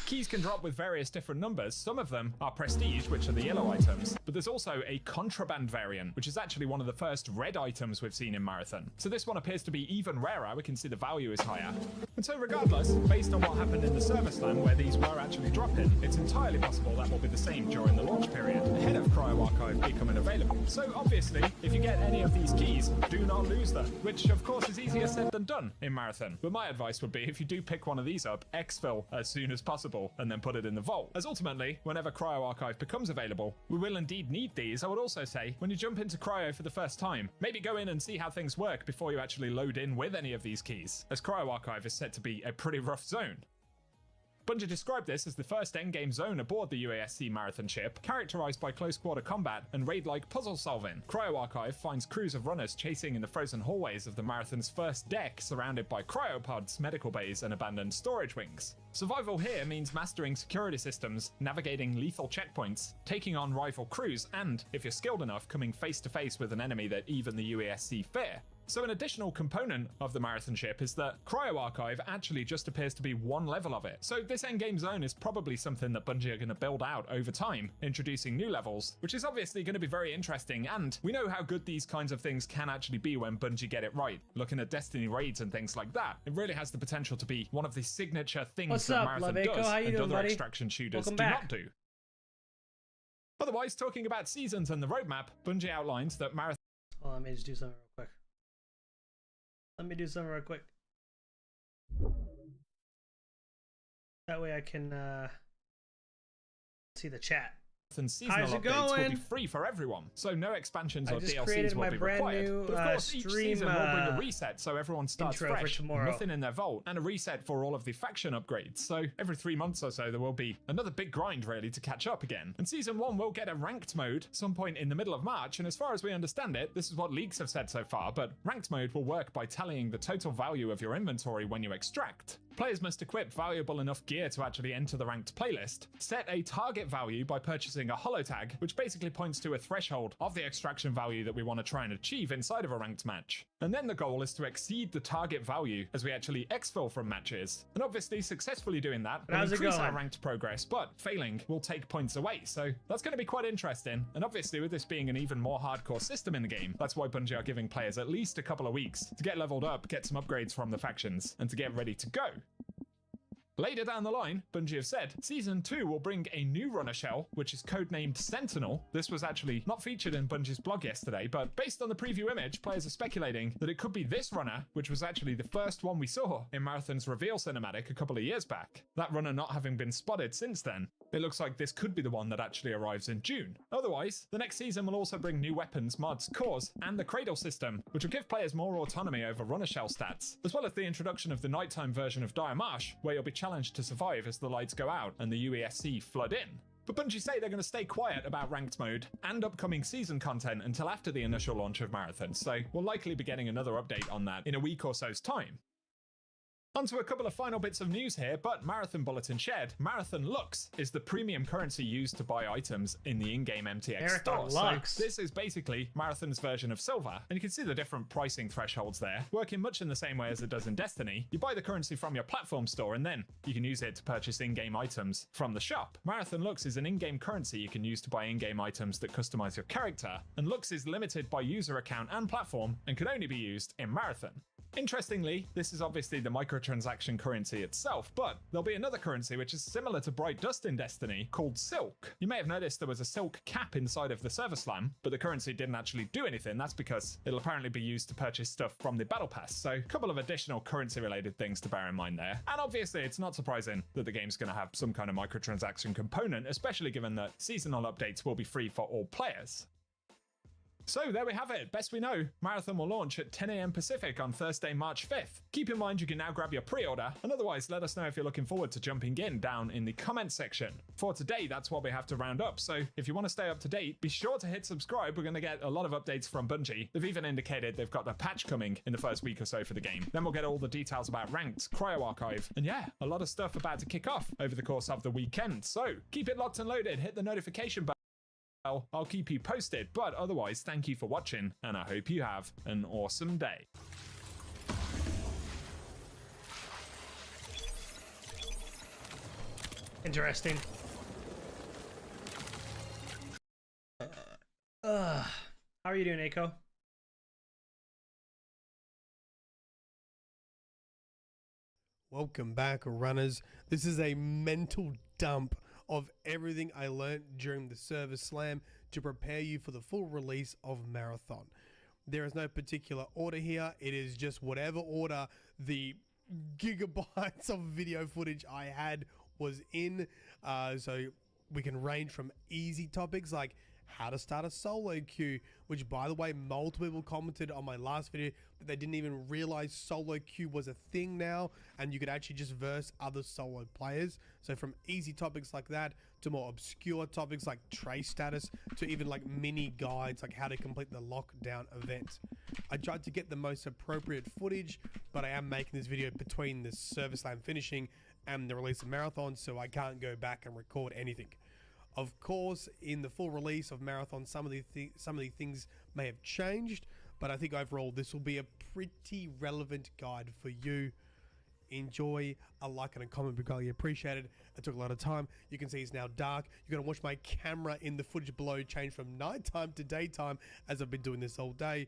Keys can drop with various different numbers. Some of them are prestige, which are the yellow items, but there's also a contraband variant, which is actually one of the first red items we've seen in Marathon. So this one appears to be even rarer. We can see the value is higher. And so regardless, based on what happened in the server slam where these were actually dropping, it's entirely possible that will be the same during the launch period, ahead of Cryo Archive becoming available. So obviously, if you get any of these keys, do not lose them, which of course is easier said than done in Marathon. But my advice would be, if you do pick one of these up, exfil as soon as possible and then put it in the vault, as ultimately, whenever Cryo Archive becomes available, we will indeed need these. I would also say, when you jump into Cryo for the first time, maybe go in and see how things work before you actually load in with any of these keys, as Cryo Archive is said to be a pretty rough zone. Bungie described this as the first endgame zone aboard the UASC Marathon ship, characterized by close quarter combat and raid-like puzzle solving. Cryo Archive finds crews of runners chasing in the frozen hallways of the Marathon's first deck, surrounded by cryopods, medical bays, and abandoned storage wings. Survival here means mastering security systems, navigating lethal checkpoints, taking on rival crews, and, if you're skilled enough, coming face to face with an enemy that even the UASC fear. So an additional component of the Marathon ship is that Cryo Archive actually just appears to be one level of it. So this endgame zone is probably something that Bungie are going to build out over time, introducing new levels, which is obviously going to be very interesting, and we know how good these kinds of things can actually be when Bungie get it right. Looking at Destiny raids and things like that, it really has the potential to be one of the signature things What's that up, Marathon Laveco? does How you and doing, other buddy? extraction shooters Welcome do back. not do. Otherwise, talking about seasons and the roadmap, Bungie outlines that Marathon Oh, let me just do something real quick. Let me do something real quick. That way I can see the chat. and seasonal How's it updates will be going? free for everyone, so no expansions I or just DLCs created will my be brand required. new, But of course, each stream, season will bring a reset, so everyone starts intro for fresh, tomorrow. nothing in their vault, and a reset for all of the faction upgrades. So every 3 months or so, there will be another big grind really to catch up again. And season 1 will get a ranked mode some point in the middle of March, and as far as we understand it, this is what leaks have said so far, but ranked mode will work by tallying the total value of your inventory when you extract. Players must equip valuable enough gear to actually enter the ranked playlist, set a target value by purchasing a holotag, which basically points to a threshold of the extraction value that we want to try and achieve inside of a ranked match. And then the goal is to exceed the target value as we actually exfil from matches. And obviously successfully doing that will How's it increase our going? ranked progress, but failing will take points away, so that's going to be quite interesting. And obviously with this being an even more hardcore system in the game, that's why Bungie are giving players at least a couple of weeks to get leveled up, get some upgrades from the factions, and to get ready to go. Later down the line, Bungie have said, Season 2 will bring a new runner shell, which is codenamed Sentinel. This was actually not featured in Bungie's blog yesterday, but based on the preview image, players are speculating that it could be this runner, which was actually the first one we saw in Marathon's reveal cinematic a couple of years back. That runner not having been spotted since then, it looks like this could be the one that actually arrives in June. Otherwise, the next season will also bring new weapons, mods, cores, and the Cradle system, which will give players more autonomy over runner shell stats, as well as the introduction of the nighttime version of Dire Marsh, where you'll be challenged to survive as the lights go out and the UASC flood in. But Bungie say they're going to stay quiet about ranked mode and upcoming season content until after the initial launch of Marathon, so we'll likely be getting another update on that in a week or so's time. Onto a couple of final bits of news here, but Marathon Bulletin shared, Marathon Lux is the premium currency used to buy items in the in-game MTX Marathon store. Lux. So this is basically Marathon's version of silver, and you can see the different pricing thresholds there, working much in the same way as it does in Destiny. You buy the currency from your platform store, and then you can use it to purchase in-game items from the shop. Marathon Lux is an in-game currency you can use to buy in-game items that customize your character, and Lux is limited by user account and platform, and can only be used in Marathon. Interestingly, this is obviously the microtransaction currency itself, but there'll be another currency which is similar to Bright Dust in Destiny called Silk. You may have noticed there was a Silk cap inside of the server slam, but the currency didn't actually do anything. That's because it'll apparently be used to purchase stuff from the Battle Pass, so a couple of additional currency related things to bear in mind there. And obviously it's not surprising that the game's going to have some kind of microtransaction component, especially given that seasonal updates will be free for all players. So there we have it. Best we know, Marathon will launch at 10 AM Pacific on Thursday, March 5th. Keep in mind you can now grab your pre-order, and otherwise let us know if you're looking forward to jumping in down in the comments section. For today, that's what we have to round up, so if you want to stay up to date, be sure to hit subscribe. We're going to get a lot of updates from Bungie. They've even indicated they've got a patch coming in the first week or so for the game. Then we'll get all the details about Ranked, Cryo Archive, and yeah, a lot of stuff about to kick off over the course of the weekend. So keep it locked and loaded, hit the notification button. I'll keep you posted, but otherwise, thank you for watching, and I hope you have an awesome day. Interesting. How are you doing, Aiko? Welcome back, runners. This is a mental dump of everything I learned during the Server Slam to prepare you for the full release of Marathon. There is no particular order here. It is just whatever order the gigabytes of video footage I had was in. So we can range from easy topics like how to start a solo queue, which, by the way, multiple people commented on my last video that they didn't even realize solo queue was a thing now, and you could actually just verse other solo players. So from easy topics like that to more obscure topics like trace status to even like mini guides like how to complete the lockdown event. I tried to get the most appropriate footage, but I am making this video between the Server Slam finishing and the release of Marathon, so I can't go back and record anything. Of course, in the full release of Marathon, some of the things may have changed, but I think overall this will be a pretty relevant guide for you. Enjoy. A like and a comment would be greatly appreciated. It took a lot of time. You can see it's now dark. You're going to watch my camera in the footage below change from nighttime to daytime as I've been doing this all day.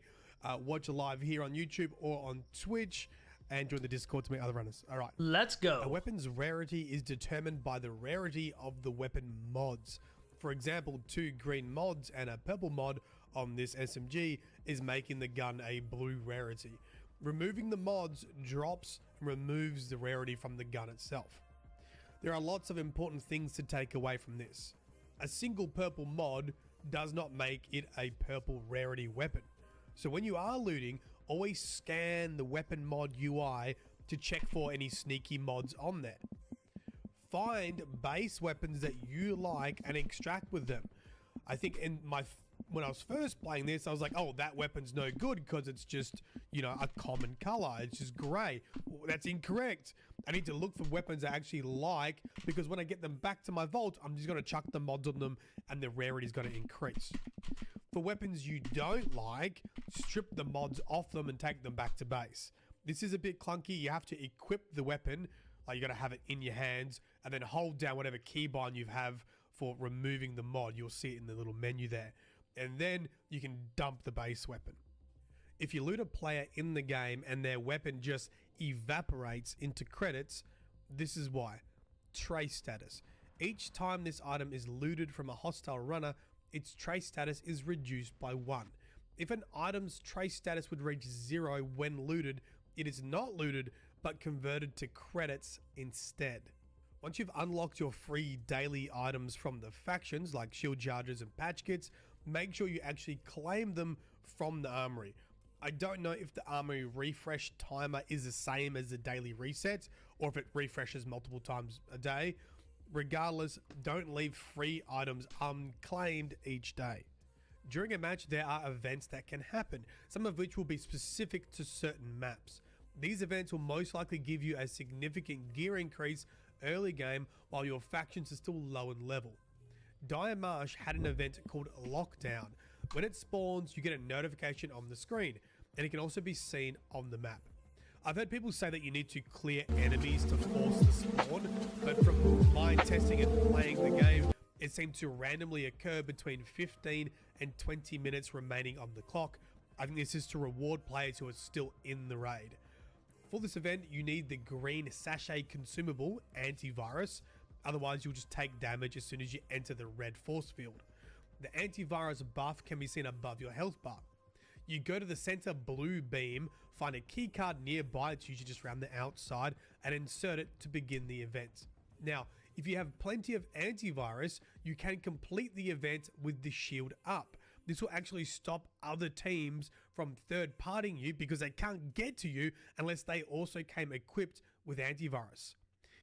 Watch it live here on YouTube or on Twitch, and join the Discord to meet other runners. All right. Let's go. A weapon's rarity is determined by the rarity of the weapon mods. For example, 2 green mods and a purple mod on this SMG is making the gun a blue rarity. Removing the mods drops and removes the rarity from the gun itself. There are lots of important things to take away from this. A single purple mod does not make it a purple rarity weapon. So when you are looting, always scan the weapon mod UI to check for any sneaky mods on there. Find base weapons that you like and extract with them. I think when I was first playing this, I was like, oh, that weapon's no good because it's just, you know, a common color. It's just gray. That's incorrect. I need to look for weapons I actually like, because when I get them back to my vault, I'm just going to chuck the mods on them and the rarity is going to increase. For weapons you don't like, strip the mods off them and take them back to base. This is a bit clunky. You have to equip the weapon. Like, you got to have it in your hands and then hold down whatever keybind you have for removing the mod. You'll see it in the little menu there. And then you can dump the base weapon. If you loot a player in the game and their weapon just evaporates into credits, this is why. Trace status. Each time this item is looted from a hostile runner, its trace status is reduced by 1. If an item's trace status would reach 0 when looted, it is not looted but converted to credits instead. Once you've unlocked your free daily items from the factions like shield charges and patch kits, make sure you actually claim them from the armory. I don't know if the armory refresh timer is the same as the daily resets or if it refreshes multiple times a day. Regardless, don't leave free items unclaimed each day. During a match, there are events that can happen, some of which will be specific to certain maps. These events will most likely give you a significant gear increase early game while your factions are still low in level. Dire Marsh had an event called Lockdown. When it spawns, you get a notification on the screen, and it can also be seen on the map. I've heard people say that you need to clear enemies to force the spawn, but from my testing and playing the game, it seemed to randomly occur between 15 and 20 minutes remaining on the clock. I think this is to reward players who are still in the raid. For this event, you need the green sachet consumable, antivirus, otherwise you'll just take damage as soon as you enter the red force field. The antivirus buff can be seen above your health bar. You go to the center blue beam, find a keycard nearby, it's usually just around the outside, and insert it to begin the event. Now, if you have plenty of antivirus, you can complete the event with the shield up. This will actually stop other teams from third-partying you because they can't get to you unless they also came equipped with antivirus.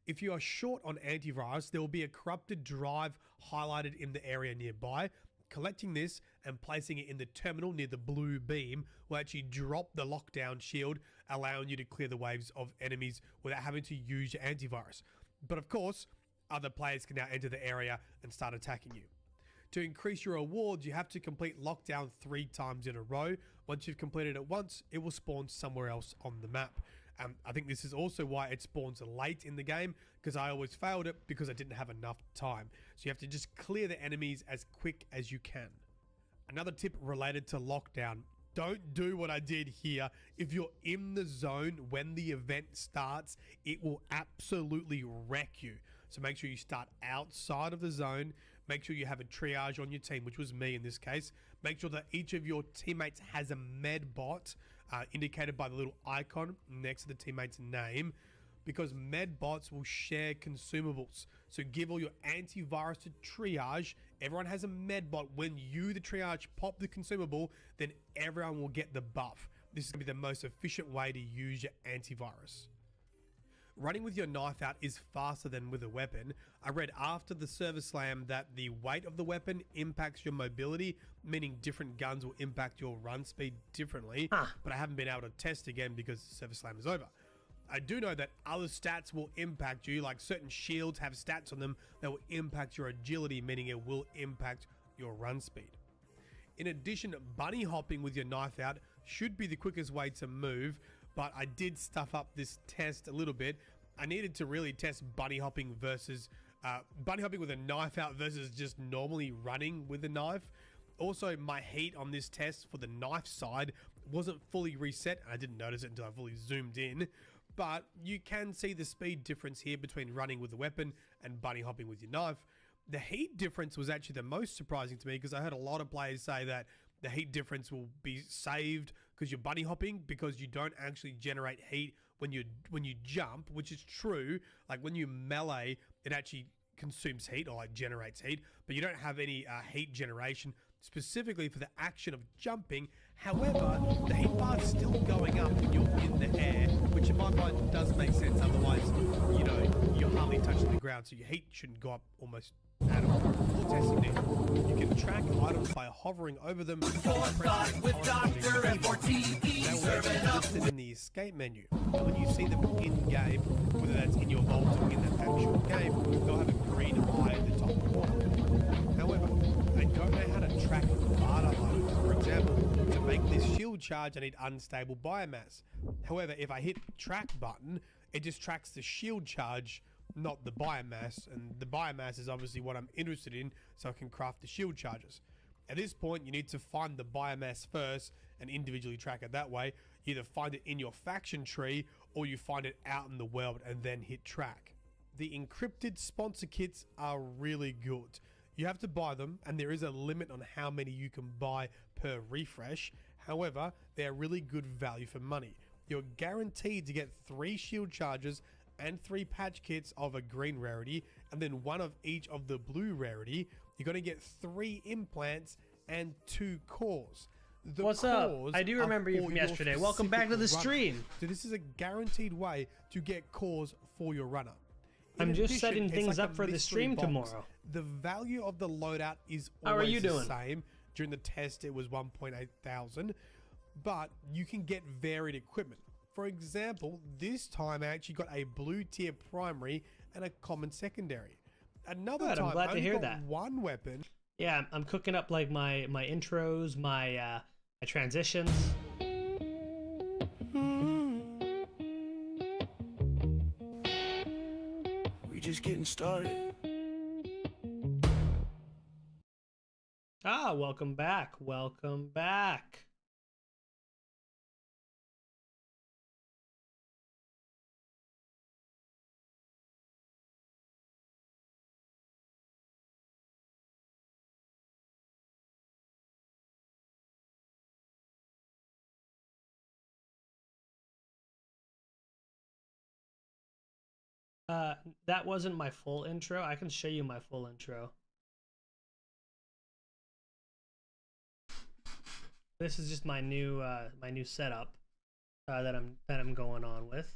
If you are short on antivirus, there will be a corrupted drive highlighted in the area nearby. Collecting this and placing it in the terminal near the blue beam will actually drop the lockdown shield, allowing you to clear the waves of enemies without having to use your antivirus. But of course, other players can now enter the area and start attacking you. To increase your rewards, you have to complete lockdown 3 times in a row. Once you've completed it once, it will spawn somewhere else on the map. I think this is also why it spawns late in the game, because because I always failed it because I didn't have enough time. So you have to just clear the enemies as quick as you can. Another tip related to lockdown: don't do what I did here. If you're in the zone when the event starts, it will absolutely wreck you. So make sure you start outside of the zone. Make sure you have a triage on your team, which was me in this case. Make sure that each of your teammates has a med bot, indicated by the little icon next to the teammate's name, because med bots will share consumables. So give all your antivirus to triage. Everyone has a med bot. When you, the triage, pop the consumable, then everyone will get the buff. This is going to be the most efficient way to use your antivirus. Running with your knife out is faster than with a weapon. I read after the server slam that the weight of the weapon impacts your mobility, meaning different guns will impact your run speed differently, but I haven't been able to test again because the server slam is over. I do know that other stats will impact you, like certain shields have stats on them that will impact your agility, meaning it will impact your run speed. In addition, bunny hopping with your knife out should be the quickest way to move, but I did stuff up this test a little bit. I needed to really test bunny hopping versus bunny hopping with a knife out versus just normally running with a knife. Also, my heat on this test for the knife side wasn't fully reset, and I didn't notice it until I fully zoomed in. But you can see the speed difference here between running with a weapon and bunny hopping with your knife. The heat difference was actually the most surprising to me, because I heard a lot of players say that the heat difference will be saved because you're bunny hopping, because you don't actually generate heat when you jump, which is true. Like when you melee, it actually consumes heat, or like generates heat, but you don't have any heat generation specifically for the action of jumping. However, the heat bar is still going up when you're in the air, which in my mind does make sense. Otherwise, you know, you're hardly touching the ground, so your heat shouldn't go up almost at all. Full testing it. You can track items by hovering over them. With Dr. listed in the escape menu. And when you see them in game, whether that's in your vault or in the actual game, they'll have a green eye at the top corner. However, I don't know how to track data items. For example, to make this shield charge, I need unstable biomass. However, if I hit track button, it just tracks the shield charge, not the biomass, and the biomass is obviously what I'm interested in, so I can craft the shield charges. At this point, you need to find the biomass first and individually track it that way. You either find it in your faction tree or you find it out in the world and then hit track. The encrypted sponsor kits are really good. You have to buy them, and there is a limit on how many you can buy per refresh. However, they are really good value for money. You're guaranteed to get 3 shield charges and 3 patch kits of a green rarity, and then 1 of each of the blue rarity. You're going to get 3 implants and 2 cores. What's up? I do remember you from yesterday. Welcome back to the stream. So this is a guaranteed way to get cores for your runner. I'm just setting things up for the stream tomorrow. The value of the loadout is How are you always the doing? same. During the test, it was 1.8 thousand, but you can get varied equipment. For example, this time I actually got a blue tier primary and a common secondary. Another Good, time I'm glad I to only hear got that. 1 weapon. Yeah, I'm cooking up like my intros, my transitions. We just getting started. Ah, welcome back. Welcome back. That wasn't my full intro. I can show you my full intro. This is just my new setup that I'm going on with.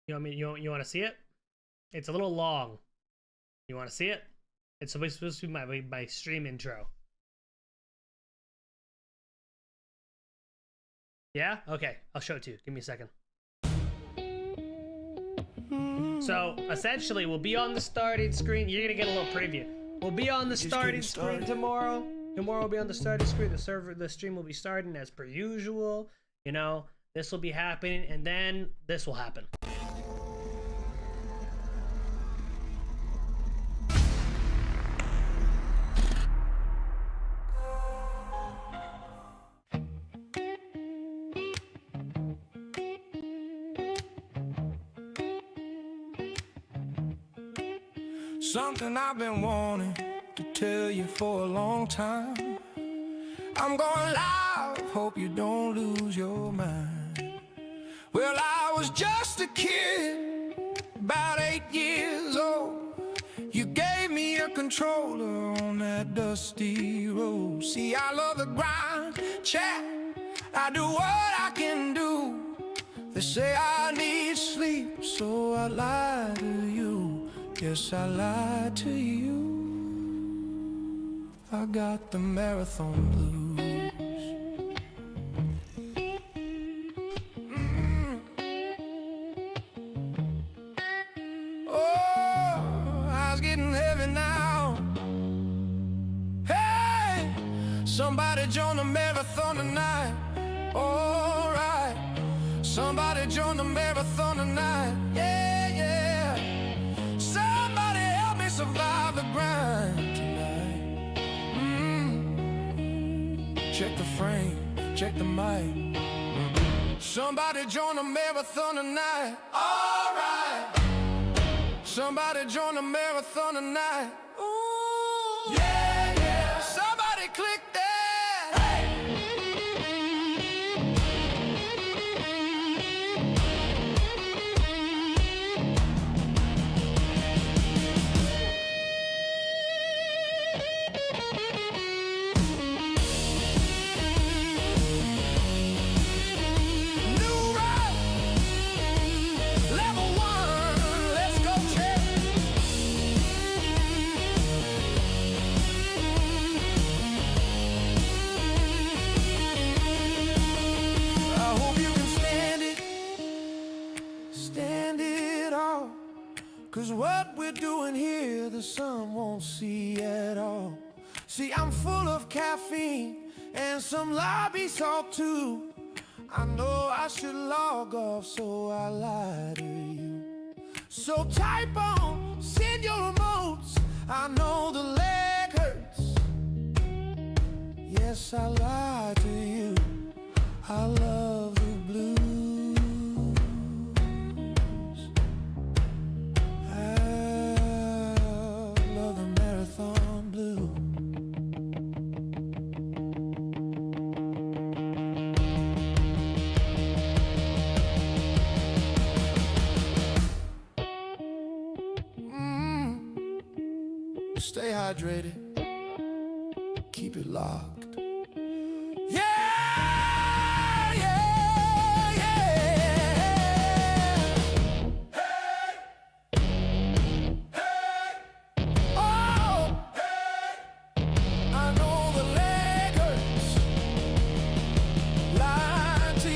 You want to see it? It's a little long. You want to see it? It's supposed to be my stream intro. Yeah? Okay, I'll show it to you. Give me a second. So, essentially, we'll be on the starting screen. You're gonna get a little preview. We'll be on the starting screen tomorrow. Tomorrow we'll be on the starting screen. The stream will be starting as per usual. You know, This will be happening, and then this will happen. Something I've been wanting to tell you for a long time. I'm going live, hope you don't lose your mind. Well, I was just a kid, about 8 years old. You gave me a controller on that dusty road. See, I love the grind, chat, I do what I can do. They say I need sleep, so I lie to you. Yes, I lied to you. I got the marathon blues. Oh, eyes getting heavy now. Hey, somebody join the marathon tonight. All right, somebody join the marathon tonight. Yeah, yeah. Somebody help me survive the grind tonight. Check the frame, check the mic. Somebody join the marathon tonight. All right. Somebody join the marathon tonight. Ooh, yeah, yeah. Somebody click that. Cause what we're doing here, the sun won't see at all. See, I'm full of caffeine and some lobby salt too. I know I should log off, so I lie to you. So type on, send your emotes. I know the leg hurts. Yes, I lie to you. I love the blues. Stay hydrated, keep it locked. Yeah, yeah, yeah. Hey, hey, oh, hey. I know the leg hurts. Lie to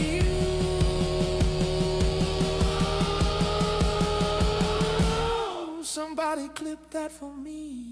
you. Somebody clip that for me.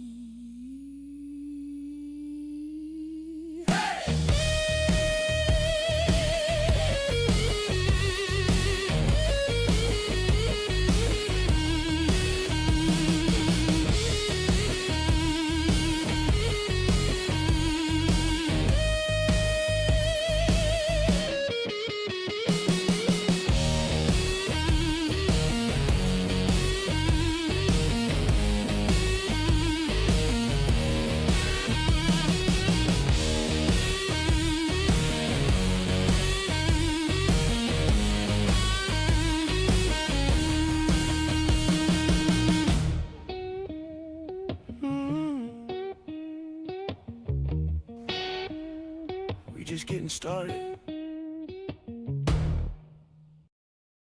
Just getting started.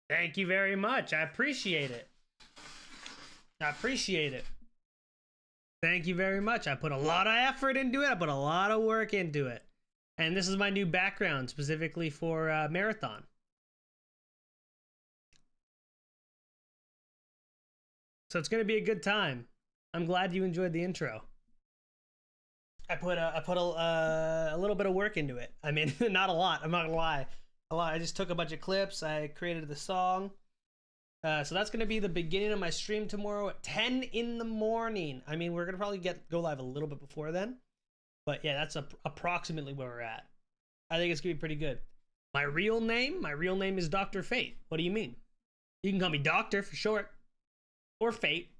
Thank you very much. I appreciate it. I appreciate it. Thank you very much. I put a lot of effort into it. I put a lot of work into it. And this is my new background specifically for Marathon. So it's going to be a good time. I'm glad you enjoyed the intro. I put a little bit of work into it. I mean, not a lot. I'm not gonna lie. I just took a bunch of clips. I created the song. So that's gonna be the beginning of my stream tomorrow at 10 in the morning. I mean, we're gonna probably go live a little bit before then, but yeah, that's approximately where we're at. I think it's gonna be pretty good. My real name is Dr. Fate. What do you mean? You can call me Doctor for short, or Fate.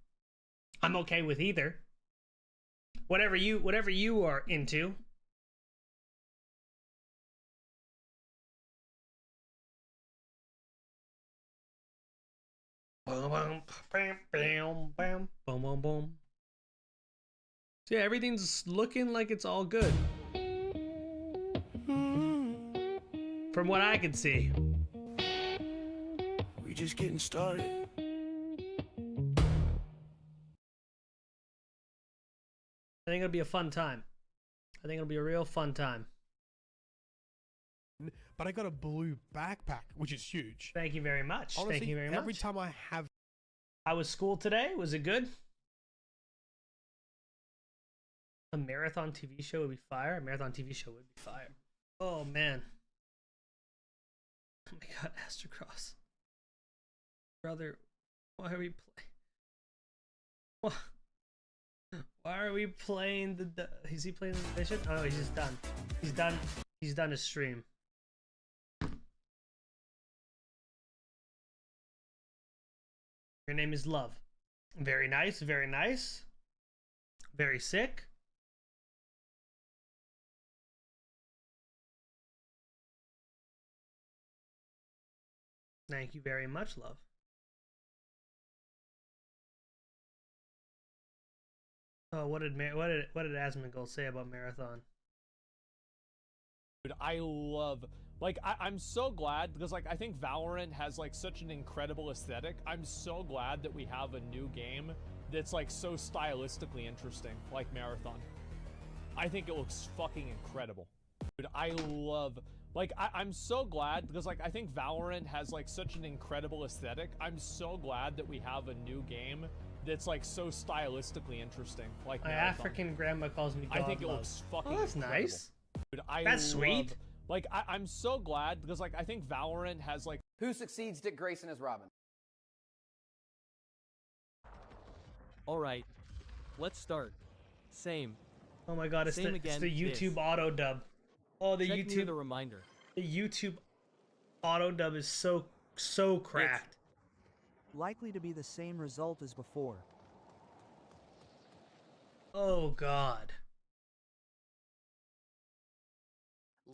I'm okay with either. Whatever you are into. Boom, boom, bam, bam, bam, boom, boom, boom. So yeah, everything's looking like it's all good. From what I can see. We just getting started. I think it'll be a fun time. I think it'll be a real fun time. But I got a blue backpack, which is huge. Thank you very much. Honestly, Thank you very much. every time I have... How was school today? Was it good? A marathon TV show would be fire. A marathon TV show would be fire. Oh, man. Oh, my God. Astrocross. Brother, why are we playing? Why are we playing the... Is he playing the division? Oh, he's just done. He's done. He's done his stream. Your name is Love. Very nice, very nice. Very sick. Thank you very much, Love. Oh, what did Asmongold say about Marathon? Dude, I love, like, I'm so glad because, like, I think Valorant has, like, such an incredible aesthetic. I'm so glad that we have a new game that's, like, so stylistically interesting, like Marathon. I think it looks fucking incredible. Dude, I love, like, I'm so glad because, like, I think Valorant has, like, such an incredible aesthetic. I'm so glad that we have a new game that's, like, so stylistically interesting, like My Marathon. African grandma calls me God I think it Love. looks fucking Oh, that's incredible. nice. Dude, That's sweet. Like, I'm so glad because, like, I think Valorant has, like... Who succeeds Dick Grayson as Robin? All right, let's start. Same. Oh my God, it's Same the again, YouTube this. auto dub. Oh, the Check YouTube the reminder. The YouTube auto dub is so cracked. Likely to be the same result as before. Oh God.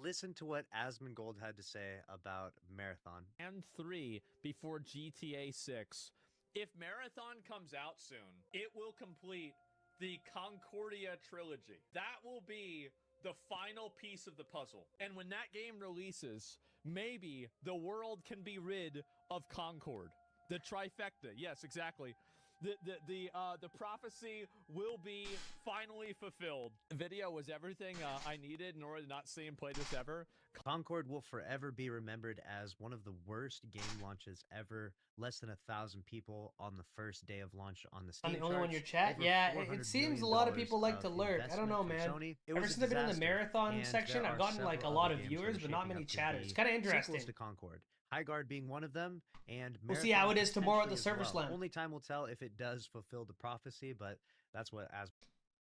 Listen to what Asmongold had to say about Marathon. And 3 before GTA 6. If Marathon comes out soon, it will complete the Concordia trilogy. That will be the final piece of the puzzle. And when that game releases, maybe the world can be rid of Concord. The trifecta. Yes, exactly. The prophecy will be finally fulfilled. The video was everything I needed in order to not see him play this ever. Concord will forever be remembered as one of the worst game launches ever. Less than 1,000 people on the first day of launch on the Steam I'm the only one in your charts. chat? Over Yeah, $400 it seems a million lot of people like to of lurk. I don't know, investment man. from Sony. It Ever was since I've been in the disaster, marathon and section, there I've are gotten like a several lot other of games that viewers, are but not shaping many up to chatters. be It's kind of interesting. sequels to Concord. Highguard being one of them, and We'll see Marathon how it is tomorrow at the potentially as Server well. Slam. Only time will tell if it does fulfill the prophecy, but that's what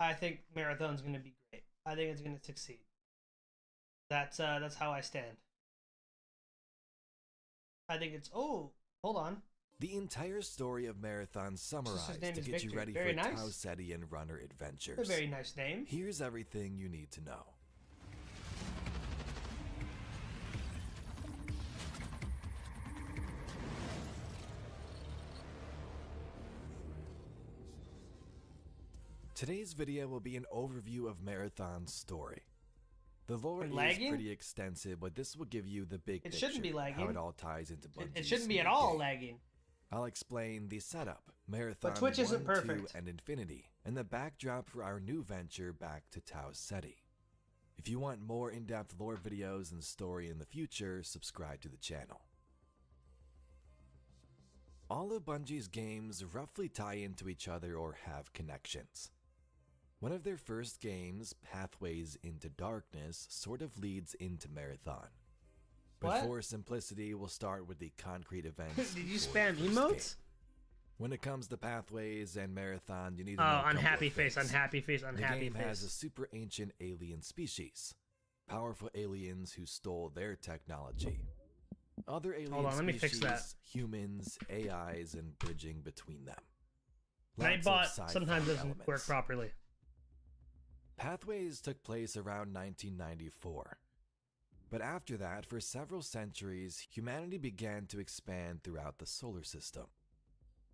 I think Marathon's gonna be great. I think it's gonna succeed. That's how I stand. I think it's hold on. The entire story of Marathon summarized name to is get you Victor. ready Very for nice. Tau Ceti and Runner adventures. A very nice name. Here's everything you need to know. Today's video will be an overview of Marathon's story. The lore is lagging? pretty extensive, but this will give you the big It picture, shouldn't be how lagging. it all ties into Bungie's It shouldn't be new at all game. lagging. I'll explain the setup, Marathon Twitch isn't 1, 2, perfect. and Infinity, and the backdrop for our new venture back to Tau Ceti. If you want more in-depth lore videos and story in the future, subscribe to the channel. All of Bungie's games roughly tie into each other or have connections. One of their first games, Pathways into Darkness, sort of leads into Marathon. But What? for simplicity, we'll start with the concrete events. Did you before spam the first emotes? game. When it comes to pathways and marathon, you need to Oh, know a couple unhappy of face, things. unhappy face, The unhappy game has a face. super ancient alien species. Powerful aliens who stole their technology. Other alien Hold on, let me species, fix that. humans, AIs, and bridging between them. Nightbot Lots of sometimes sci-fi doesn't work elements. properly. Pathways took place around 1994. But after that, for several centuries, humanity began to expand throughout the solar system.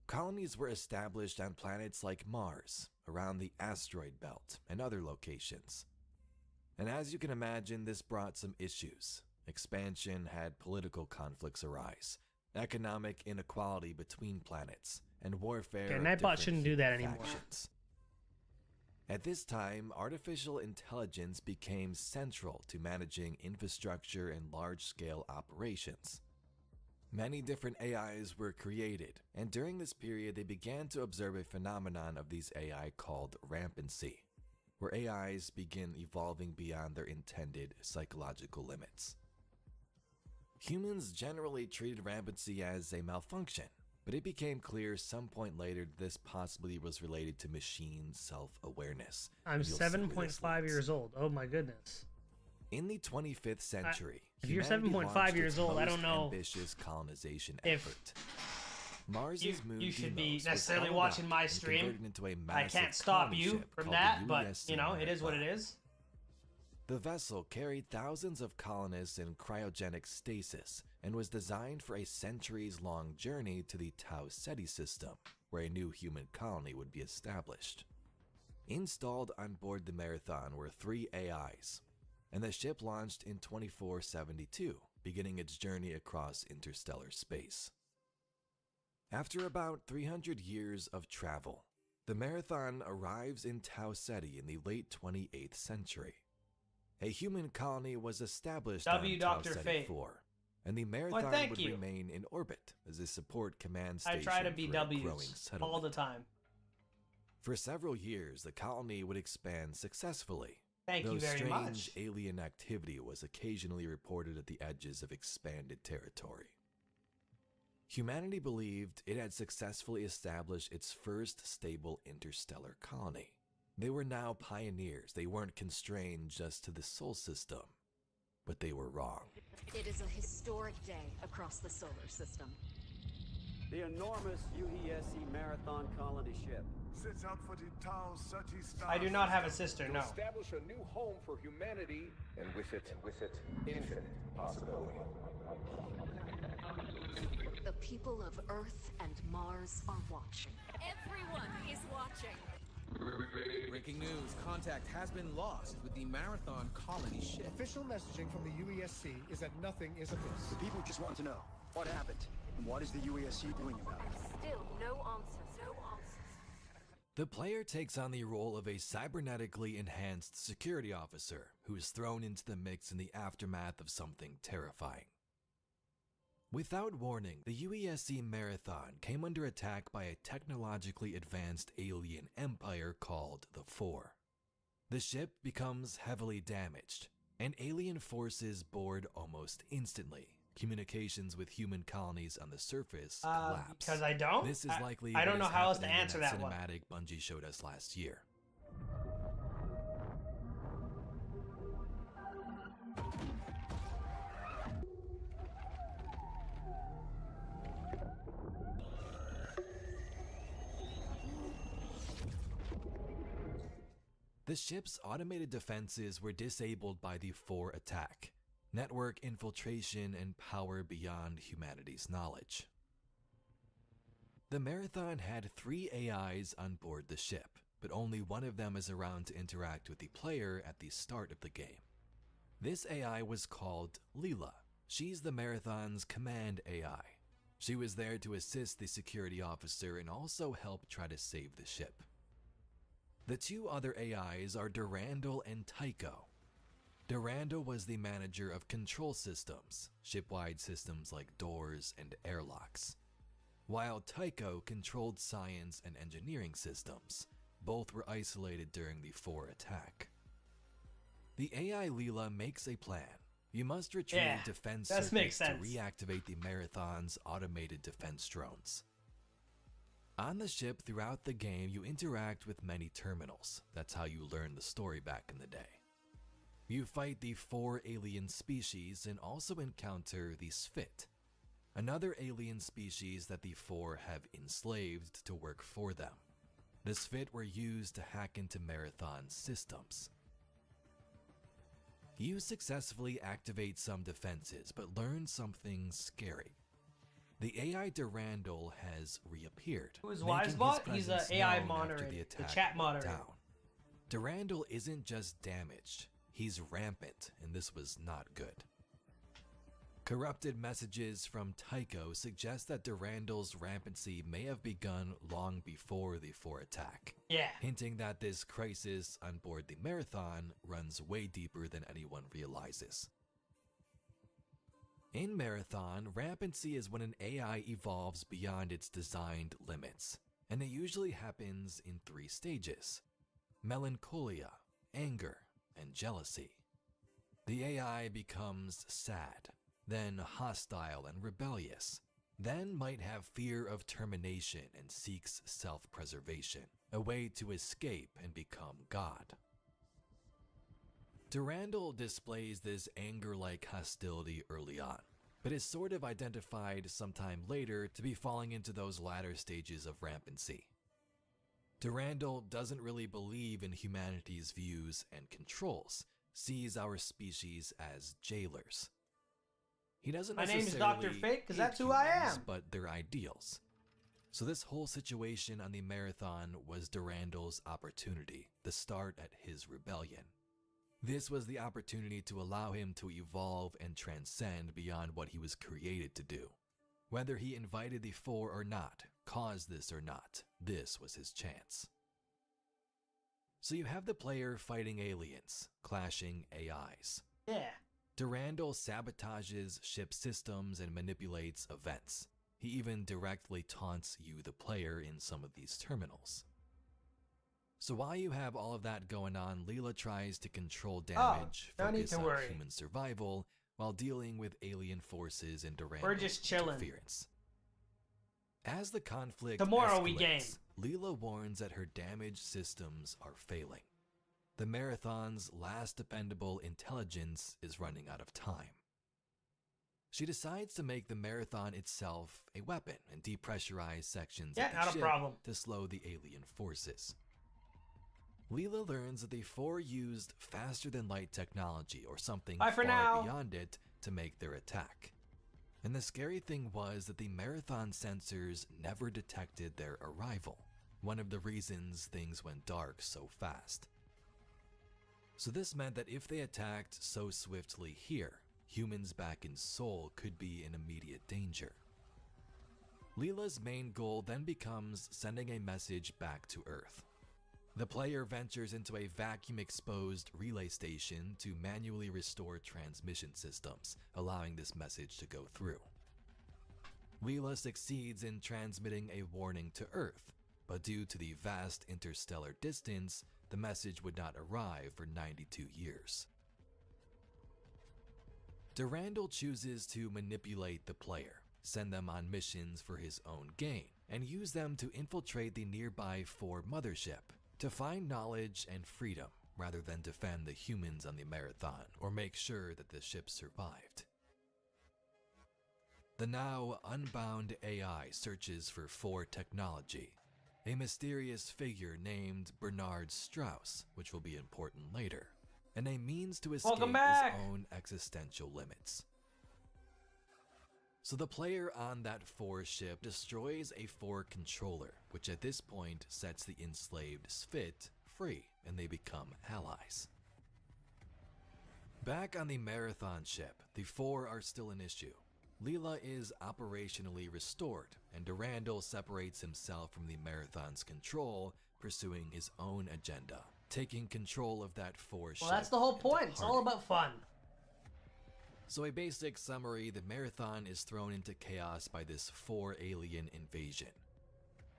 Colonies were established on planets like Mars, around the asteroid belt, and other locations. And as you can imagine, this brought some issues. Expansion had political conflicts arise, economic inequality between planets, and warfare Okay, of Nightbot different shouldn't do that human anymore. factions. At this time, artificial intelligence became central to managing infrastructure and large-scale operations. Many different AIs were created, and during this period they began to observe a phenomenon of these AI called rampancy, where AIs begin evolving beyond their intended psychological limits. Humans generally treated rampancy as a malfunction, but it became clear some point later that this possibly was related to machine self-awareness. I'm and you'll see where this 7.5 leads. years old. Oh my goodness. In the 25th century, if you're humanity 7.5 launched years its old, I most don't know ambitious colonization if effort. Mars's you, moon you should be Deimos was necessarily hollowed watching out my and stream. converted into a I massive can't stop colony you ship from called the that, but USC you know, it is what it Marathon. is. The vessel carried thousands of colonists in cryogenic stasis and was designed for a centuries-long journey to the Tau Ceti system, where a new human colony would be established. Installed on board the Marathon were 3 AIs, and the ship launched in 2472, beginning its journey across interstellar space. After about 300 years of travel, the Marathon arrives in Tau Ceti in the late 28th century. A human colony was established W. on Tau Dr. Ceti Fate. 4, and the Marathon thank would you. remain in orbit as a support command I station try to be for a growing W's settlement. all the time. For several years, the colony would expand successfully. Thank though you very strange much. alien activity was occasionally reported at the edges of expanded territory. Humanity believed it had successfully established its first stable interstellar colony. They were now pioneers. They weren't constrained just to the Sol system, but they were wrong. It is a historic day across the solar system. The enormous UESC Marathon colony ship sets out for the Tau Ceti star I do not have a sister, to no. establish a new home for humanity, and with it, infinite possibility. The people of Earth and Mars are watching. Everyone is watching. Breaking news, contact has been lost with the Marathon colony ship. Official messaging from the UESC is that nothing is amiss. The people just want to know what happened and what is the UESC doing about it. Still no answers. No answers. The player takes on the role of a cybernetically enhanced security officer who is thrown into the mix in the aftermath of something terrifying. Without warning, the UESC Marathon came under attack by a technologically advanced alien empire called the Four. The ship becomes heavily damaged, and alien forces board almost instantly. Communications with human colonies on the surface collapse. Because I don't? This is likely I don't what know is how else to happening in answer that one. cinematic Bungie showed us last year. The ship's automated defenses were disabled by the Four attack, network infiltration, and power beyond humanity's knowledge. The Marathon had 3 AIs on board the ship, but only one of them is around to interact with the player at the start of the game. This AI was called Leela. She's the Marathon's command AI. She was there to assist the security officer and also help try to save the ship. The 2 other AIs are Durandal and Tycho. Durandal was the manager of control systems, shipwide systems like doors and airlocks, while Tycho controlled science and engineering systems. Both were isolated during the Four attack. The AI Leela makes a plan. You must retrieve Yeah, defense that makes circuits to sense. reactivate the Marathon's automated defense drones. On the ship throughout the game, you interact with many terminals. That's how you learn the story back in the day. You fight the 4 alien species and also encounter the Spht, another alien species that the 4 have enslaved to work for them. The Spht were used to hack into Marathon's systems. You successfully activate some defenses, but learn something scary. The AI Durandal has reappeared. Who is making his Wisebot? He's an presence AI known moderator, after the attack chat went moderator. down. Durandal isn't just damaged, he's rampant, and this was not good. Corrupted messages from Tycho suggest that Durandal's rampancy may have begun long before the 4 attack. Yeah. Hinting that this crisis on board the Marathon runs way deeper than anyone realizes. In Marathon, rampancy is when an AI evolves beyond its designed limits, and it usually happens in 3 stages: melancholia, anger, and jealousy. The AI becomes sad, then hostile and rebellious, then might have fear of termination and seeks self-preservation, a way to escape and become God. Durandal displays this anger-like hostility early on, but is sort of identified sometime later to be falling into those latter stages of rampancy. Durandal doesn't really believe in humanity's views and controls, sees our species as jailers. He doesn't My name is necessarily Dr. Fate, 'cause hate that's who I humans, am. but their ideals. So this whole situation on the Marathon was Durandal's opportunity, the start at his rebellion. This was the opportunity to allow him to evolve and transcend beyond what he was created to do. Whether he invited the 4 or not, caused this or not, this was his chance. So you have the player fighting aliens, clashing AIs. Yeah. Durandal sabotages ship systems and manipulates events. He even directly taunts you, the player, in some of these terminals. So while you have all of that going on, Leela tries to control damage, no need focus to on worry. human survival, while dealing with alien forces and We're Durandal's just chilling. interference. As the conflict Tomorrow we escalates, Leela warns that her damaged systems are failing. The Marathon's last dependable intelligence is running out of time. She decides to make the Marathon itself a weapon and depressurize sections of the not a ship problem. to slow the alien forces. Leela learns that the 4 used faster-than-light technology or something Bye for far now. beyond it to make their attack. And the scary thing was that the Marathon sensors never detected their arrival, one of the reasons things went dark so fast. So this meant that if they attacked so swiftly here, humans back in Seoul could be in immediate danger. Leela's main goal then becomes sending a message back to Earth. The player ventures into a vacuum-exposed relay station to manually restore transmission systems, allowing this message to go through. Leela succeeds in transmitting a warning to Earth, but due to the vast interstellar distance, the message would not arrive for 92 years. Durandal chooses to manipulate the player, send them on missions for his own gain, and use them to infiltrate the nearby 4 mothership to find knowledge and freedom rather than defend the humans on the Marathon or make sure that the ship survived. The now unbound AI searches for 4 technology, a mysterious figure named Bernard Strauss, which will be important later, and a means to escape his own existential limits. So the player on that 4 ship destroys a 4 controller, which at this point sets the enslaved Spht free and they become allies. Back on the Marathon ship, the 4 are still an issue. Leela is operationally restored, and Durandal separates himself from the Marathon's control, pursuing his own agenda, taking control of that 4 ship. Well, that's the whole point. It's all about fun. So a basic summary, the Marathon is thrown into chaos by this 4 alien invasion.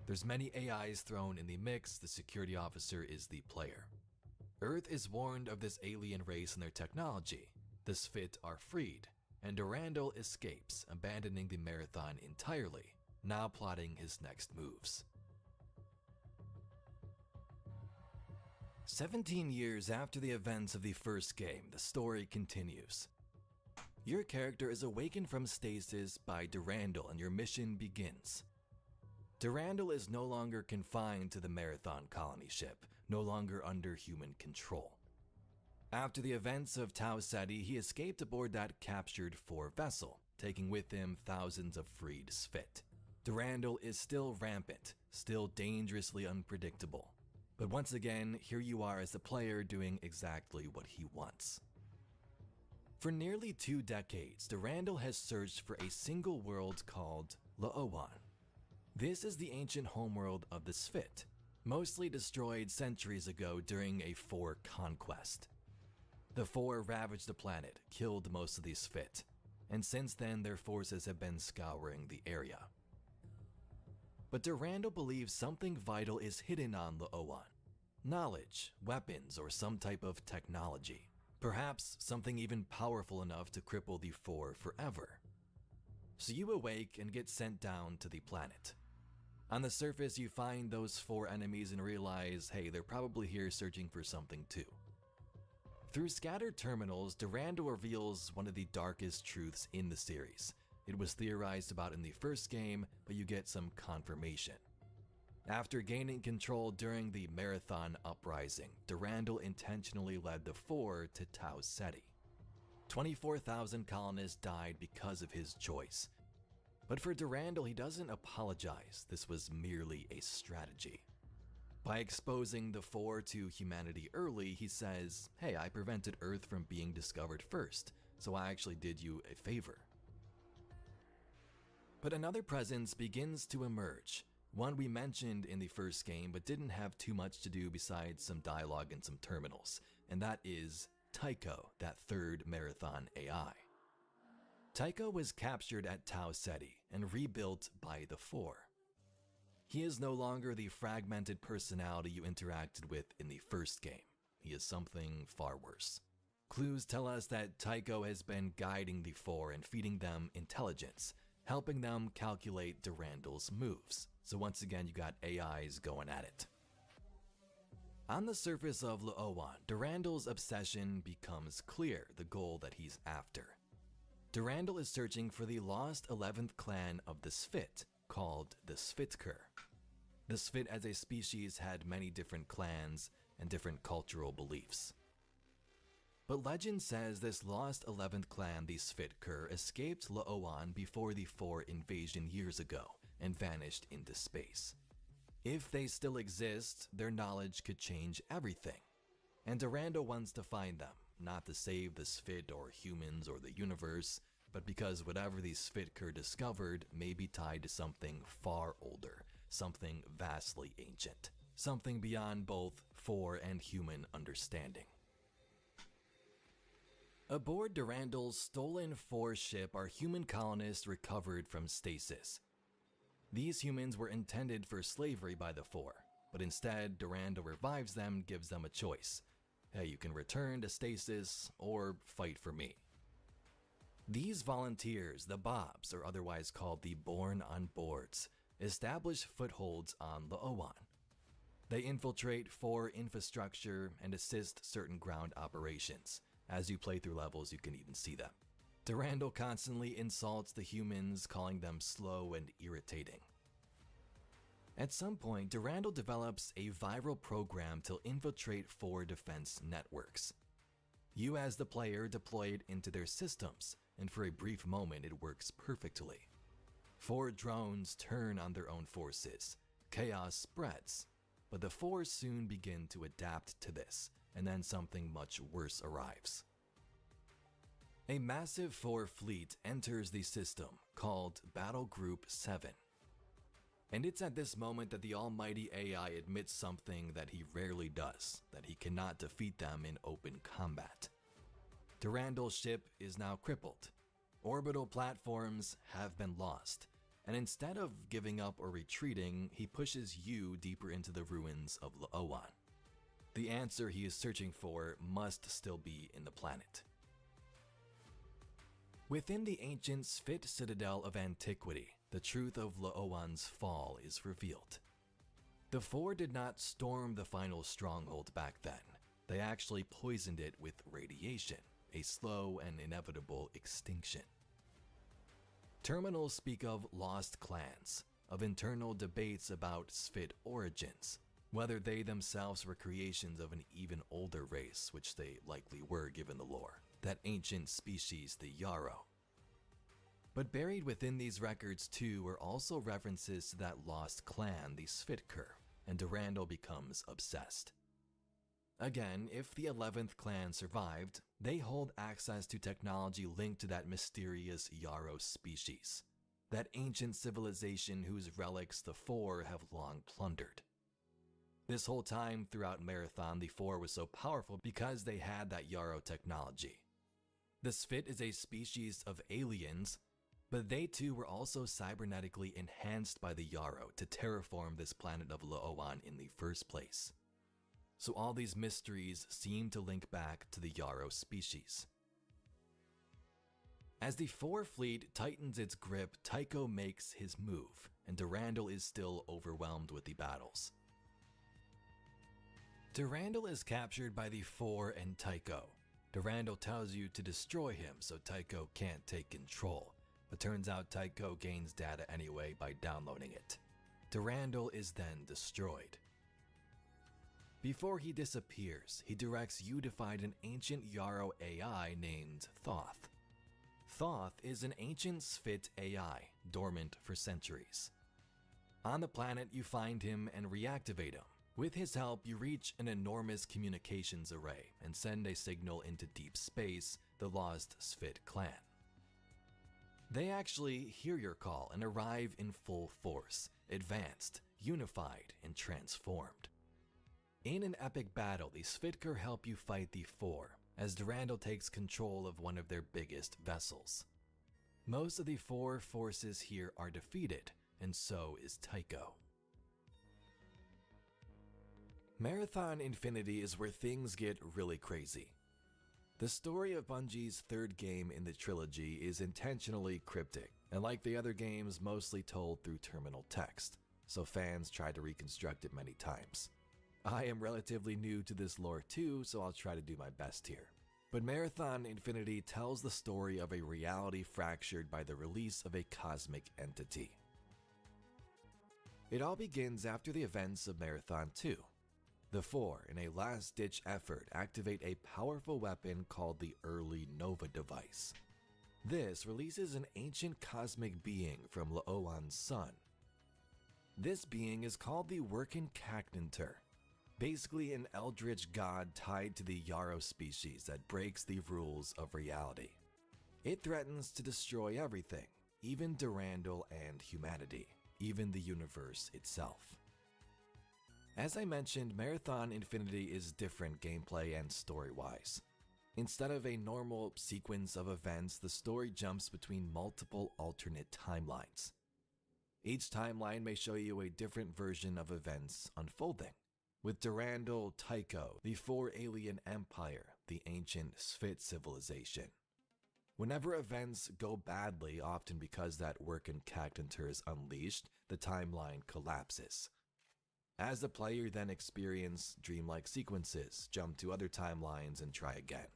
There's many AIs thrown in the mix, the security officer is the player. Earth is warned of this alien race and their technology, The Sphit are freed, and Durandal escapes, abandoning the Marathon entirely, now plotting his next moves. 17 years after the events of the first game, the story continues. Your character is awakened from stasis by Durandal and your mission begins. Durandal is no longer confined to the Marathon colony ship, no longer under human control. After the events of Tau Ceti, he escaped aboard that captured 4 vessel, taking with him thousands of freed Sphit. Durandal is still rampant, still dangerously unpredictable. But once again, here you are as the player doing exactly what he wants. For nearly 2 decades, Durandal has searched for a single world called La'owan. This is the ancient homeworld of the Sphit, mostly destroyed centuries ago during a 4 conquest. The 4 ravaged the planet, killed most of the Sphit, and since then their forces have been scouring the area. But Durandal believes something vital is hidden on La'owan. Knowledge, weapons, or some type of technology. Perhaps something even powerful enough to cripple the 4 forever. So you awake and get sent down to the planet. On the surface, you find those 4 enemies and realize, hey, they're probably here searching for something too. Through scattered terminals, Durandal reveals one of the darkest truths in the series. It was theorized about in the first game, but you get some confirmation. After gaining control during the Marathon Uprising, Durandal intentionally led the 4 to Tau Ceti. 24,000 colonists died because of his choice. But for Durandal, he doesn't apologize. This was merely a strategy. By exposing the 4 to humanity early, he says, hey, I prevented Earth from being discovered first, so I actually did you a favor. But another presence begins to emerge, one we mentioned in the first game but didn't have too much to do besides some dialogue and some terminals, and that is Tycho, that 3rd Marathon AI. Tycho was captured at Tau Ceti and rebuilt by the 4. He is no longer the fragmented personality you interacted with in the first game. He is something far worse. Clues tell us that Tycho has been guiding the 4 and feeding them intelligence, helping them calculate Durandal's moves. So once again, you got AIs going at it. On the surface of La'owan, Durandal's obsession becomes clear, the goal that he's after. Durandal is searching for the lost 11th clan of the Sphit, called the Sphitker. The Sphit as a species had many different clans and different cultural beliefs. But legend says this lost 11th clan, the Sphitker, escaped La'owan before the 4 invasion years ago and vanished into space. If they still exist, their knowledge could change everything. And Durandal wants to find them, not to save the Sphit or humans or the universe, but because whatever the Sphitker discovered may be tied to something far older, something vastly ancient, something beyond both 4 and human understanding. Aboard Durandal's stolen 4 ship are human colonists recovered from stasis. These humans were intended for slavery by the 4, but instead Durandal revives them and gives them a choice. Hey, you can return to stasis or fight for me. These volunteers, the Bobs, or otherwise called the Born on Boards, establish footholds on La'owan. They infiltrate 4 infrastructure and assist certain ground operations. As you play through levels, you can even see them. Durandal constantly insults the humans, calling them slow and irritating. At some point, Durandal develops a viral program to infiltrate 4 defense networks. You as the player deploy it into their systems, and for a brief moment it works perfectly. 4 drones turn on their own forces. Chaos spreads, but the 4 soon begin to adapt to this, and then something much worse arrives. A massive 4 fleet enters the system, called Battle Group 7. And it's at this moment that the almighty AI admits something that he rarely does, that he cannot defeat them in open combat. Durandal's ship is now crippled. Orbital platforms have been lost, and instead of giving up or retreating, he pushes you deeper into the ruins of La'owan. The answer he is searching for must still be in the planet. Within the ancient Sphit citadel of antiquity, the truth of Laowan's fall is revealed. The Four did not storm the final stronghold back then. They actually poisoned it with radiation, a slow and inevitable extinction. Terminals speak of lost clans, of internal debates about Sphit origins, whether they themselves were creations of an even older race, which they likely were given the lore, that ancient species, the Yarrow. But buried within these records too were also references to that lost clan, the Sphitker, and Durandal becomes obsessed. Again, if the 11th clan survived, they hold access to technology linked to that mysterious Yarrow species, that ancient civilization whose relics the Four have long plundered. This whole time throughout Marathon, the Four was so powerful because they had that Yarrow technology. The Sphit is a species of aliens, but they too were also cybernetically enhanced by the Yarrow to terraform this planet of Laowan in the first place. So all these mysteries seem to link back to the Yarrow species. As the Four fleet tightens its grip, Tycho makes his move, and Durandal is still overwhelmed with the battles. Durandal is captured by the Four and Tycho. Durandal tells you to destroy him so Tycho can't take control, but turns out Tycho gains data anyway by downloading it. Durandal is then destroyed. Before he disappears, he directs you to find an ancient Yarrow AI named Thoth. Thoth is an ancient Sphit AI, dormant for centuries. On the planet, you find him and reactivate him. With his help, you reach an enormous communications array and send a signal into deep space, the lost Sphit clan. They actually hear your call and arrive in full force, advanced, unified, and transformed. In an epic battle, the Sphitker help you fight the Four, as Durandal takes control of one of their biggest vessels. Most of the Four forces here are defeated, and so is Tycho. Marathon Infinity is where things get really crazy. The story of Bungie's third game in the trilogy is intentionally cryptic, and like the other games, mostly told through terminal text, so fans try to reconstruct it many times. I am relatively new to this lore too, so I'll try to do my best here. But Marathon Infinity tells the story of a reality fractured by the release of a cosmic entity. It all begins after the events of Marathon 2. The Four, in a last-ditch effort, activate a powerful weapon called the Early Nova device. This releases an ancient cosmic being from Laowan's sun. This being is called the Workin Cacnantur, basically an eldritch god tied to the Yarrow species that breaks the rules of reality. It threatens to destroy everything, even Durandal and humanity, even the universe itself. As I mentioned, Marathon Infinity is different gameplay and story-wise. Instead of a normal sequence of events, the story jumps between multiple alternate timelines. Each timeline may show you a different version of events unfolding, with Durandal, Tycho, the Four Alien Empire, the ancient Sphit civilization. Whenever events go badly, often because that Workin Cacnantur is unleashed, the timeline collapses. As the player then experience dreamlike sequences, jump to other timelines, and try again.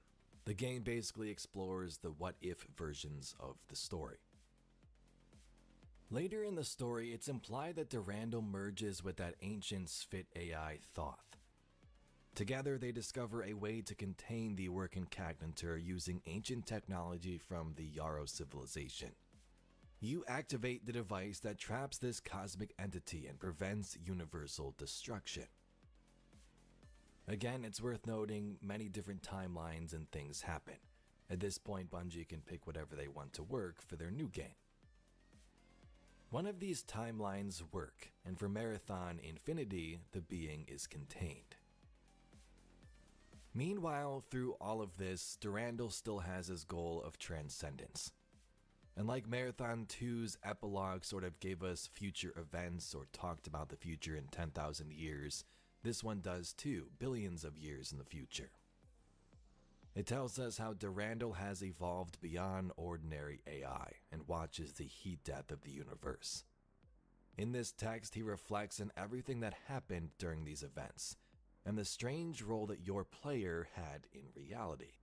The game basically explores the what-if versions of the story. Later in the story, it's implied that Durandal merges with that ancient Sphit AI Thoth. Together, they discover a way to contain the Workin Cacnantur using ancient technology from the Yarrow civilization. You activate the device that traps this cosmic entity and prevents universal destruction. Again, it's worth noting many different timelines and things happen. At this point, Bungie can pick whatever they want to work for their new game. One of these timelines work, and for Marathon Infinity, the being is contained. Meanwhile, through all of this, Durandal still has his goal of transcendence. And like Marathon 2's epilogue sort of gave us future events or talked about the future in 10,000 years, this one does too, billions of years in the future. It tells us how Durandal has evolved beyond ordinary AI and watches the heat death of the universe. In this text, he reflects on everything that happened during these events, and the strange role that your player had in reality.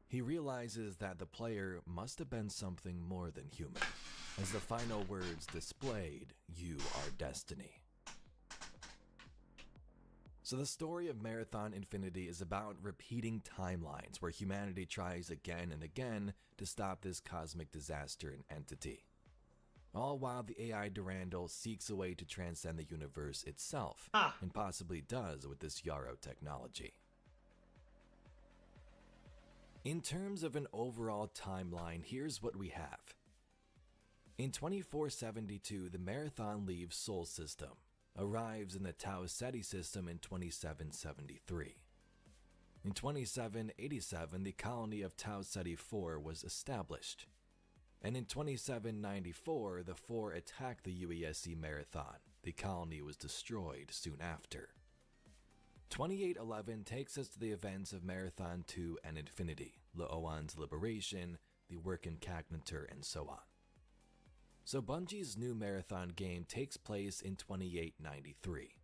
He realizes that the player must have been something more than human, as the final words displayed, "You are destiny." So the story of Marathon Infinity is about repeating timelines where humanity tries again and again to stop this cosmic disaster and entity. All while the AI Durandal seeks a way to transcend the universe itself, and possibly does with this Yarrow technology. In terms of an overall timeline, here's what we have. In 2472, the Marathon leaves Sol System, arrives in the Tau Ceti system in 2773. In 2787, the colony of Tau Ceti 4 was established. And in 2794, the 4 attacked the UESC Marathon. The colony was destroyed soon after. 2811 takes us to the events of Marathon 2 and Infinity, Laoan's liberation, the Workin Cagnator, and so on. So Bungie's new Marathon game takes place in 2893,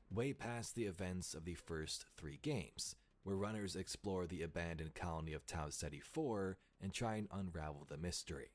way past the events of the first 3 games, where runners explore the abandoned colony of Tau Ceti 4 and try and unravel the mystery.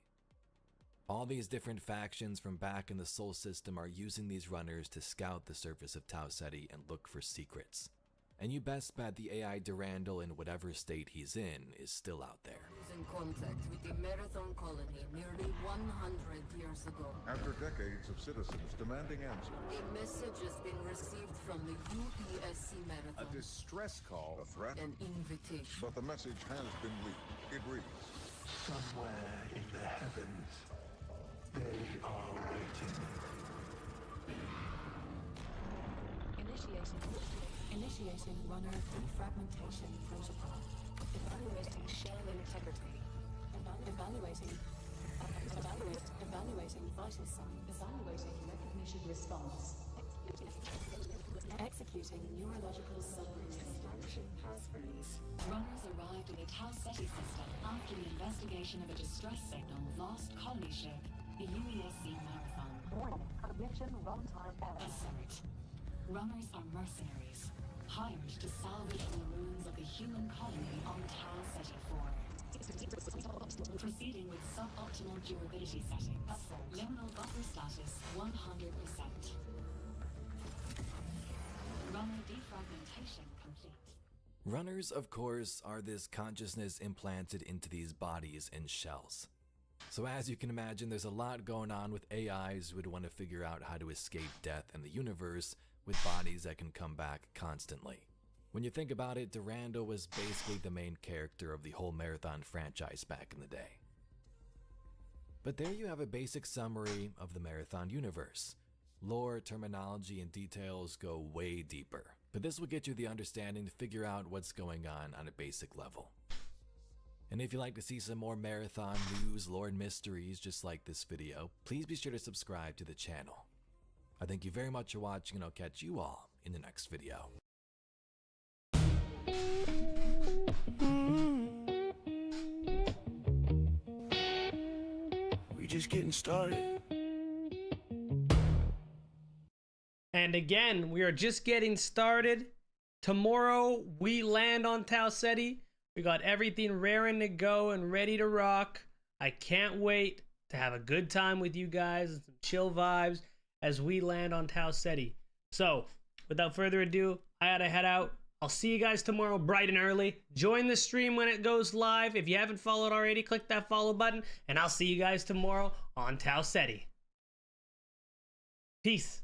All these different factions from back in the Sol system are using these runners to scout the surface of Tau Ceti and look for secrets. And you best bet the AI Durandal, in whatever state he's in, is still out there. In contact with the Marathon colony nearly 100 years ago. After decades of citizens demanding answers, A message has been received from the UESC Marathon. a distress call, a threat, An invitation. but the message has been leaked. It reads, Somewhere in the heavens, they are waiting. Initiating runner defragmentation protocol. Evaluating shell integrity. Evaluating vital sign. Evaluating recognition response. Executing neurological subroutine. Runners arrived in the Tau Ceti system after the investigation of a distress signal lost colony ship, the UESC Marathon. Warning, mission runtime error. Assert. Runners are mercenaries, hired to salvage the ruins of the human colony on Tau Ceti 4. Proceeding with suboptimal durability settings. Liminal buffer status 100%. Runner defragmentation complete. Runners, of course, are this consciousness implanted into these bodies and shells. So as you can imagine, there's a lot going on with AIs who would want to figure out how to escape death in the universe with bodies that can come back constantly. When you think about it, Durandal was basically the main character of the whole Marathon franchise back in the day. But there you have a basic summary of the Marathon universe. Lore, terminology, and details go way deeper, but this will get you the understanding to figure out what's going on a basic level. And if you'd like to see some more Marathon news, lore, and mysteries just like this video, please be sure to subscribe to the channel. I thank you very much for watching, and I'll catch you all in the next video. We just getting started. And again, we are just getting started. Tomorrow, we land on Tau Ceti. We got everything raring to go and ready to rock. I can't wait to have a good time with you guys and some chill vibes as we land on Tau Ceti. So, without further ado, I gotta head out. I'll see you guys tomorrow bright and early. Join the stream when it goes live. If you haven't followed already, click that follow button, and I'll see you guys tomorrow on Tau Ceti. Peace.